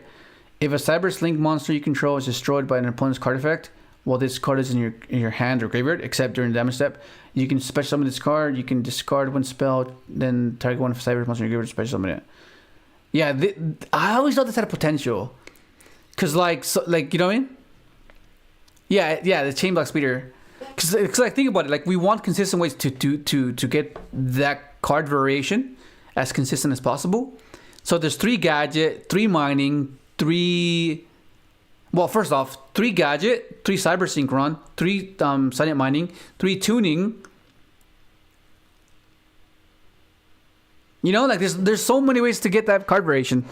If a Cyber Link monster you control is destroyed by an opponent's card effect, while this card is in your hand or graveyard, except during the damage step, you can special summon this card. You can discard one spell, then target one Cyber monster in your graveyard, special summon it. Yeah, I always thought this had potential. Cause like you know what I mean? Yeah, the chain block speeder. Cause like think about it, like we want consistent ways to get that card variation as consistent as possible. So there's 3 gadget, 3 mining, 3. Well, first off, 3 gadget, 3 cyber synchron, 3 silent mining, 3 tuning. You know, like there's so many ways to get that card variation.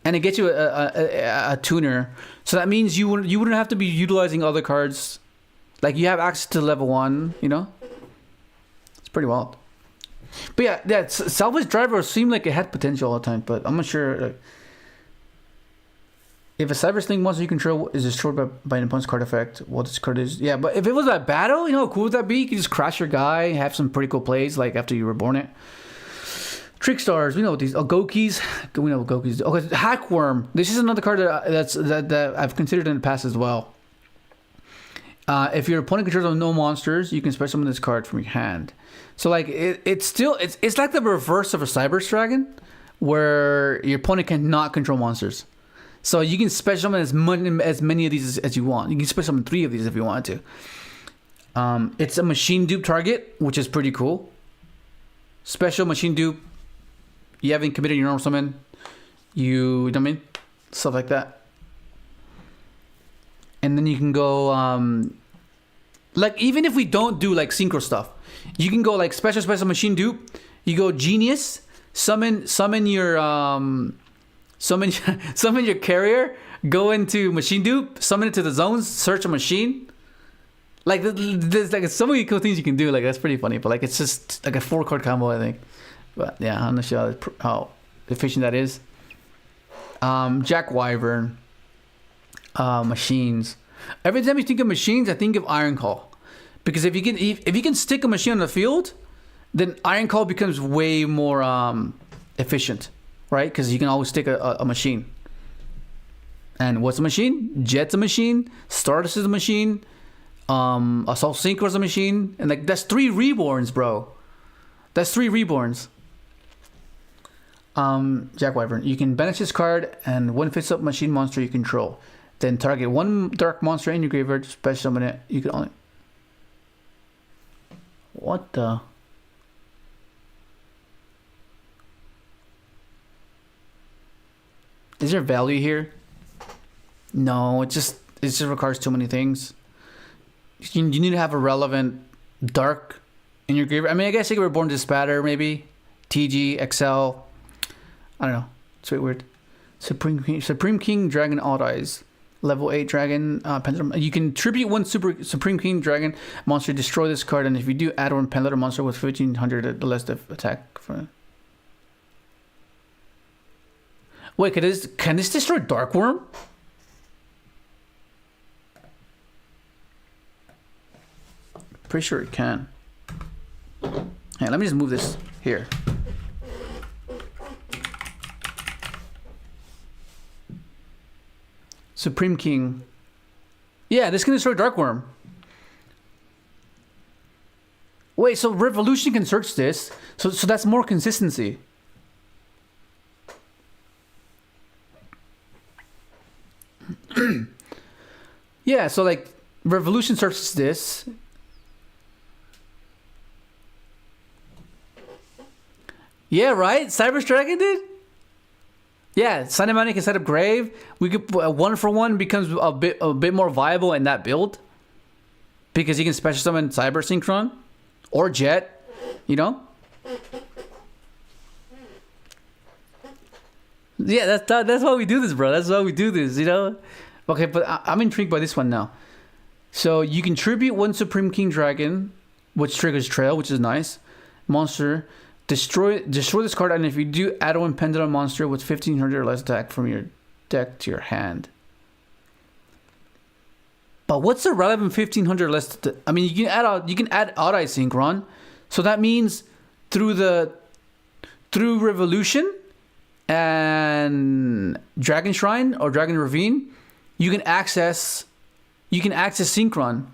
And it gets you a tuner, so that means you wouldn't have to be utilizing other cards. Like you have access to level 1, you know. It's pretty wild. But yeah, salvage driver seemed like it had potential all the time, but I'm not sure. If a Cyber Sling monster you control is destroyed by an opponent's card effect, what this card is, yeah. But if it was a battle, you know, how cool would that be? You could just crash your guy, have some pretty cool plays like after you reborn it. Trick Stars, we know what these. Oh, Gokis, we know what Gokis do. Okay, Hackworm. This is another card that I've considered in the past as well. If your opponent controls no monsters, you can special summon this card from your hand. So like it's like the reverse of a Cyber Dragon, where your opponent cannot control monsters. So you can special summon as many of these as you want. You can special summon 3 of these if you wanted to. It's a machine dupe target, which is pretty cool. Special machine dupe. You haven't committed your normal summon. You know what I mean? Stuff like that. And then you can go, like, even if we don't do, like, synchro stuff, you can go, like, special machine dupe. You go genius, summon your carrier, go into machine dupe, summon it to the zones, search a machine. Like, there's, like, so many cool things you can do. Like, that's pretty funny. But, like, it's just, like, a 4-card combo, I think. But yeah, I'm not sure how efficient that is. Jack Wyvern, machines. Every time you think of machines, I think of Iron Call, because if you can stick a machine on the field, then Iron Call becomes way more efficient, right? Because you can always stick a machine. And what's a machine? Jet's a machine. Stardust is a machine. Assault Synchro's a machine, and like that's 3 reborns, bro. That's 3 reborns. Jack Wyvern. You can banish this card and 1 fits-up machine monster you control. Then target 1 dark monster in your graveyard, special summon it. You can only... What the... Is there value here? No, it just requires too many things. You need to have a relevant dark in your graveyard. I mean, I guess you could Reborn to Spatter, maybe. TG, XL. I don't know. It's very weird. Supreme King Dragon Odd Eyes. Level 8 Dragon Pendulum. You can tribute 1 Supreme King Dragon monster, destroy this card, and if you do, add 1 Pendulum monster with 1500 the less attack. Wait, can this destroy Darkworm? Pretty sure it can. Hey, let me just move this here. Supreme King. Yeah, this can destroy Darkworm. Wait, so Revolution can search this. So that's more consistency. Yeah, so like Revolution searches this. Yeah, right? Cyber's Dragon did? Yeah, Cinematic instead of Grave. We could one for one becomes a bit more viable in that build. Because you can special summon Cyber Synchron or Jet, you know? Yeah, that's why we do this, bro. That's why we do this, you know? Okay, but I'm intrigued by this one now. So you can tribute one Supreme King Dragon, which triggers Trail, which is nice. Monster. Destroy this card, and if you do, add one Pendulum monster with 1500 or less attack from your deck to your hand. But what's the relevant 1500 less? I mean, you can add Odd-Eye Synchron, so that means through Revolution and Dragon Shrine or Dragon Ravine, you can access Synchron.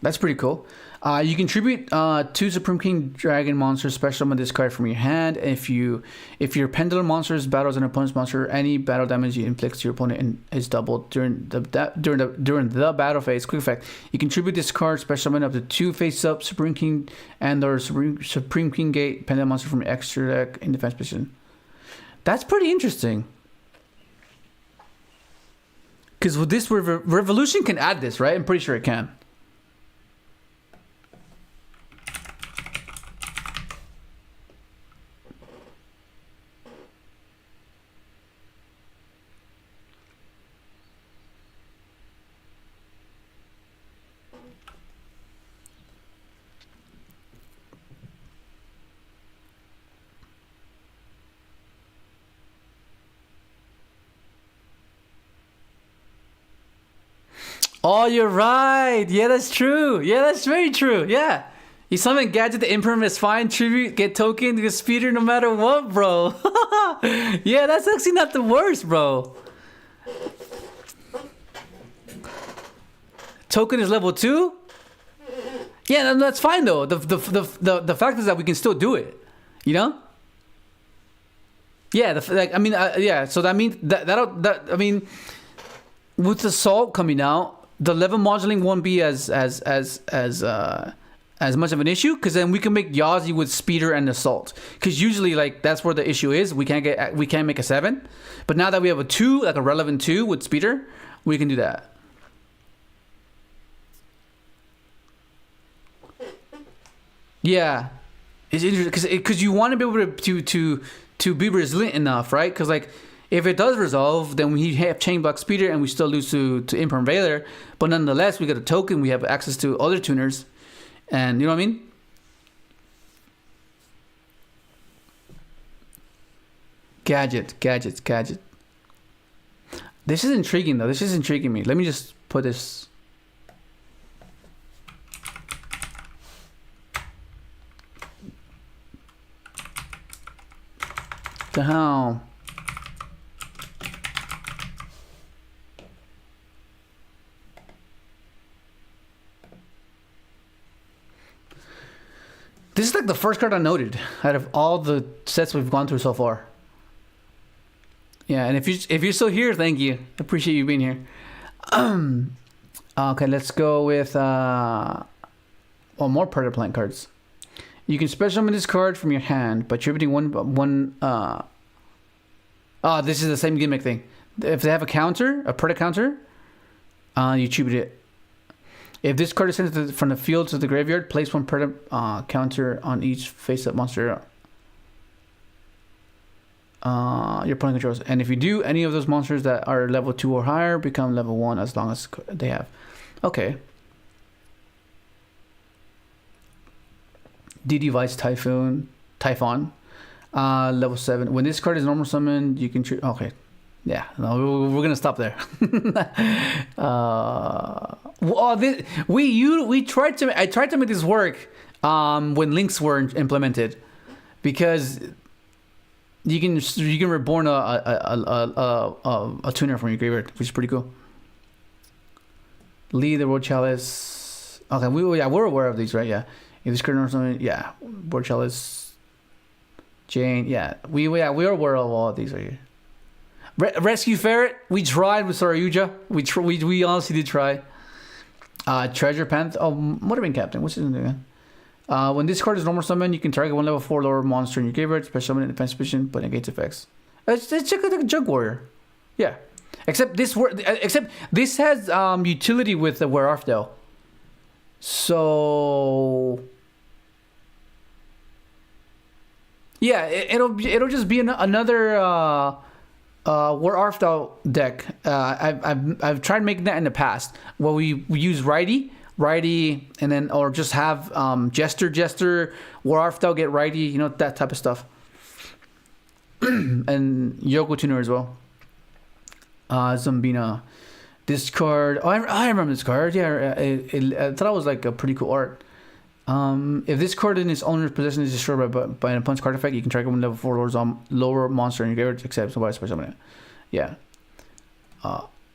That's pretty cool. You can tribute 2 Supreme King Dragon monsters, special summon this card from your hand. If your Pendulum monsters battles an opponent's monster, any battle damage you inflict to your opponent is doubled during the battle phase. Quick effect: you can tribute this card, special summon up to 2 face-up Supreme King and/or Supreme King Gate Pendulum monster from your extra deck in defense position. That's pretty interesting. Because with this Revolution can add this, right? I'm pretty sure it can. Oh, you're right. Yeah, that's true. Yeah, that's very true. Yeah. You summon Gadget, the Impermanent is fine. Tribute, get token, get speeder no matter what, bro. Yeah, that's actually not the worst, bro. Token is level 2? Yeah, that's fine though. The fact is that we can still do it. You know? Yeah, yeah, so that means that I mean, with the Salt coming out, the level modulating won't be as much of an issue, because then we can make Yazi with Speeder and Assault. Because usually, like, that's where the issue is. We can't make a 7, but now that we have a 2, like a relevant 2 with Speeder, we can do that. Yeah, it's interesting because you want to be able to be resilient enough, right? Because like, if it does resolve, then we have Chain Block Speeder and we still lose to Imperm Veiler. But nonetheless, we get a token. We have access to other tuners. And you know what I mean? Gadget. This is intriguing, though. This is intriguing me. Let me just put this... The hell... This is like the first card I noted out of all the sets we've gone through so far. Yeah, and if you're still here, thank you. Appreciate you being here. Okay, let's go with more Predator Plant cards. You can special summon this card from your hand by tributing one. This is the same gimmick thing. If they have a counter, a Predator counter, you tribute it. If this card is sent from the field to the graveyard, place one Predator counter on each face-up monster your opponent controls. And if you do, any of those monsters that are level 2 or higher become level 1 as long as they have. Okay. D-Device Typhon. Level 7. When this card is normal summoned, you can... Okay. Yeah, no, we're gonna stop there. I tried to make this work when links were implemented, because you can reborn a tuner from your graveyard, which is pretty cool. Lee the World Chalice. Okay, we're aware of these, right? Yeah. If this card or something, yeah. World Chalice. Jane, yeah. We're aware of all of these right here. Rescue Ferret. We tried with Sorayuja. We honestly did try. Treasure Panther. Oh, what have been Captain? What's his name again? When this card is normal summon, you can target one level 4 lower monster in your graveyard, special summon in defense position, but negates effects. It's like a Jug Warrior. Yeah. Except this has utility with the Wear Off though. So yeah, it'll just be another Wear Off deck. I've tried making that in the past where we use righty, and then or just have Jester, War Arfdal get righty, you know, that type of stuff. And Yoko Tuner as well. Zombina. This card, oh, I remember this card. Yeah, I thought it was like a pretty cool art. If this card in its owner's possession is destroyed by an opponent's card effect, you can target one level 4 lower monster in your graveyard, except somebody special summon it. Yeah.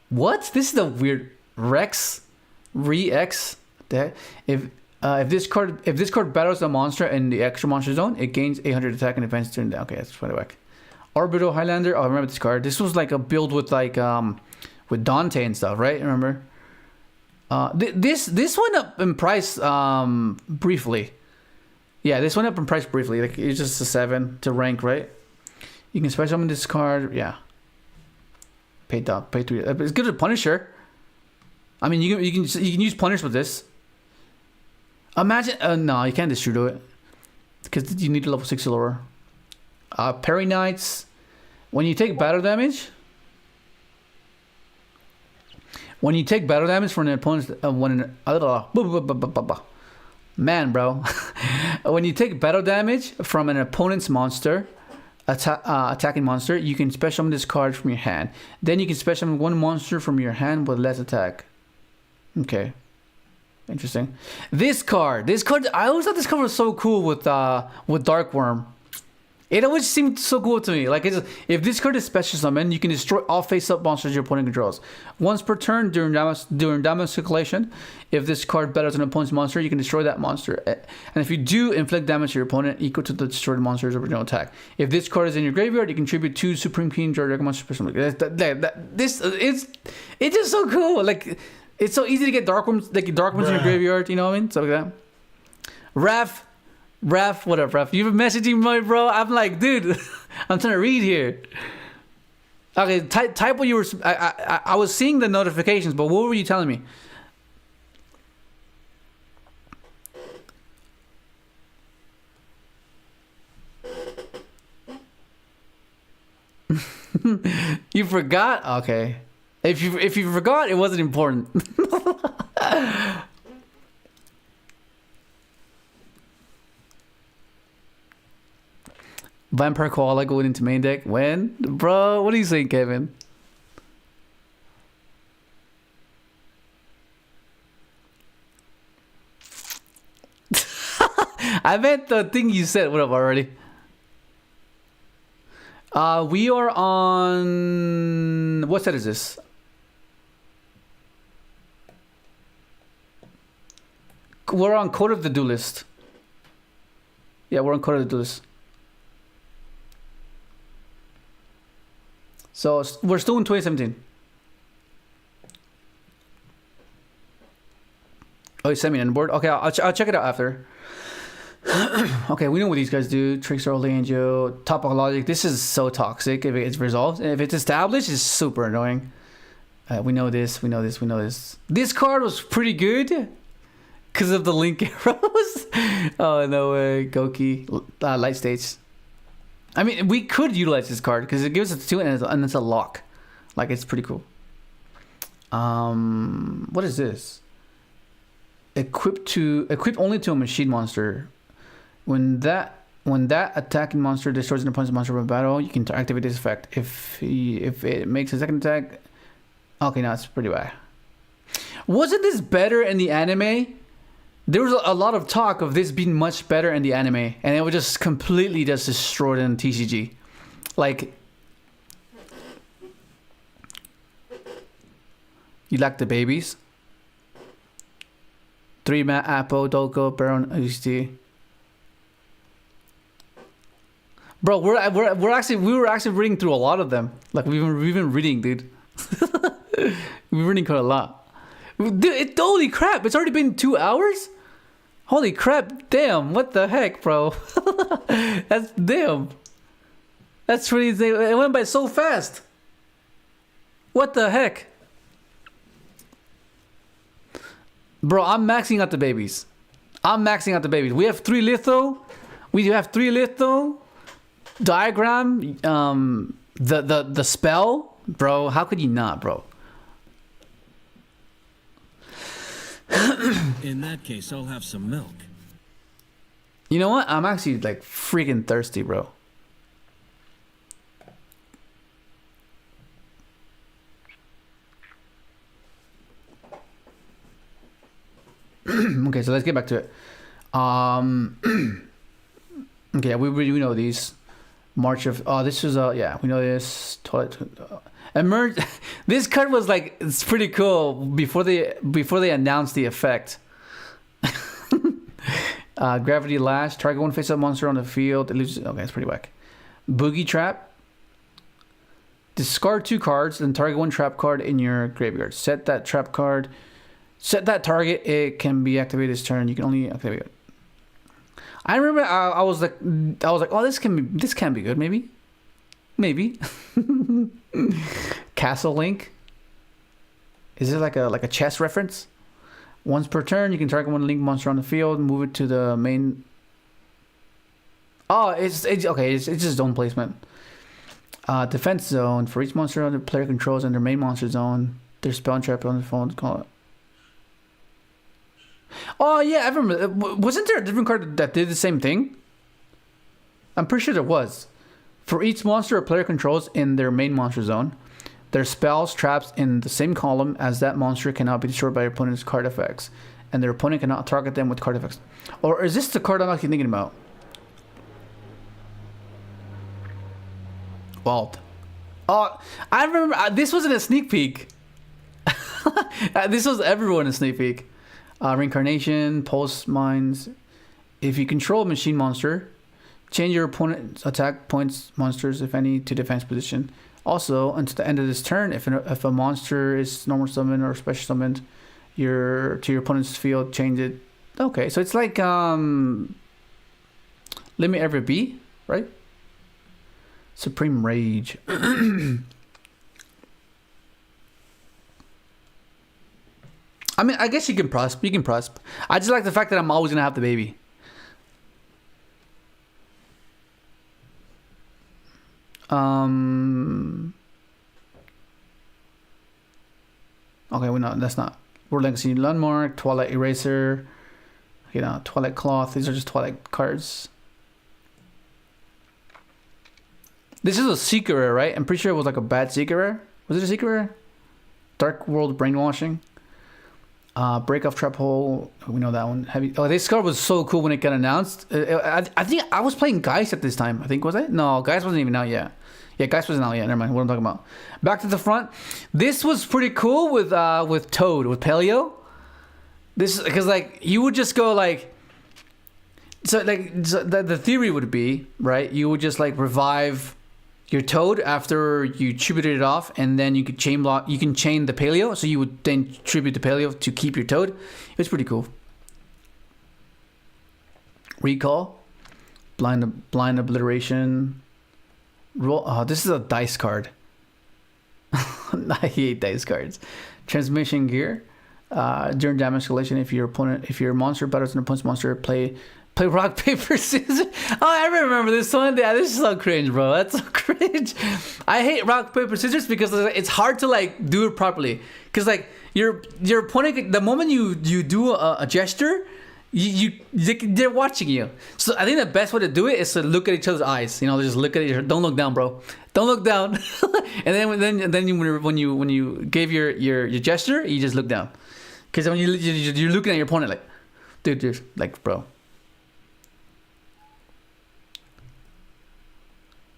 What? This is a weird Re-X. If this card battles a monster in the extra monster zone, it gains 800 attack and defense turn down. Okay, that's funny whack. Orbital Highlander. Oh, I remember this card. This was like a build with like with Dante and stuff, right? Remember? This went up in price briefly. Yeah, this went up in price briefly. Like it's just a 7 to rank, right? You can special summon this card. Yeah. Pay 3. It's good with Punisher. I mean, you can use Punish with this. Imagine no, you can't destroy it because you need a level 6 or lower. Parry Knights. When you take battle damage. When you take battle damage from an opponent's man, bro. When you take battle damage from an opponent's monster, attacking monster, you can special summon this card from your hand. Then you can special summon one monster from your hand with less attack. Okay, interesting. This card, I always thought this card was so cool with Dark Worm. It always seemed so cool to me. Like, if this card is special summoned, you can destroy all face-up monsters your opponent controls. Once per turn during damage calculation, if this card battles an opponent's monster, you can destroy that monster. And if you do inflict damage to your opponent equal to the destroyed monster's original attack. If this card is in your graveyard, you contribute 2 Supreme King Dragon monsters. It's just so cool. Like, it's so easy to get Dark Worms in your graveyard. You know what I mean? Stuff like that. Ref, what up, Ref? You've been messaging me, bro. I'm like, dude, I'm trying to read here. Okay, type what you were. I was seeing the notifications, but what were you telling me? You forgot? Okay. If you forgot, it wasn't important. Vampire Koala going into main deck. When? Bro, what are you saying, Kevin? I meant the thing you said. What up already? We are on... What set is this? We're on Code of the Duelist. Yeah, we're on Code of the Duelist. So we're still in 2017. Oh, you sent me an board? Okay, I'll check it out after. Okay, we know what these guys do. Trickster, Angel, Topical Logic. This is so toxic if it's resolved. If it's established, it's super annoying. We know this. This card was pretty good because of the link arrows. Oh, no way. Goki. Light States. I mean, we could utilize this card because it gives us 2 and it's a lock. Like, it's pretty cool. What is this? Equipped only to a machine monster. When that attacking monster destroys an opponent's monster from battle, you can activate this effect. If it makes a second attack, okay, now it's pretty bad. Wasn't this better in the anime? There was a lot of talk of this being much better in the anime, and it was just completely just destroyed in TCG. Like, you like the babies? 3 mat, Apo, Doko, Baron, UST. Bro, we were actually reading through a lot of them. Like we've been reading, dude. We've been reading quite a lot. Dude, holy crap! It's already been 2 hours. Holy crap! Damn! What the heck, bro? That's damn. That's really. It went by so fast. What the heck? Bro, I'm maxing out the babies. We have 3 litho. We have 3 litho. Diagram. The spell. Bro, how could you not, bro? In that case, I'll have some milk. You know what? I'm actually like freaking thirsty, bro. Okay, so let's get back to it. Okay, we know these. March of this is yeah, we know this. Toilet emerge. This card was like, it's pretty cool before they announced the effect. Gravity Lash. Target one face-up monster on the field. It loses. Okay, it's pretty whack. Boogie Trap. Discard 2 cards, then target 1 trap card in your graveyard. Set that trap card. Set that target. It can be activated this turn. You can only activate it. I remember I was like, oh, this can be good, maybe. Castle Link. Is it like a chess reference? Once per turn, you can target 1 link monster on the field, move it to the main. Oh, it's okay. It's just zone placement. Defense zone for each monster the player controls in their main monster zone. Their spell trap on the phone. Call it. Oh yeah, I remember. Wasn't there a different card that did the same thing? I'm pretty sure there was. For each monster a player controls in their main monster zone, their spells, traps in the same column as that monster cannot be destroyed by your opponent's card effects, and their opponent cannot target them with card effects. Or is this the card I'm actually thinking about? Vault. Oh, I remember. This wasn't a sneak peek. This was everyone a sneak peek. Reincarnation, Pulse Mines. If you control a machine monster, change your opponent's attack points monsters, if any, to defense position. Also, until the end of this turn, if a monster is normal summoned or special summoned, to your opponent's field, change it. Okay, so it's like Limit Ever Be, right? Supreme Rage. I mean, I guess you can prosp. I just like the fact that I'm always gonna have the baby. Okay, well, no, that's not. World Legacy Landmark, Twilight Eraser, Twilight Cloth. These are just Twilight cards. This is a secret rare, right? I'm pretty sure it was like a bad secret rare. Was it a secret rare? Dark World Brainwashing. Break Off Trap Hole. We know that one. Heavy. Oh, this card was so cool when it got announced. I think I was playing Geist at this time. I think, was I? No, Geist wasn't even out yet. Yeah, Geist wasn't out yet. Never mind. What I'm talking about. Back to the front. This was pretty cool with Toad, with Paleo. This, because like you would just go like. So the theory would be, right, you would just like revive your Toad after you tributed it off, and then you could chain the Paleo, so you would then tribute the Paleo to keep your Toad. It was pretty cool. Recall, blind Obliteration. Roll. Oh, this is a dice card. I hate dice cards. Transmission Gear. During damage escalation, if your monster battles an opponent's monster, play rock, paper, scissors. Oh, I remember this one. Yeah, this is so cringe, bro. That's so cringe. I hate rock, paper, scissors because it's hard to like do it properly. Because like your opponent, the moment you do a gesture, they're watching you. So I think the best way to do it is to look at each other's eyes. Just look at each other. Don't look down, bro. Don't look down. and then when you gave your gesture, you just look down. Because when you're looking at your opponent like, dude, like, bro.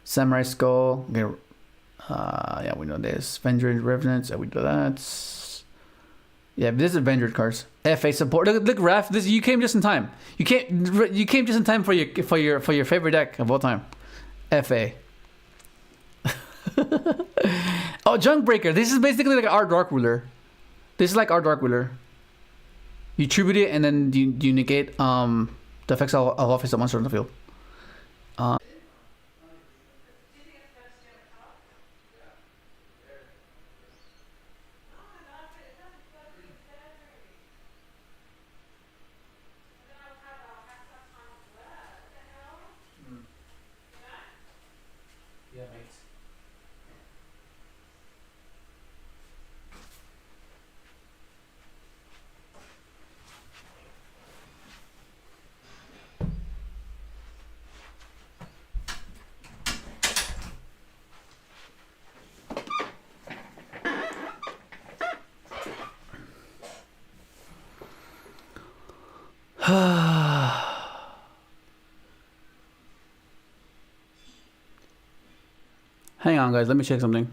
Samurai Skull. Yeah, we know this. Vendor Revenants. We know that. Yeah, this is Avenger cards. FA support. Look, Raph. This you came just in time. You came just in time for your favorite deck of all time. FA. Oh, Junkbreaker. This is basically like our Dark Ruler. This is like our Dark Ruler. You tribute it and then you negate the effects of office monster on the field. Yeah, mate. Hang on, guys. Let me check something.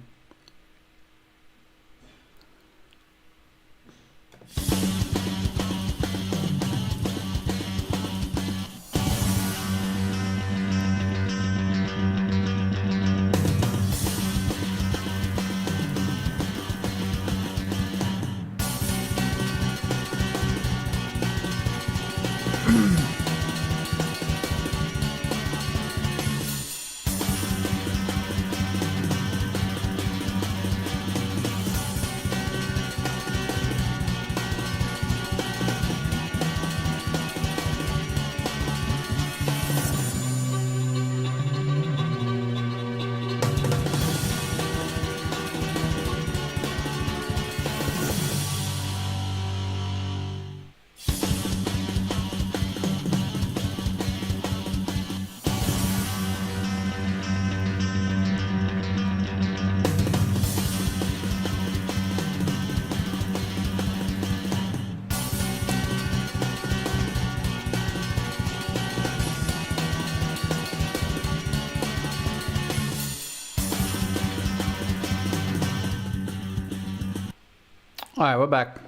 All right, we're back.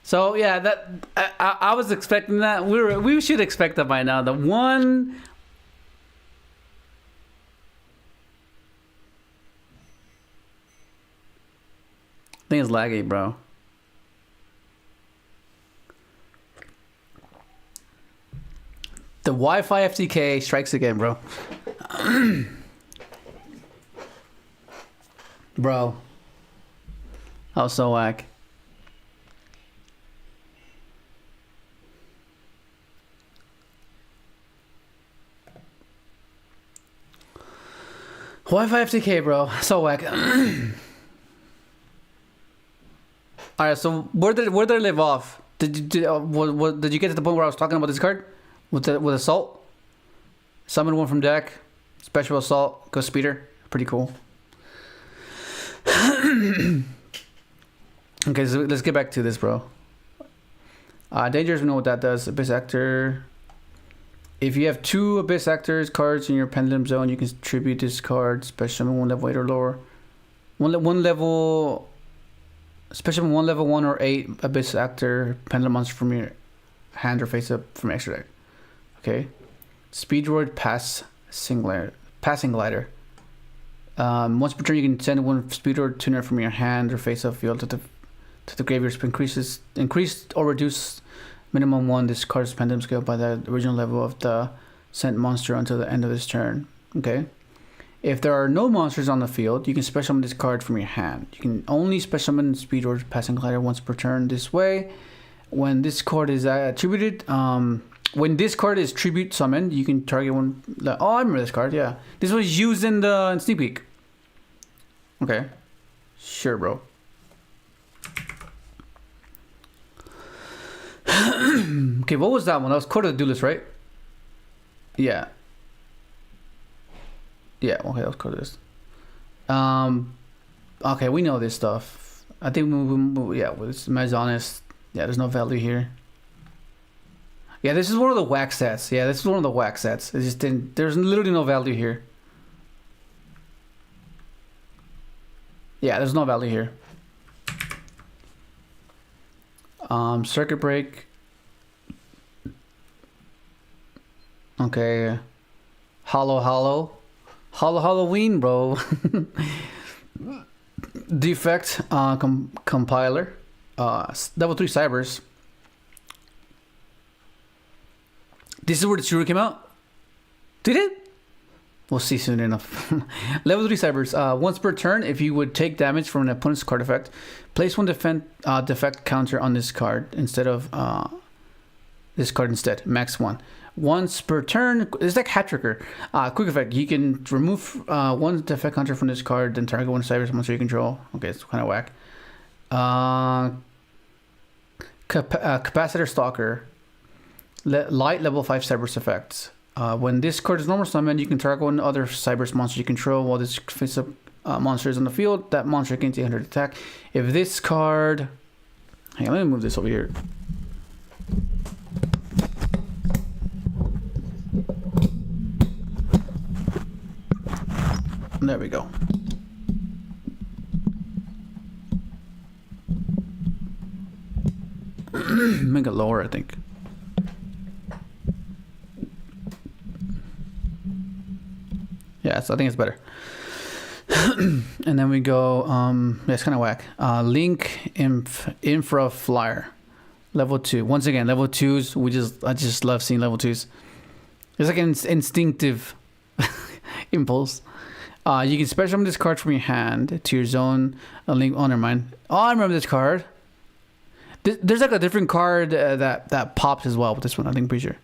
So yeah, that I was expecting that. We should expect that by now. The one. Thing is laggy, bro. The Wi-Fi FTK strikes again, bro. Bro. That was so whack. Wi-Fi FTK, bro. So whack. Alright, so where did it live off? Did you get to the point where I was talking about this card? With Assault? Summon one from deck. Special Assault. Go Speeder. Pretty cool. Okay, so let's get back to this, bro. Dangerous, we know what that does. Abyss Actor. If you have 2 Abyss Actors cards in your Pendulum Zone, you can tribute this card. Special 1 level 8 or lower. One level... Special 1 level 1 or 8 Abyss Actor Pendulum Monster from your hand or face up from extra deck. Okay. Speedroid Passing Glider. Once per turn, you can send 1 Speedroid tuner from your hand or face up field to the graveyard. Increased or reduce minimum 1 this card's pendulum scale by the original level of the sent monster until the end of this turn. Okay. If there are no monsters on the field, you can special summon this card from your hand. You can only special summon Speedroid Passing Glider once per turn this way. When this card is attributed, when this card is tribute summoned, you can target one. Oh, I remember this card. Yeah, this was used in Sneak Peek. Okay, sure, bro. Okay, what was that one? That was Court of the Duelist, right? Yeah. Yeah, okay, that was Court of the Duelist. Okay, we know this stuff. I think yeah, with Mazonist. Yeah, there's no value here. Yeah, this is one of the whack sets. Yeah, this is one of the whack sets. It just didn't. There's literally no value here. Yeah, there's no value here. Circuit break. Okay. Halloween, bro. Defect compiler. Level 3 cybers. This is where the Tsuru came out? Did it? We'll see soon enough. Level 3 cybers. Once per turn, if you would take damage from an opponent's card effect, place one defect counter on this card instead of this card instead. Max 1. Once per turn, it's like Hat Tricker. Quick effect. You can remove one defect counter from this card, then target one cybers monster you control. Okay, it's kind of whack. Capacitor Stalker. Light level 5 Cybers effects. When this card is normal summon, you can target one other Cybers monster you control while this face-up monster is on the field. That monster gains 800 attack. If this card... Hang on, let me move this over here. There we go. Make it lower, I think. Yeah, so I think it's better. And then we go, yeah, it's kind of whack. Link Infra Flyer. Level 2. Once again, level 2s, I just love seeing level 2s. It's like an instinctive impulse. You can special summon this card from your hand to your zone. A link honor mine. Oh, I remember this card. There's like a different card that pops as well with this one, I think, pretty sure.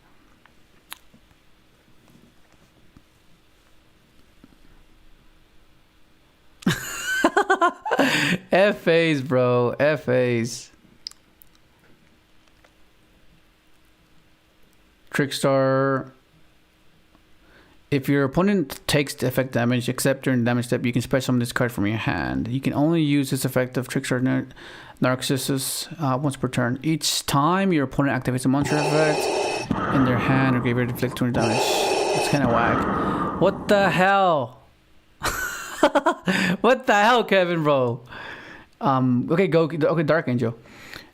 FAs, bro. FAs. Trickstar. If your opponent takes the effect damage, except during the damage step, you can special summon this card from your hand. You can only use this effect of Trickstar Narcissus once per turn. Each time your opponent activates a monster effect in their hand or graveyard, inflict 200 damage. It's kind of whack. What the hell? What the hell, Kevin, bro? Okay, Dark Angel.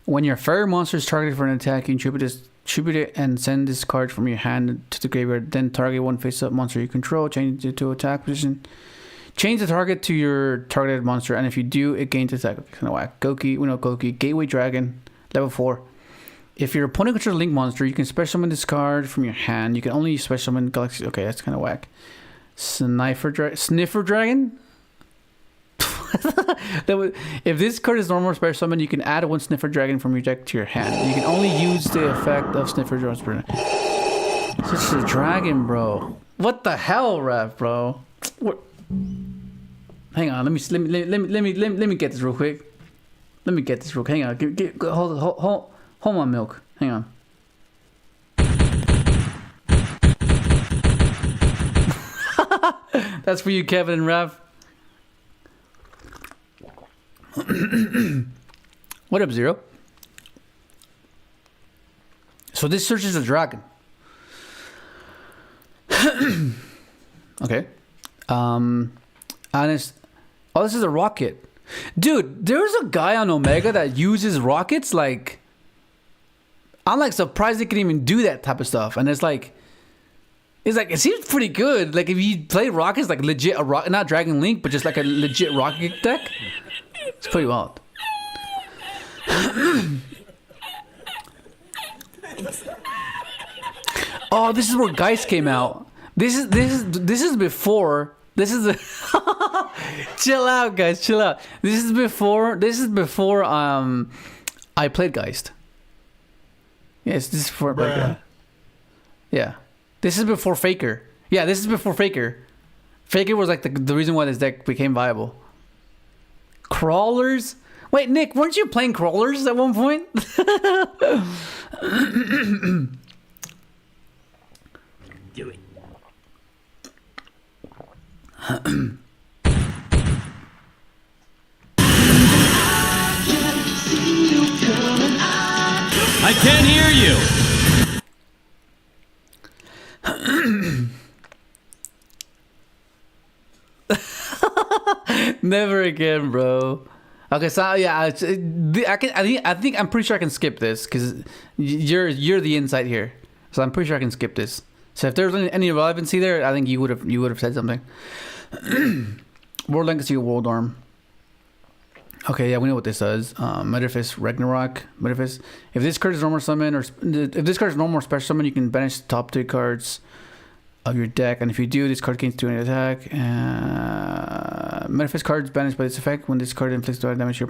When your fire monster is targeted for an attack, you tribute it and send this card from your hand to the graveyard. Then target one face-up monster you control. Change it to attack position. Change the target to your targeted monster, and if you do, it gains attack. Kind of whack. Goki, Gateway Dragon, level 4. If your opponent controls a Link monster, you can special summon this card from your hand. You can only special summon Galaxy. Okay, that's kind of whack. Sniffer Dragon. If this card is normal special summon, you can add one Sniffer Dragon from your deck to your hand. You can only use the effect of Sniffer Dragon. Such a dragon, bro. What the hell, Rev, bro? What? Hang on, let me get this real quick. Let me get this real quick. Hang on, hold on, milk. Hang on. That's for you, Kevin and Rev. What up, Zero? So this searches a dragon. Okay. And it's... Oh, this is a rocket. Dude, there's a guy on Omega that uses rockets, like... I'm like surprised they can even do that type of stuff. And it's like... it seems pretty good. Like if you play rockets, like legit a rock, not Dragon Link, but just like a legit rocket deck. It's pretty wild. Oh, this is where Geist came out. This is before. This is chill out, guys. Chill out. This is before. I played Geist. Yes, this is before. Yeah. This is before Faker. Yeah, this is before Faker. Faker was like the reason why this deck became viable. Crawlers? Wait, Nick, weren't you playing Crawlers at one point? Do it. I can't hear you. Never again, bro. Okay, so yeah, I think I'm pretty sure I can skip this because you're the insight here. So I'm pretty sure I can skip this. So if there's any relevancy there, I think you would have said something. World Legacy World Arm. Okay, yeah, we know what this does. Metaphys Ragnarok. Metaphys. If this card is normal summon or if this card is normal or special summon, you can banish the top 3 cards of your deck, and if you do, this card gains 2 attack. Metaphys cards banished by this effect. When this card inflicts direct damage to your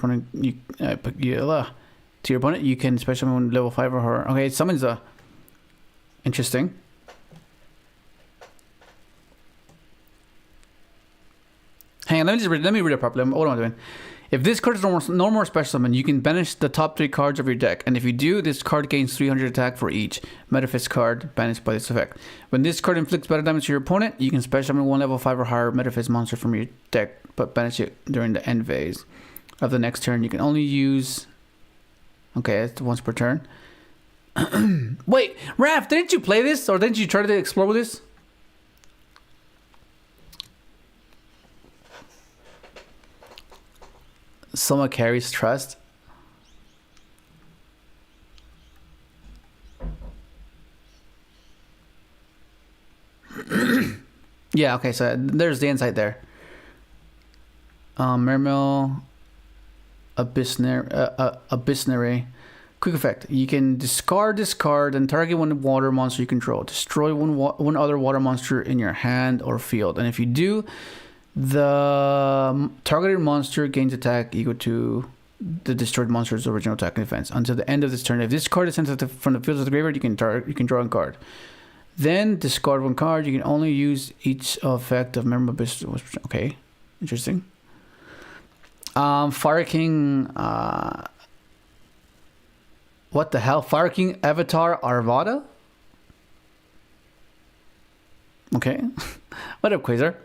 opponent, you can special summon level 5 or her. Okay, it summons a. Interesting. Hang on, let me read it properly. What am I doing? If this card is no more special summon, you can banish the top 3 cards of your deck, and if you do, this card gains 300 attack for each Metaphys card banished by this effect. When this card inflicts battle damage to your opponent, you can special summon 1 level 5 or higher Metaphys monster from your deck, but banish it during the end phase of the next turn. You can only use. Okay, it's once per turn. Wait, Raph, didn't you play this, or didn't you try to explore with this? Someone carries trust. Yeah, okay, so there's the insight there. Mermail, Abyssnary. Quick effect. You can discard this card and target one water monster you control. Destroy one other water monster in your hand or field. And if you do, the targeted monster gains attack equal to the destroyed monster's original attack and defense until the end of this turn. If this card is sent from the field to the graveyard, you can draw a card. Then discard 1 card. You can only use each effect of Memorable Business. Okay, interesting. Fire King. What the hell? Fire King Avatar Arvada? Okay. What up, Quasar?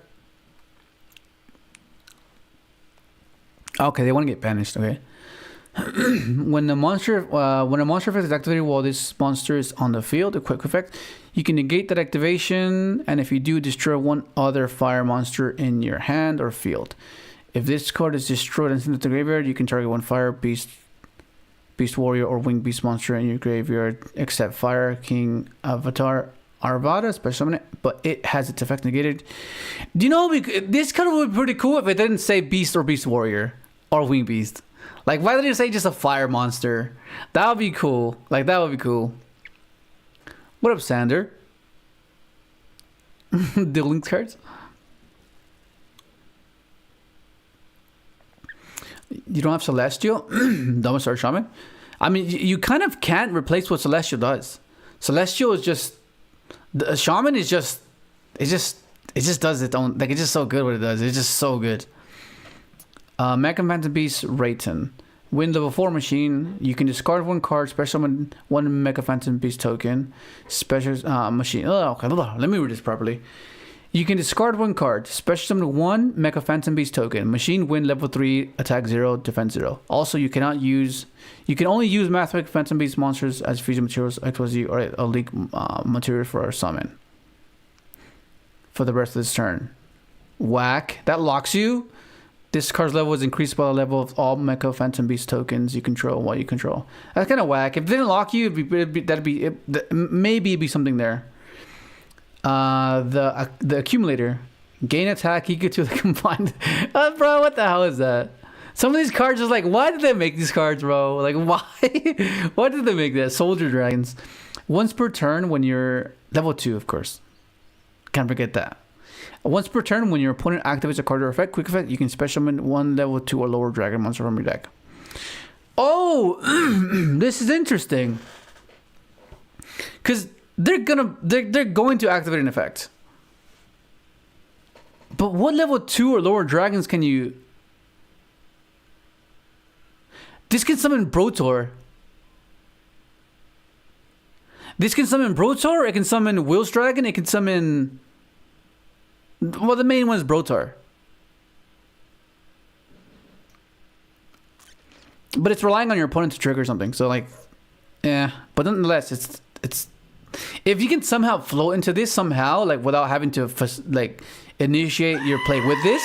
Okay, they want to get banished. Okay. when a monster effect is activated while this monster is on the field, a quick effect, you can negate that activation, and if you do, destroy 1 other fire monster in your hand or field. If this card is destroyed and sent to the graveyard, you can target 1 fire beast warrior or winged beast monster in your graveyard, except Fire King Avatar Arvada, special summon it, but it has its effect negated. Do you know, this card would be pretty cool if it didn't say beast or beast warrior or winged beast. Like, why did it say just a fire monster? That would be cool. Like, that would be cool. What up, Sander? Dueling cards? You don't have Celestial? Dominustar Shaman? I mean, you kind of can't replace what Celestial does. Celestial is just... The Shaman is just... It just does its own... Like, it's just so good what it does. It's just so good. Mecha Phantom Beast Rayton. Win level 4 machine. You can discard 1 card, special summon 1 Mecha Phantom Beast token. Special machine. Oh, okay, let me read this properly. You can discard 1 card, special summon 1 Mecha Phantom Beast token. Machine win level 3, attack 0, defense 0. Also, you can only use Mathematic Phantom Beast monsters as fusion materials, XYZ, or a leak material for a summon. For the rest of this turn. Whack. That locks you. This card's level is increased by the level of all Mecha Phantom Beast tokens you control while you control. That's kind of whack. If it didn't lock you, maybe it'd be something there. The accumulator, gain attack equal to the combined. Bro, what the hell is that? Some of these cards is like, why did they make these cards, bro? Like, why? Why did they make that? Soldier dragons. Once per turn when you're level 2, of course. Can't forget that. Once per turn when your opponent activates a card or effect, quick effect, you can special summon 1 level 2 or lower dragon monster from your deck. Oh, this is interesting. Because they're going to activate an effect. But what level 2 or lower dragons can you... This can summon Brotor. This can summon Brotor, it can summon Will's Dragon, it can summon... Well, the main one is Brotor. But it's relying on your opponent to trigger something. So, like, yeah. But nonetheless, it's if you can somehow flow into this somehow, like, without having to, like, initiate your play with this,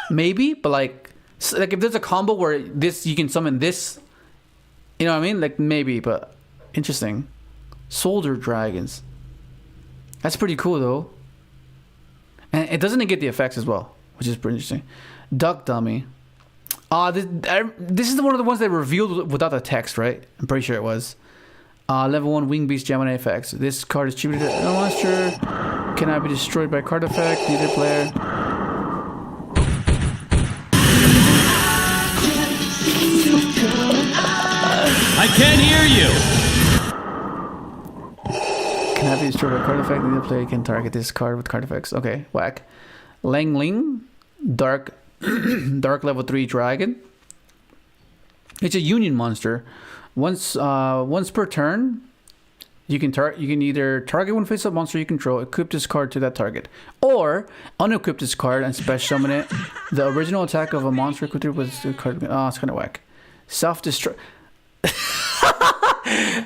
maybe. But, like, So, like if there's a combo where this you can summon this, you know what I mean? Like maybe, but interesting. Soldier dragons. That's pretty cool though. And it doesn't negate the effects as well, which is pretty interesting. Duck dummy. This is one of the ones they revealed without the text, right? I'm pretty sure it was. Level 1 Wing Beast Gemini effects. This card is distributed to a monster. Cannot be destroyed by card effect. Neither player. I can't hear you. Cannot be destroyed by card effect. Neither player can target this card with card effects. Okay, whack. Langling, dark level 3 dragon. It's a union monster. Once per turn, you can either target one face-up monster you control, equip this card to that target, or unequip this card and special summon it. The original attack of a monster equipped with the card. Oh, it's kind of whack. Self-destruct.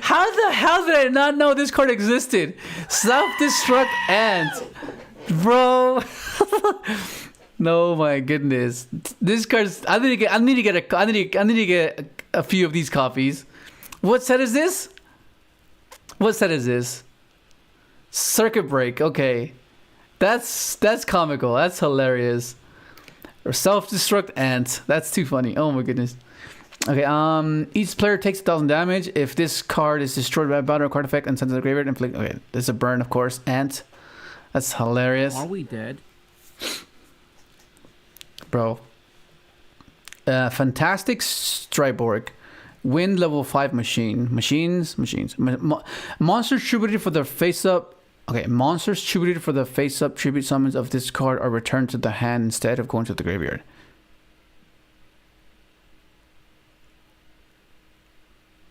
How the hell did I not know this card existed? Self-destruct ant, bro. No, my goodness. This card's. I need to get a few of these copies. What set is this? What set is this? Circuit break. Okay, that's comical. That's hilarious. Or self-destruct ant. That's too funny. Oh my goodness. Okay. Each player takes 1,000 damage if this card is destroyed by a battle or card effect and sent to the graveyard. Okay, there's a burn, of course. Ant. That's hilarious. Are we dead? Bro. Fantastic Striborg. Wind level 5 machine. Machines. Monsters tributed for the face-up. Okay, monsters tributed for the face-up tribute summons of this card are returned to the hand instead of going to the graveyard.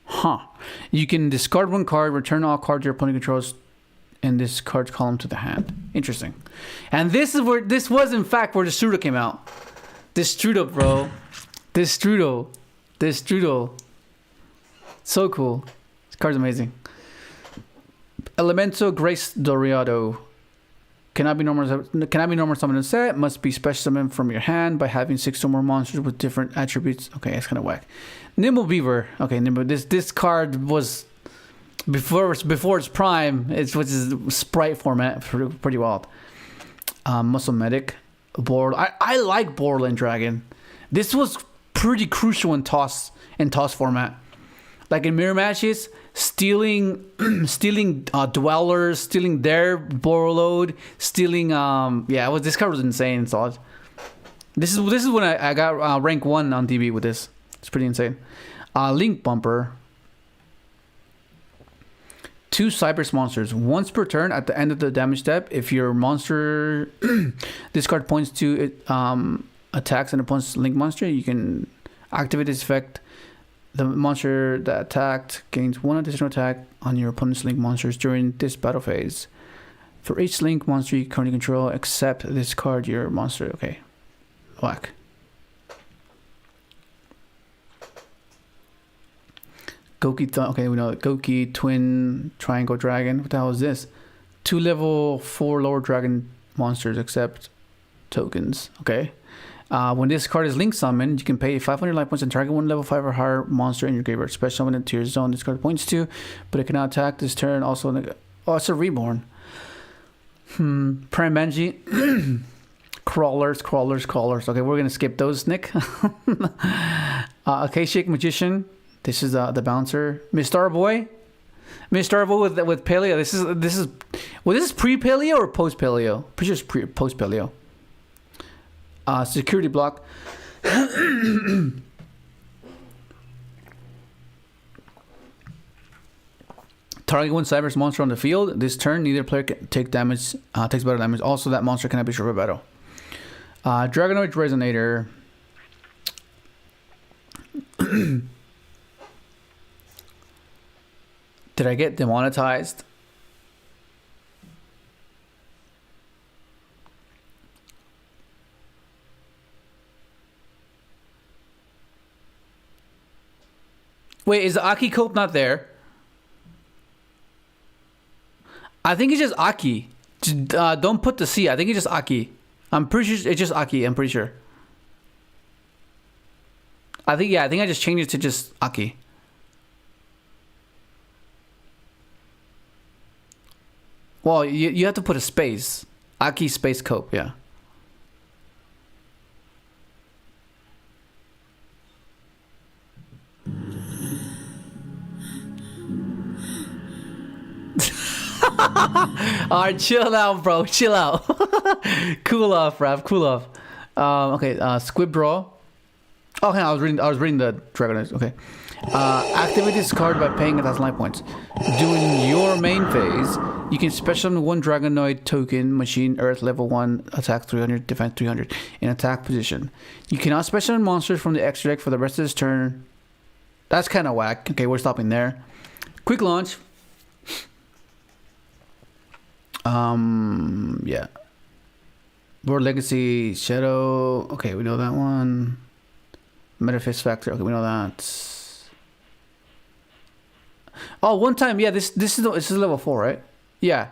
Huh. You can discard one card, return all cards your opponent controls in this card's column to the hand. Interesting. And this was in fact where the Destrudo came out. Destrudo, bro. Destrudo. So cool. This card's amazing. Elemental Grace Dorado. Cannot be normal summoned in set. Must be special summoned from your hand by having 6 or more monsters with different attributes. Okay, that's kind of whack. Nimble Beaver. Okay, Nimble. This card was before its prime. Which is sprite format. Pretty wild. Muscle Medic. I like Borderland Dragon. This was pretty crucial in toss format. Like in mirror matches, stealing dwellers, stealing their borrow load, stealing this card was insane. So this is when I got rank 1 on DB with this. It's pretty insane. Link Bumper. 2 Cyberse monsters. Once per turn at the end of the damage step, if your monster this card points to it attacks an opponent's link monster, you can activate this effect. The monster that attacked gains 1 additional attack on your opponent's link monsters during this battle phase. For each link monster you currently control, except this card, your monster. Okay. Whack. Okay, we know Goki Twin Triangle Dragon. What the hell is this? 2 level 4 lower dragon monsters accept tokens. Okay. When this card is link summoned, you can pay 500 life points and target 1 level 5 or higher monster in your graveyard. Special summon it to your zone this card points to, but it cannot attack this turn. Also, it's a reborn. Primanji. Crawlers. Okay, we're gonna skip those, Nick. Akashic Magician. This is the bouncer. Miss Starboy with paleo. This is pre-paleo or post-paleo? Pretty sure it's post-paleo. Security block. Target 1 Cyberse monster on the field. This turn, neither player can take damage. Takes battle damage. Also, that monster cannot be destroyed by battle. Dragonoid Resonator. Did I get demonetized? Wait, is the Aki Cope not there? I think it's just Aki. Don't put the C. I think it's just Aki. I'm pretty sure it's just Aki. I'm pretty sure. I think I just changed it to just Aki. Well, you have to put a space. Aki space Cope, yeah. Alright, chill out, bro. Chill out. Cool off, Raph. Cool off. Okay, Squib Draw. Oh, hang on, I was reading the Dragonite. Okay. Activate this card by paying 1,000 life points. During your main phase, you can special summon one Dragonoid token, machine, earth, level 1, attack 300, defense 300, in attack position. You cannot special summon monsters from the extra deck for the rest of this turn. That's kind of whack. Okay, we're stopping there. Quick launch. Yeah. World Legacy, Shadow. Okay, we know that one. Metaphysics Factor. Okay, we know that. Oh, one time, yeah. This is level 4, right? Yeah.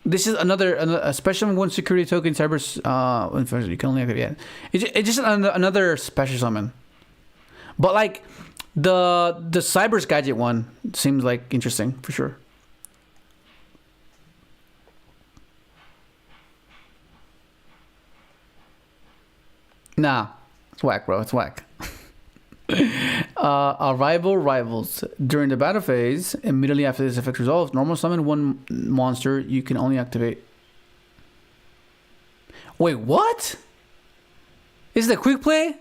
This is another special one security token. Cyber. You can only activate. Yeah. It's just another special summon. But like the Cyber's gadget one seems like interesting for sure. Nah, it's whack, bro. It's whack. Rivals. During the battle phase, immediately after this effect resolves, normal summon one monster you can only activate. Wait, what? Is it a quick play?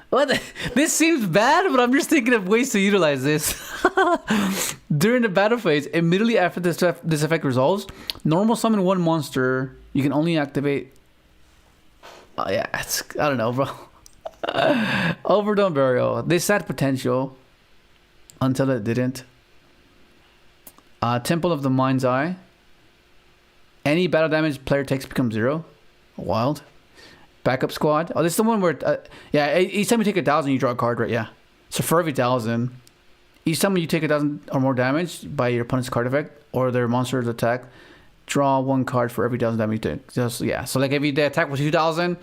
What? This seems bad, but I'm just thinking of ways to utilize this. During the battle phase, immediately after this effect resolves, normal summon one monster you can only activate. Oh yeah, I don't know, bro. Overdone Burial. This had potential until it didn't. Temple of the Mind's Eye. Any battle damage player takes becomes 0. Wild. Backup Squad. Oh, this is the one where, yeah, each time you take 1,000, you draw a card, right? Yeah. So for every 1,000, each time you take 1,000 or more damage by your opponent's card effect or their monster's attack, draw one card for every 1,000 damage you take. Just, yeah. So like if you attack with 2,000,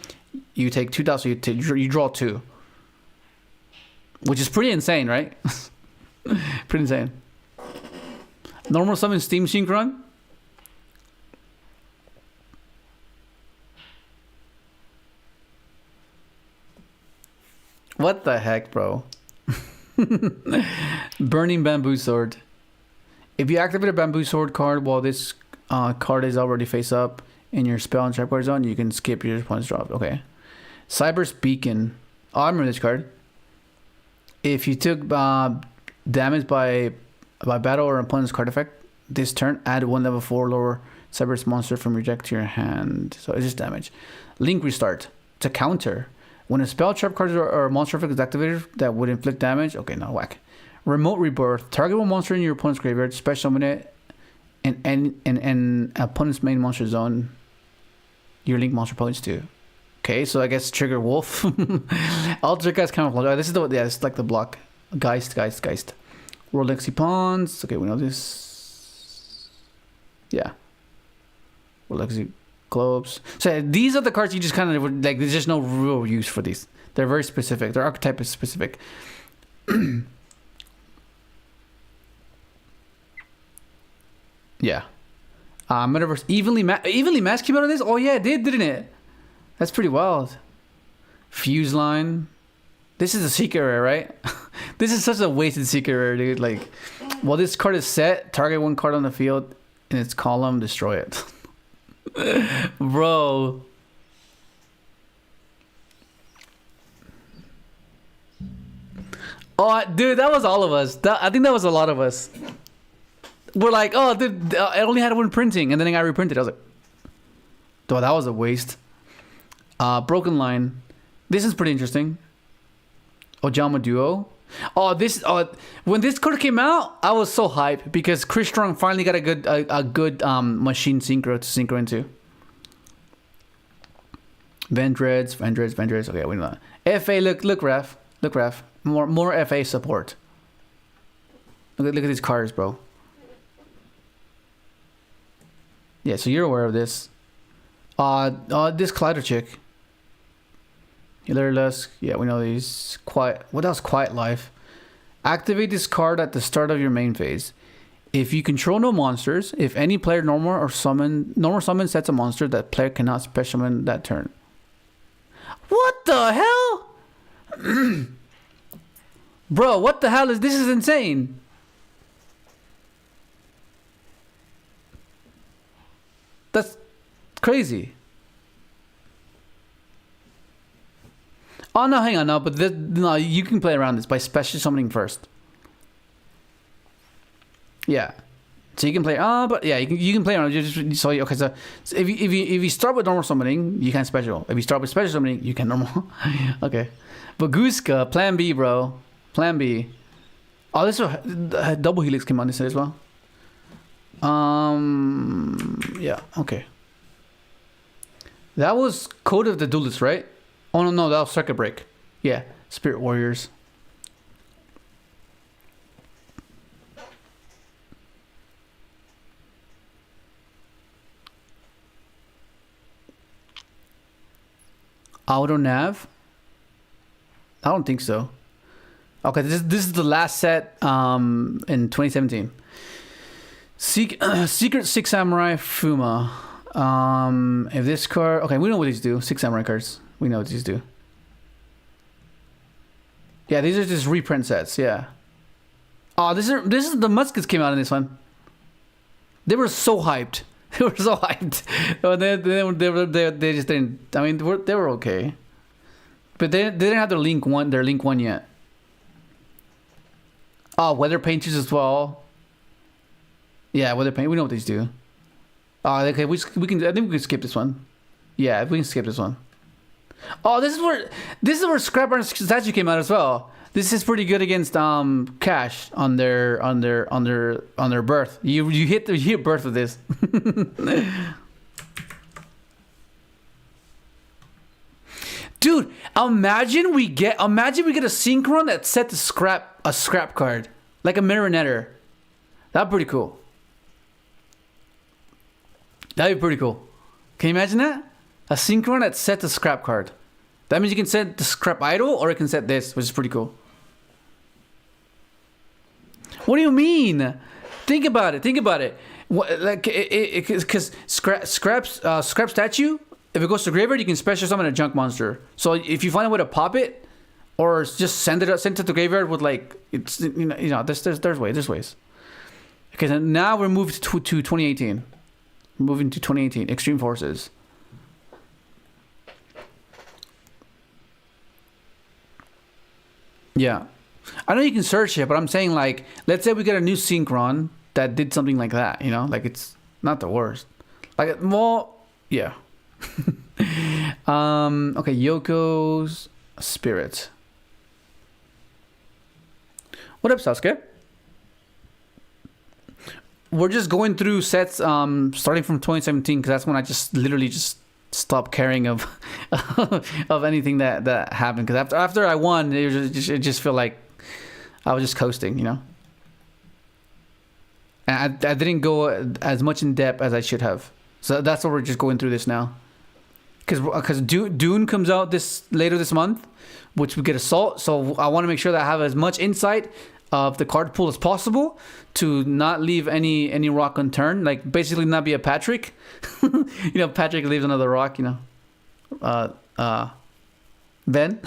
you take 2,000, you draw 2. Which is pretty insane, right? Pretty insane. Normal summon Steam Synchron. What the heck, bro? Burning Bamboo Sword. If you activate a Bamboo Sword card while this card is already face up in your spell and trap card zone, you can skip your opponent's drop. Okay. Cyber's Beacon. Oh, I remember this card. If you took damage by battle or opponent's card effect this turn, add one level 4 lower Cyber's monster from your deck to your hand. So it's just damage. Link Restart. To counter. When a spell, trap card, or monster effect is activated that would inflict damage. Okay, no, whack. Remote Rebirth. Target one monster in your opponent's graveyard. Special summon it in opponent's main monster zone. Your link monster points too. Okay, so I guess trigger Wolf. Ultra Geist Camouflage. Oh, this is the, yeah, it's like the block. Geist. World Legacy Pawns. Okay, we know this. Yeah. World Legacy Globes. So these are the cards you just kind of like. There's just no real use for these. They're very specific. Their archetype is specific. Yeah. Metaverse evenly matched came out of this. Oh yeah, it did, didn't it? That's pretty wild. Fuse Line. This is a secret rare, right? This is such a wasted secret rare, dude. Like, while this card is set, target one card on the field in its column, destroy it. Bro. Oh, dude, that was all of us. I think that was a lot of us. We're like, oh, dude, I only had one printing, and then I got reprinted. I was like, oh, that was a waste. Broken Line. This is pretty interesting. Ojama Duo. Oh, this. When this card came out, I was so hyped because Chris Strong finally got a good machine synchro to synchro into. Vendreds. Okay, we know that. FA. Look, Raf. More FA support. Look at these cards, bro. Yeah, so you're aware of this. This Collider chick. Hilarious. Yeah, we know these. What else? Quiet Life. Activate this card at the start of your main phase. If you control no monsters, if any player normal summon sets a monster, that player cannot special summon that turn. What the hell? Bro, what the hell is this? Is insane. That's crazy. Oh no, hang on, no, but no, you can play around this by special summoning first. Yeah, so you can play. But yeah, you can play around. So if you start with normal summoning, you can special. If you start with special summoning, you can normal. Okay, but Gooska, Plan B, bro, Plan B. Oh, this is double helix came on this as well. Yeah, okay. That was Code of the Duelist, right? Oh no, that was Circuit Break. Yeah, Spirit Warriors. Auto Nav? I don't think so. Okay, this is the last set in 2017. Secret Six Samurai Fuma. If this card, okay, we know what these do. Six Samurai cards. We know what these do. Yeah, these are just reprint sets. Yeah. Oh, this is the muskets came out in this one. They were so hyped. They were so hyped. Oh, they just didn't. I mean, they were okay, but they didn't have their link one yet. Oh, weather painters as well. Yeah, weather paint. We know what these do. Oh, okay. We can. I think we can skip this one. Yeah, we can skip this one. Oh, this is where Scrap Iron statue came out as well. This is pretty good against Cash on their birth. You hit birth with this. Dude, imagine we get a Synchron that's set to a scrap card, like a Marionetta. That'd be pretty cool. That'd be pretty cool. Can you imagine that? A Synchron that's set to scrap card. That means you can set the scrap idol, or you can set this, which is pretty cool. What do you mean? Think about it. What, like, because scrap statue. If it goes to graveyard, you can special summon a junk monster. So if you find a way to pop it, or just send it to the graveyard with like it's there's ways. Okay, so now we're moved to 2018. We're moving to 2018. Extreme Forces. Yeah. I know you can search it, but I'm saying, like, let's say we get a new Synchron that did something like that, you know? Like, it's not the worst. Like, more, yeah. Okay, Yoko's Spirit. What up, Sasuke? We're just going through sets starting from 2017, because that's when I just literally just stopped caring of of anything that happened. Because after I won, it just felt like I was just coasting, you know. And I didn't go as much in depth as I should have. So that's why we're just going through this now. Because Dune comes out later this month, which we get Assault. So I want to make sure that I have as much insight of the card pool as possible to not leave any rock unturned. Like, basically not be a Patrick. You know, Patrick leaves another rock, you know. Ben.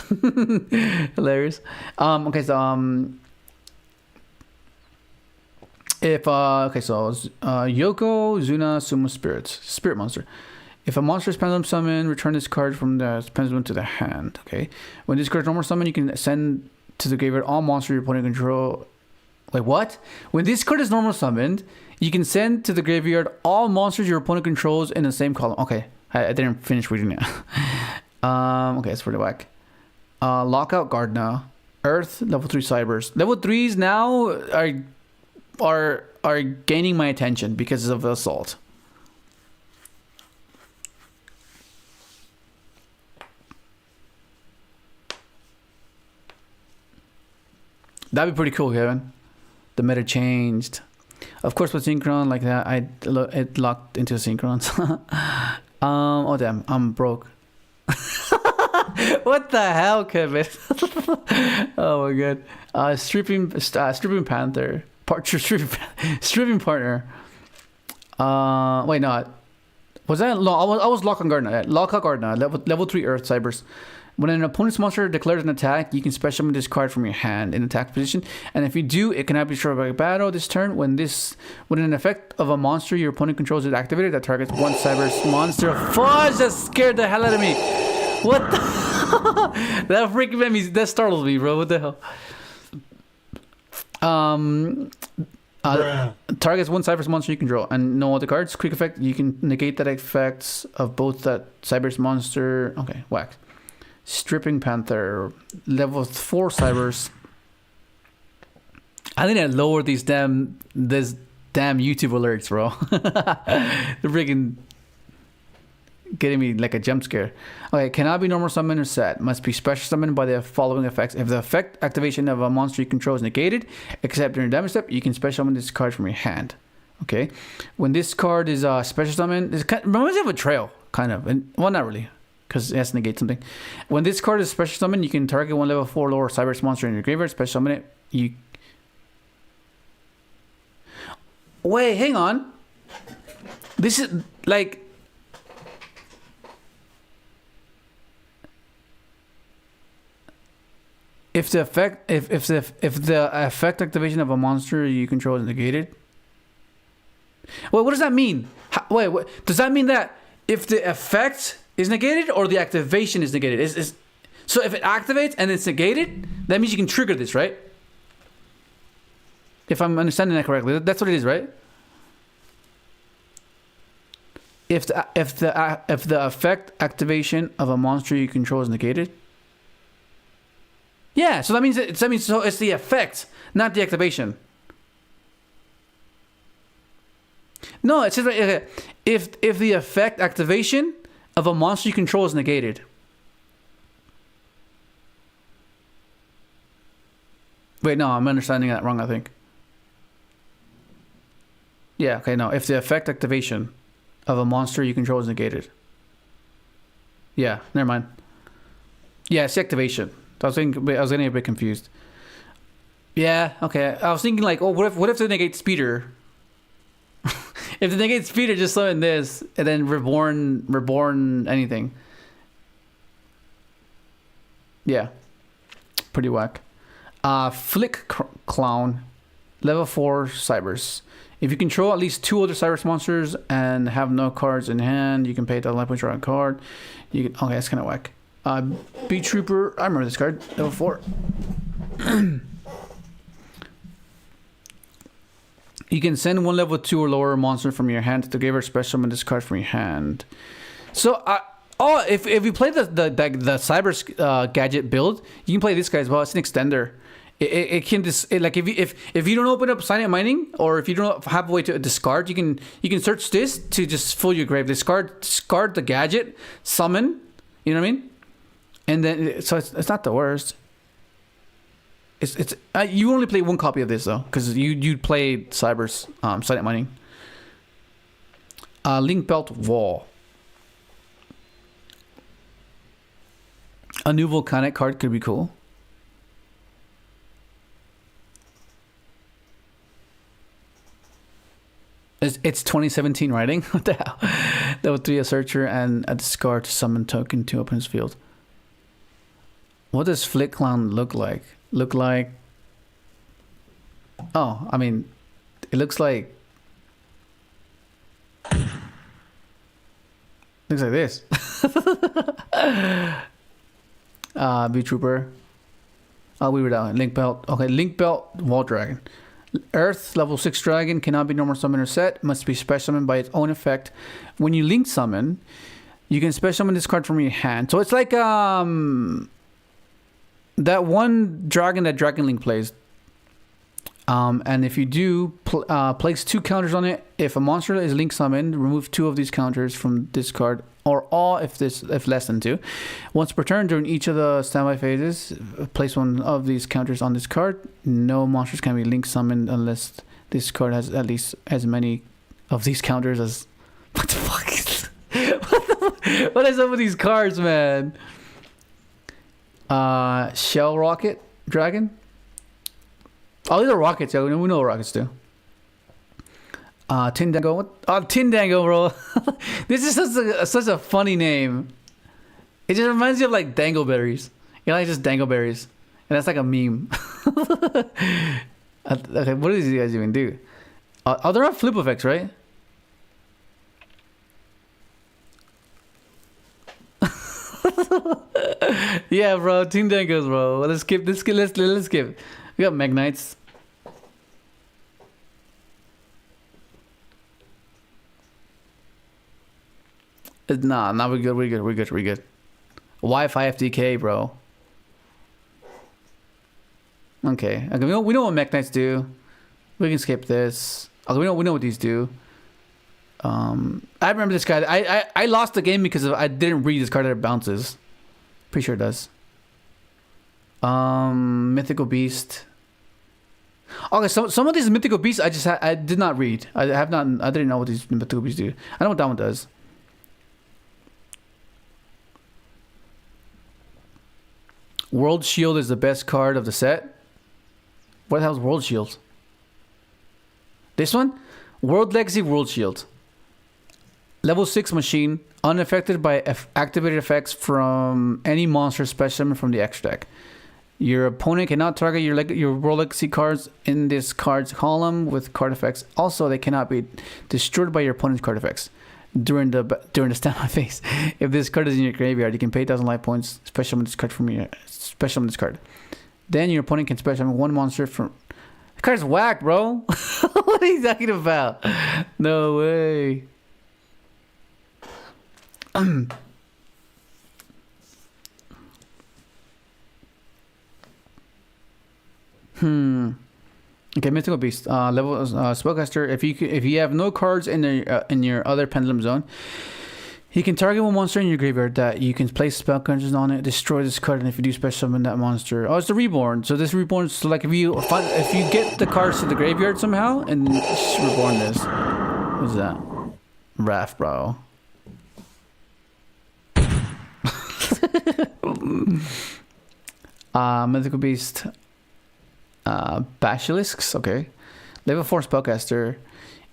Hilarious. Okay, so Yoko, Zuna, Sumo Spirits. Spirit monster. If a monster is pendulum summon, return this card from the pendulum to the hand. Okay. When this card is normal summon, you can send to the graveyard all monsters your opponent control. Wait, what? When this card is normal summoned, you can send to the graveyard all monsters your opponent controls in the same column. Okay. I didn't finish reading it. Okay, it's pretty whack. Lockout Gardna. Earth, level 3 Cybers. Level 3s now are gaining my attention because of Assault. That'd be pretty cool, Kevin. The meta changed. Of course, with Synchron like that, it locked into Synchrons. Oh damn, I'm broke. What the hell, Kevin? Oh my god. Stripping Panther. Stripping partner. Wait, no. Was that? No, I was Lock on Gardener. Lock on Gardener. Level 3 Earth Cybers. When an opponent's monster declares an attack, you can special summon this card from your hand in attack position. And if you do, it cannot be destroyed by battle this turn. When an effect of a monster your opponent controls is activated, that targets one Cyber's monster. Fudge! That scared the hell out of me. What the? That freaking made me. That startled me, bro. What the hell? Targets one Cyber's monster you control and no other cards. Quick effect. You can negate that effects of both that Cyber's monster. Okay, whack. Stripping Panther, level 4 Cybers. I think I lowered this damn YouTube alerts, bro. They're freaking getting me like a jump scare. Okay, cannot be normal summon or set. Must be special summoned by the following effects. If the effect activation of a monster you control is negated, except during damage step, you can special summon this card from your hand. Okay, when this card is special summon, it reminds me of a trail, kind of. And well, not really, because it has to negate something. When this card is special summon, you can target one level 4 lower Cyber's monster in your graveyard. Special summon it. You. Wait, hang on. This is like. If the effect activation of a monster you control is negated. Wait, what does that mean? Wait, does that mean that if the effect is negated or the activation is negated? So if it activates and it's negated, that means you can trigger this, right? If I'm understanding that correctly, that's what it is, right? If the effect activation of a monster you control is negated. Yeah, so that means so it's the effect, not the activation. No, it says right, okay, if the effect activation of a monster you control is negated. Wait, no, I'm understanding that wrong, I think. Yeah, okay, no. If the effect activation of a monster you control is negated. Yeah, never mind. Yeah, it's the activation. I was getting a bit confused. Yeah, okay. I was thinking like, oh, what if they negate Speeder? If they negate Speeder, just summon this and then reborn anything. Yeah, pretty whack. Flick Clown, level 4 Cybers. If you control at least 2 other Cybers monsters and have no cards in hand, you can pay the life points on a card. Okay, that's kind of whack. Beat Trooper, I remember this card, level 4. You can send one level 2 or lower monster from your hand to the graveyard, special summon this card from your hand. So, if you play the Cybers gadget build, you can play this guy as well. It's an extender. It can like if you don't open up Silent Mining, or if you don't have a way to discard, you can search this to just fill your grave. Discard the gadget, summon. You know what I mean? And then, so it's not the worst. It's you only play one copy of this though, because you played Cyber's Silent Mining. Link Belt Wall. A new volcanic card could be cool. It's 2017 writing. What the hell? That would be a searcher and a discard to summon token to opponent's field. What does Flick Clown look like? Oh, I mean, it looks like this. B Trooper. Oh, we were down. Link Belt. Okay, Link Belt Wall Dragon. Earth level 6 dragon cannot be normal summon or set. Must be special summoned by its own effect. When you link summon, you can special summon this card from your hand. So it's like that one dragon that Dragon Link plays. And if you do place 2 counters on it, If a monster is link summoned, remove 2 of these counters from this card, or all if less than 2. Once per turn during each of the standby phases, place 1 of these counters on this card. No monsters can be link summoned unless this card has at least as many of these counters as. What the fuck? What is up with these cards, man? Shell Rocket Dragon. Oh, these are rockets. Yeah, we know what rockets do. Tin Dango. What? Oh, Tin Dango, bro. This is such a funny name. It just reminds you of like dangleberries. You know, like just dangleberries, and that's like a meme. Okay, what do these guys even do? Oh, they're not flip effects, right? Yeah, bro. Tin Dangos, bro. Let's skip. Let's skip. We got Magnites. Nah, we're good. We're good. Wi-Fi FDK, bro. Okay. We know what Magnites do. We can skip this. Okay, we know what these do. I remember this card. I lost the game because I didn't read this card that it bounces. Pretty sure it does. Mythical Beast. Okay, some of these Mythical Beasts I did not read. I didn't know what these Mythical Beasts do. I know what that one does. World Shield is the best card of the set. What the hell is World Shield? This one? World Legacy World Shield. Level 6 machine, unaffected by activated effects from any monster specimen from the extra deck. Your opponent cannot target your World Legacy cards in this card's column with card effects. Also, they cannot be destroyed by your opponent's card effects during the standby phase. If this card is in your graveyard, you can pay 1,000 life points. Special this card from your special this card. Then your opponent can special one monster from. The card's whack, bro. What are you talking about? No way. Okay, Mythical Beast. Level Spellcaster. If you have no cards in your other Pendulum Zone, you can target one monster in your graveyard that you can place spell counters on it, destroy this card, and if you do special summon that monster. Oh, it's the Reborn. So this Reborn, so like if you get the cards to the graveyard somehow and reborn this. What's that? Wrath, bro. Mythical Beast. Basilisks. Okay. Level 4 Spellcaster.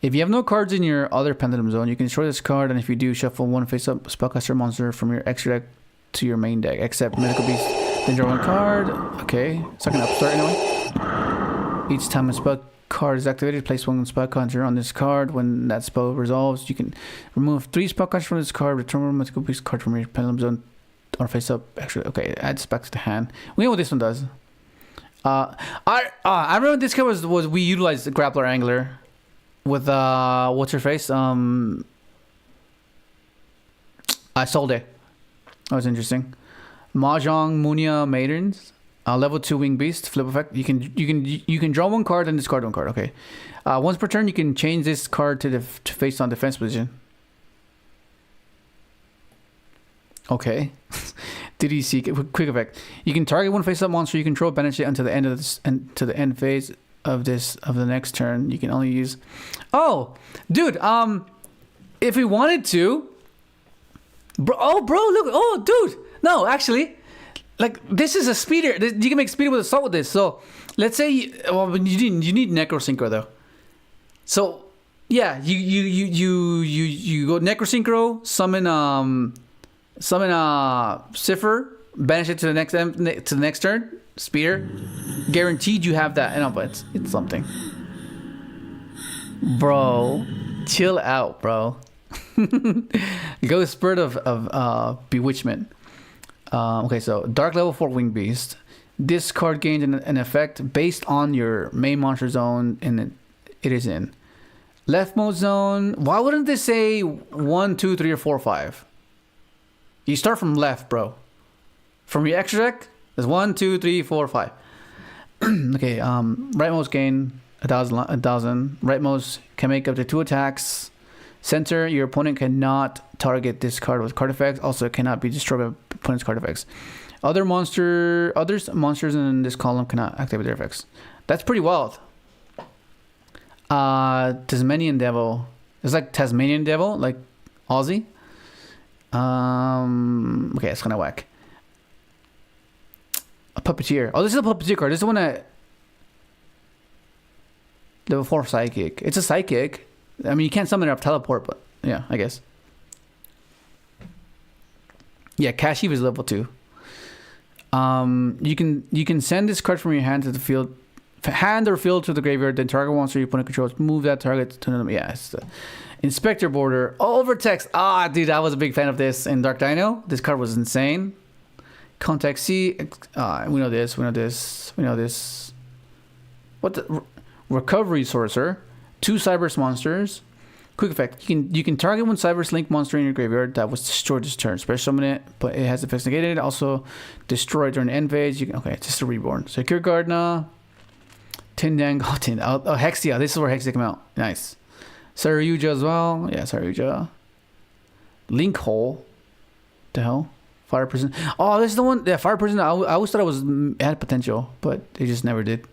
If you have no cards in your other Pendulum Zone, you can destroy this card, and if you do, shuffle one face-up Spellcaster monster from your extra deck to your main deck, except Mythical Beast. Then draw one card. Okay. Second upstart anyway. Each time a spell card is activated, place one spell counter on this card. When that spell resolves, you can remove 3 spell counters from this card, return one Mythical Beast card from your Pendulum Zone or face-up. Actually, okay, adds back to the hand. We know what this one does. I remember this card was we utilized the Grappler Angler with what's her face? I sold it. That was interesting. Mahjong Munia Maidens. Level 2 Wing Beast, flip effect. You can draw one card and discard one card. Okay. Once per turn, you can change this card to face on defense position. Okay. DDC quick effect. You can target one face-up monster you control, banish it until the end of this and to the end phase of the next turn. You can only use. Oh, dude. If we wanted to, bro. Oh, bro. Look. Oh, dude. No, actually, like this is a speeder. You can make speeder with assault with this. So let's say, you need Necrosynchro though. So yeah, you go Necrosynchro, summon Cipher, banish it to the next turn. Speeder, guaranteed you have that. No, but it's something, bro. Chill out, bro. Go Spirit of Bewitchment. Okay, so Dark Level 4 Wing Beast. This card gains an effect based on your main monster zone, and it is in left mode zone. Why wouldn't they say 1, 2, 3, or 4, 5? You start from left, bro. From your extra deck, there's 1, 2, 3, 4, 5. Okay, right most gain. 1,000. Rightmost can make up to 2 attacks. Center, your opponent cannot target this card with card effects. Also, it cannot be destroyed by opponent's card effects. Other monsters in this column cannot activate their effects. That's pretty wild. Tasmanian Devil. It's like Tasmanian Devil, like Aussie. Okay, it's kind of whack. A Puppeteer. Oh, this is a Puppeteer card. This is the one that... Level 4 Psychic. It's a Psychic. I mean, you can't summon it off teleport, but yeah, I guess. Yeah, Kashiv is level 2. You can send this card from your hand to the field, hand or field to the graveyard. Then target monster your opponent controls, move that target to another. Yeah, it's the Inspector Border. Overtext. Ah, dude, I was a big fan of this in Dark Dino. This card was insane. Contact C. We know this. We know this. We know this. What the Recovery Sorcerer. 2 Cyberse monsters. Quick effect. You can target one Cyberse Link monster in your graveyard that was destroyed this turn. Special summon it, but it has effects negated. Also, destroy during the end phase. Okay, it's just a reborn. Secure Gardna. Tindango. Hexia. This is where Hexia came out. Nice. Saryuja as well. Yeah, Saryuja. Link Hole. The hell? Fire Prison. Oh, this is the one. Yeah, Fire Prison. I always thought it had potential, but they just never did.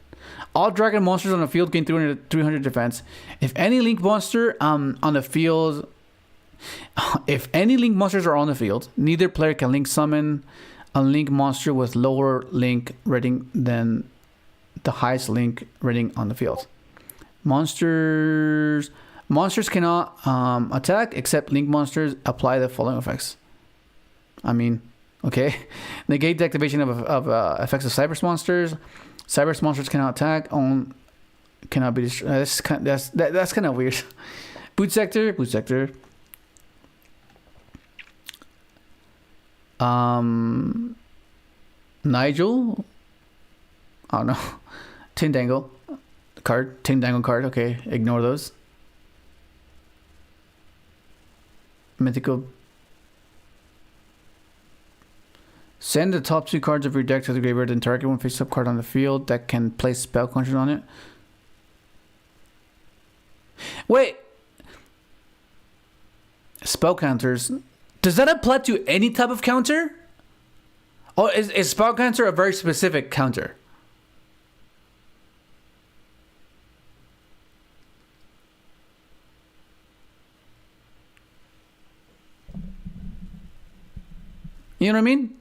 All dragon monsters on the field gain 300 defense. If any link monster on the field, if any link monsters are on the field, neither player can link summon a link monster with lower link rating than the highest link rating on the field. Monsters cannot attack except link monsters. Apply the following effects. I mean, okay. Negate the activation of effects of Cyberse monsters. Cyberse monsters cannot attack. Cannot be destroyed. That's kind of weird. Boot sector. Nigel. I don't know. Tindango card. Okay, ignore those. Mythical. Send the top 2 cards of your deck to the graveyard and target one face-up card on the field that can place spell counters on it. Wait. Spell counters. Does that apply to any type of counter? Or is spell counter a very specific counter? You know what I mean?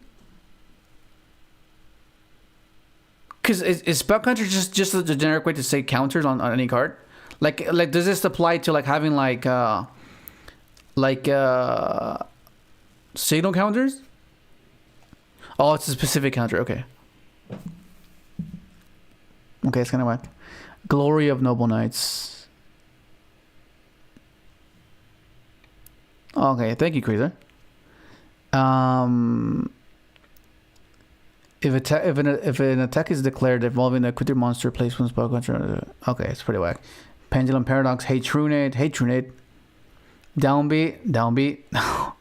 Because is spell counter just a generic way to say counters on any card? Like does this apply to like having like signal counters? Oh, it's a specific counter. Okay, it's kind of whack. Glory of Noble Knights. Okay, thank you, Creaser. If an attack is declared involving a critter monster, place one spell counter. Okay, it's pretty whack. Pendulum Paradox. Hate Trunade. Downbeat.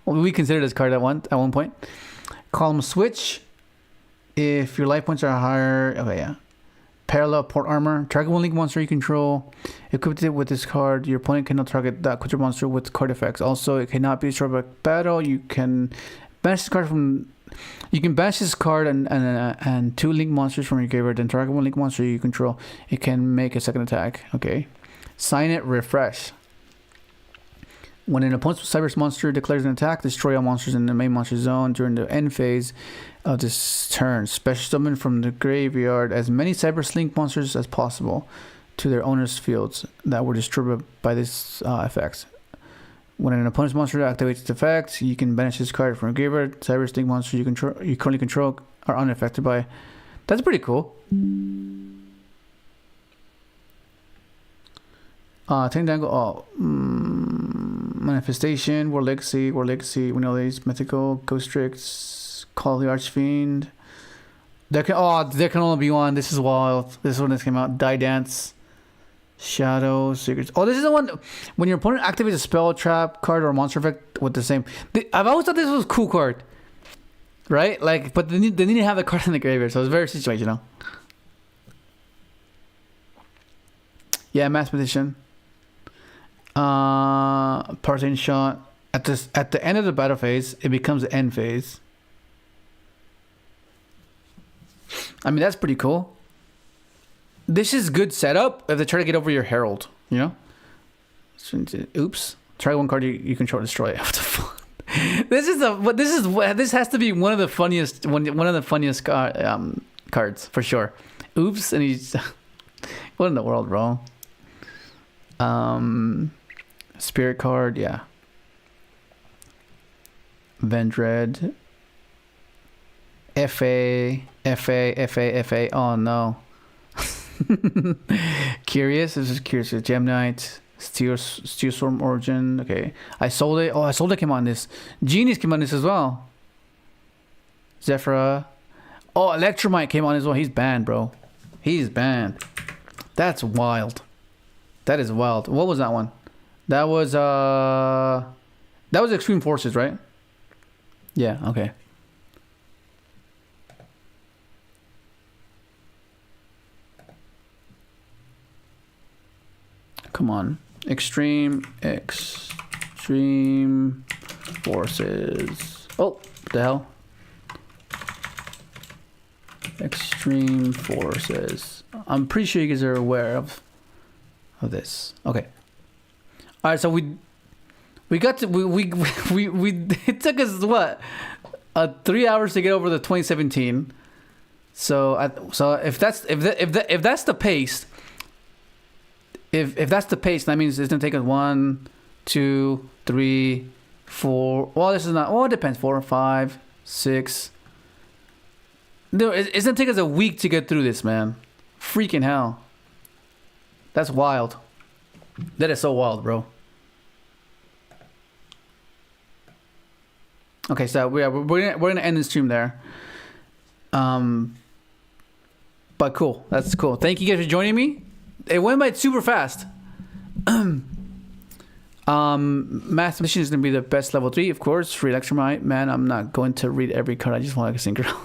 We considered this card at one point. Column Switch. If your life points are higher. Okay, yeah. Parallel Port Armor. Target one link monster you control. Equipped it with this card. Your opponent cannot target that critter monster with card effects. Also, it cannot be destroyed by battle. You can banish this card and 2 link monsters from your graveyard. Then target one link monster you control. It can make a second attack. Okay. Sign it. Refresh. When an opponent's Cyberse monster declares an attack, destroy all monsters in the main monster zone during the end phase of this turn. Special summon from the graveyard as many Cyberse link monsters as possible to their owner's fields that were destroyed by this effect. When an opponent's monster activates its effect, you can banish this card from a graveyard. Cyberse link monsters you currently control are unaffected by. That's pretty cool. Tindango. Manifestation. War Legacy. We know these. Mythical. Ghost Tricks. Call of the Archfiend. There can only be one. This is wild. This one that came out. Die Dance. Shadow Secrets. Oh, this is the one when your opponent activates a spell, trap card, or monster effect with the same. I've always thought this was a cool card, right? Like, but they need to have the card in the graveyard, so it's very situational. Yeah, mathematician. Parting shot. At the end of the battle phase, it becomes the end phase. I mean, that's pretty cool. This is good setup if they try to get over your Herald, you know? Oops. Try one card you control, destroy. This has to be one of the funniest cards for sure. Oops, and he's what in the world, bro? Spirit card, yeah. Vendred. FA. Oh no. Curious. This is Curious. Gem Knight. Steel Storm Origin. Okay. I sold it. Oh, I sold it. Came on this. Genius came on this as well. Zephyra. Oh, Electromite came on as well. He's banned, bro. He's banned. That's wild. That is wild. What was that one? That was Extreme Forces, right? Yeah, okay. Come on. Extreme Forces. Oh, what the hell? Extreme Forces. I'm pretty sure you guys are aware of this. Okay. All right, so we got to we it took us what 3 hours to get over the 2017. So if that's the pace, if that's the pace, that means it's gonna take us 1, 2, 3, 4. Well, this is not. Oh, it depends. 4, 5, 6. No, it's gonna take us a week to get through this, man. Freaking hell. That's wild. That is so wild, bro. Okay, so we're gonna end the stream there. But cool. That's cool. Thank you guys for joining me. It went by super fast. Mathematician is gonna be the best level 3, of course. Free Electromite. Man, I'm not going to read every card. I just want like a Synchron.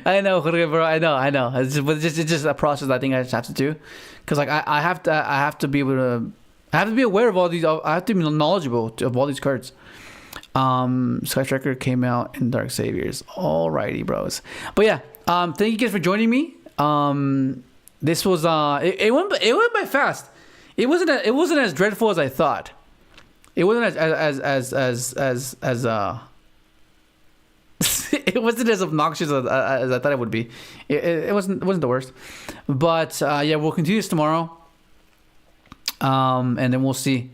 I know, bro. I know. It's just a process I think I just have to do, because like I have to be able to. I have to be aware of all these. I have to be knowledgeable of all these cards. Sky Striker came out in Dark Saviors. Alrighty, bros. But yeah, thank you guys for joining me. This was it went by fast. It wasn't as dreadful as I thought. It wasn't as it wasn't as obnoxious as I thought it would be. It wasn't the worst. But yeah, we'll continue this tomorrow. And then we'll see.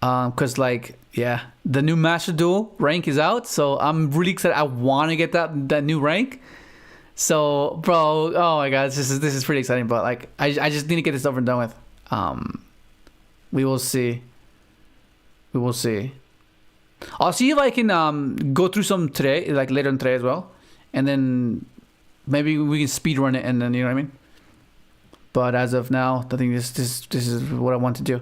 Cause like, yeah, the new Master Duel rank is out, so I'm really excited. I want to get that new rank. So, bro, oh my god, this is pretty exciting. But like, I just need to get this over and done with. We will see. I'll see if I can go through some today, like later on today as well, and then maybe we can speed run it, and then you know what I mean. But as of now, I think this is what I want to do.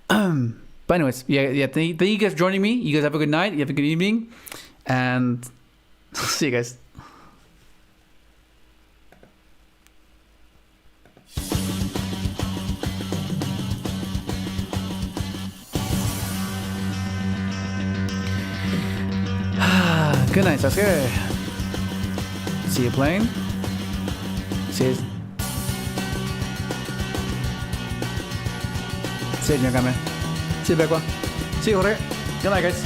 But anyways, yeah. Thank you guys for joining me. You guys have a good night. You have a good evening, and see you guys. Good night, Sasuke. See you playing. See you, Nyagame. See you, Bekwa. See you, Jorge. Good night, guys.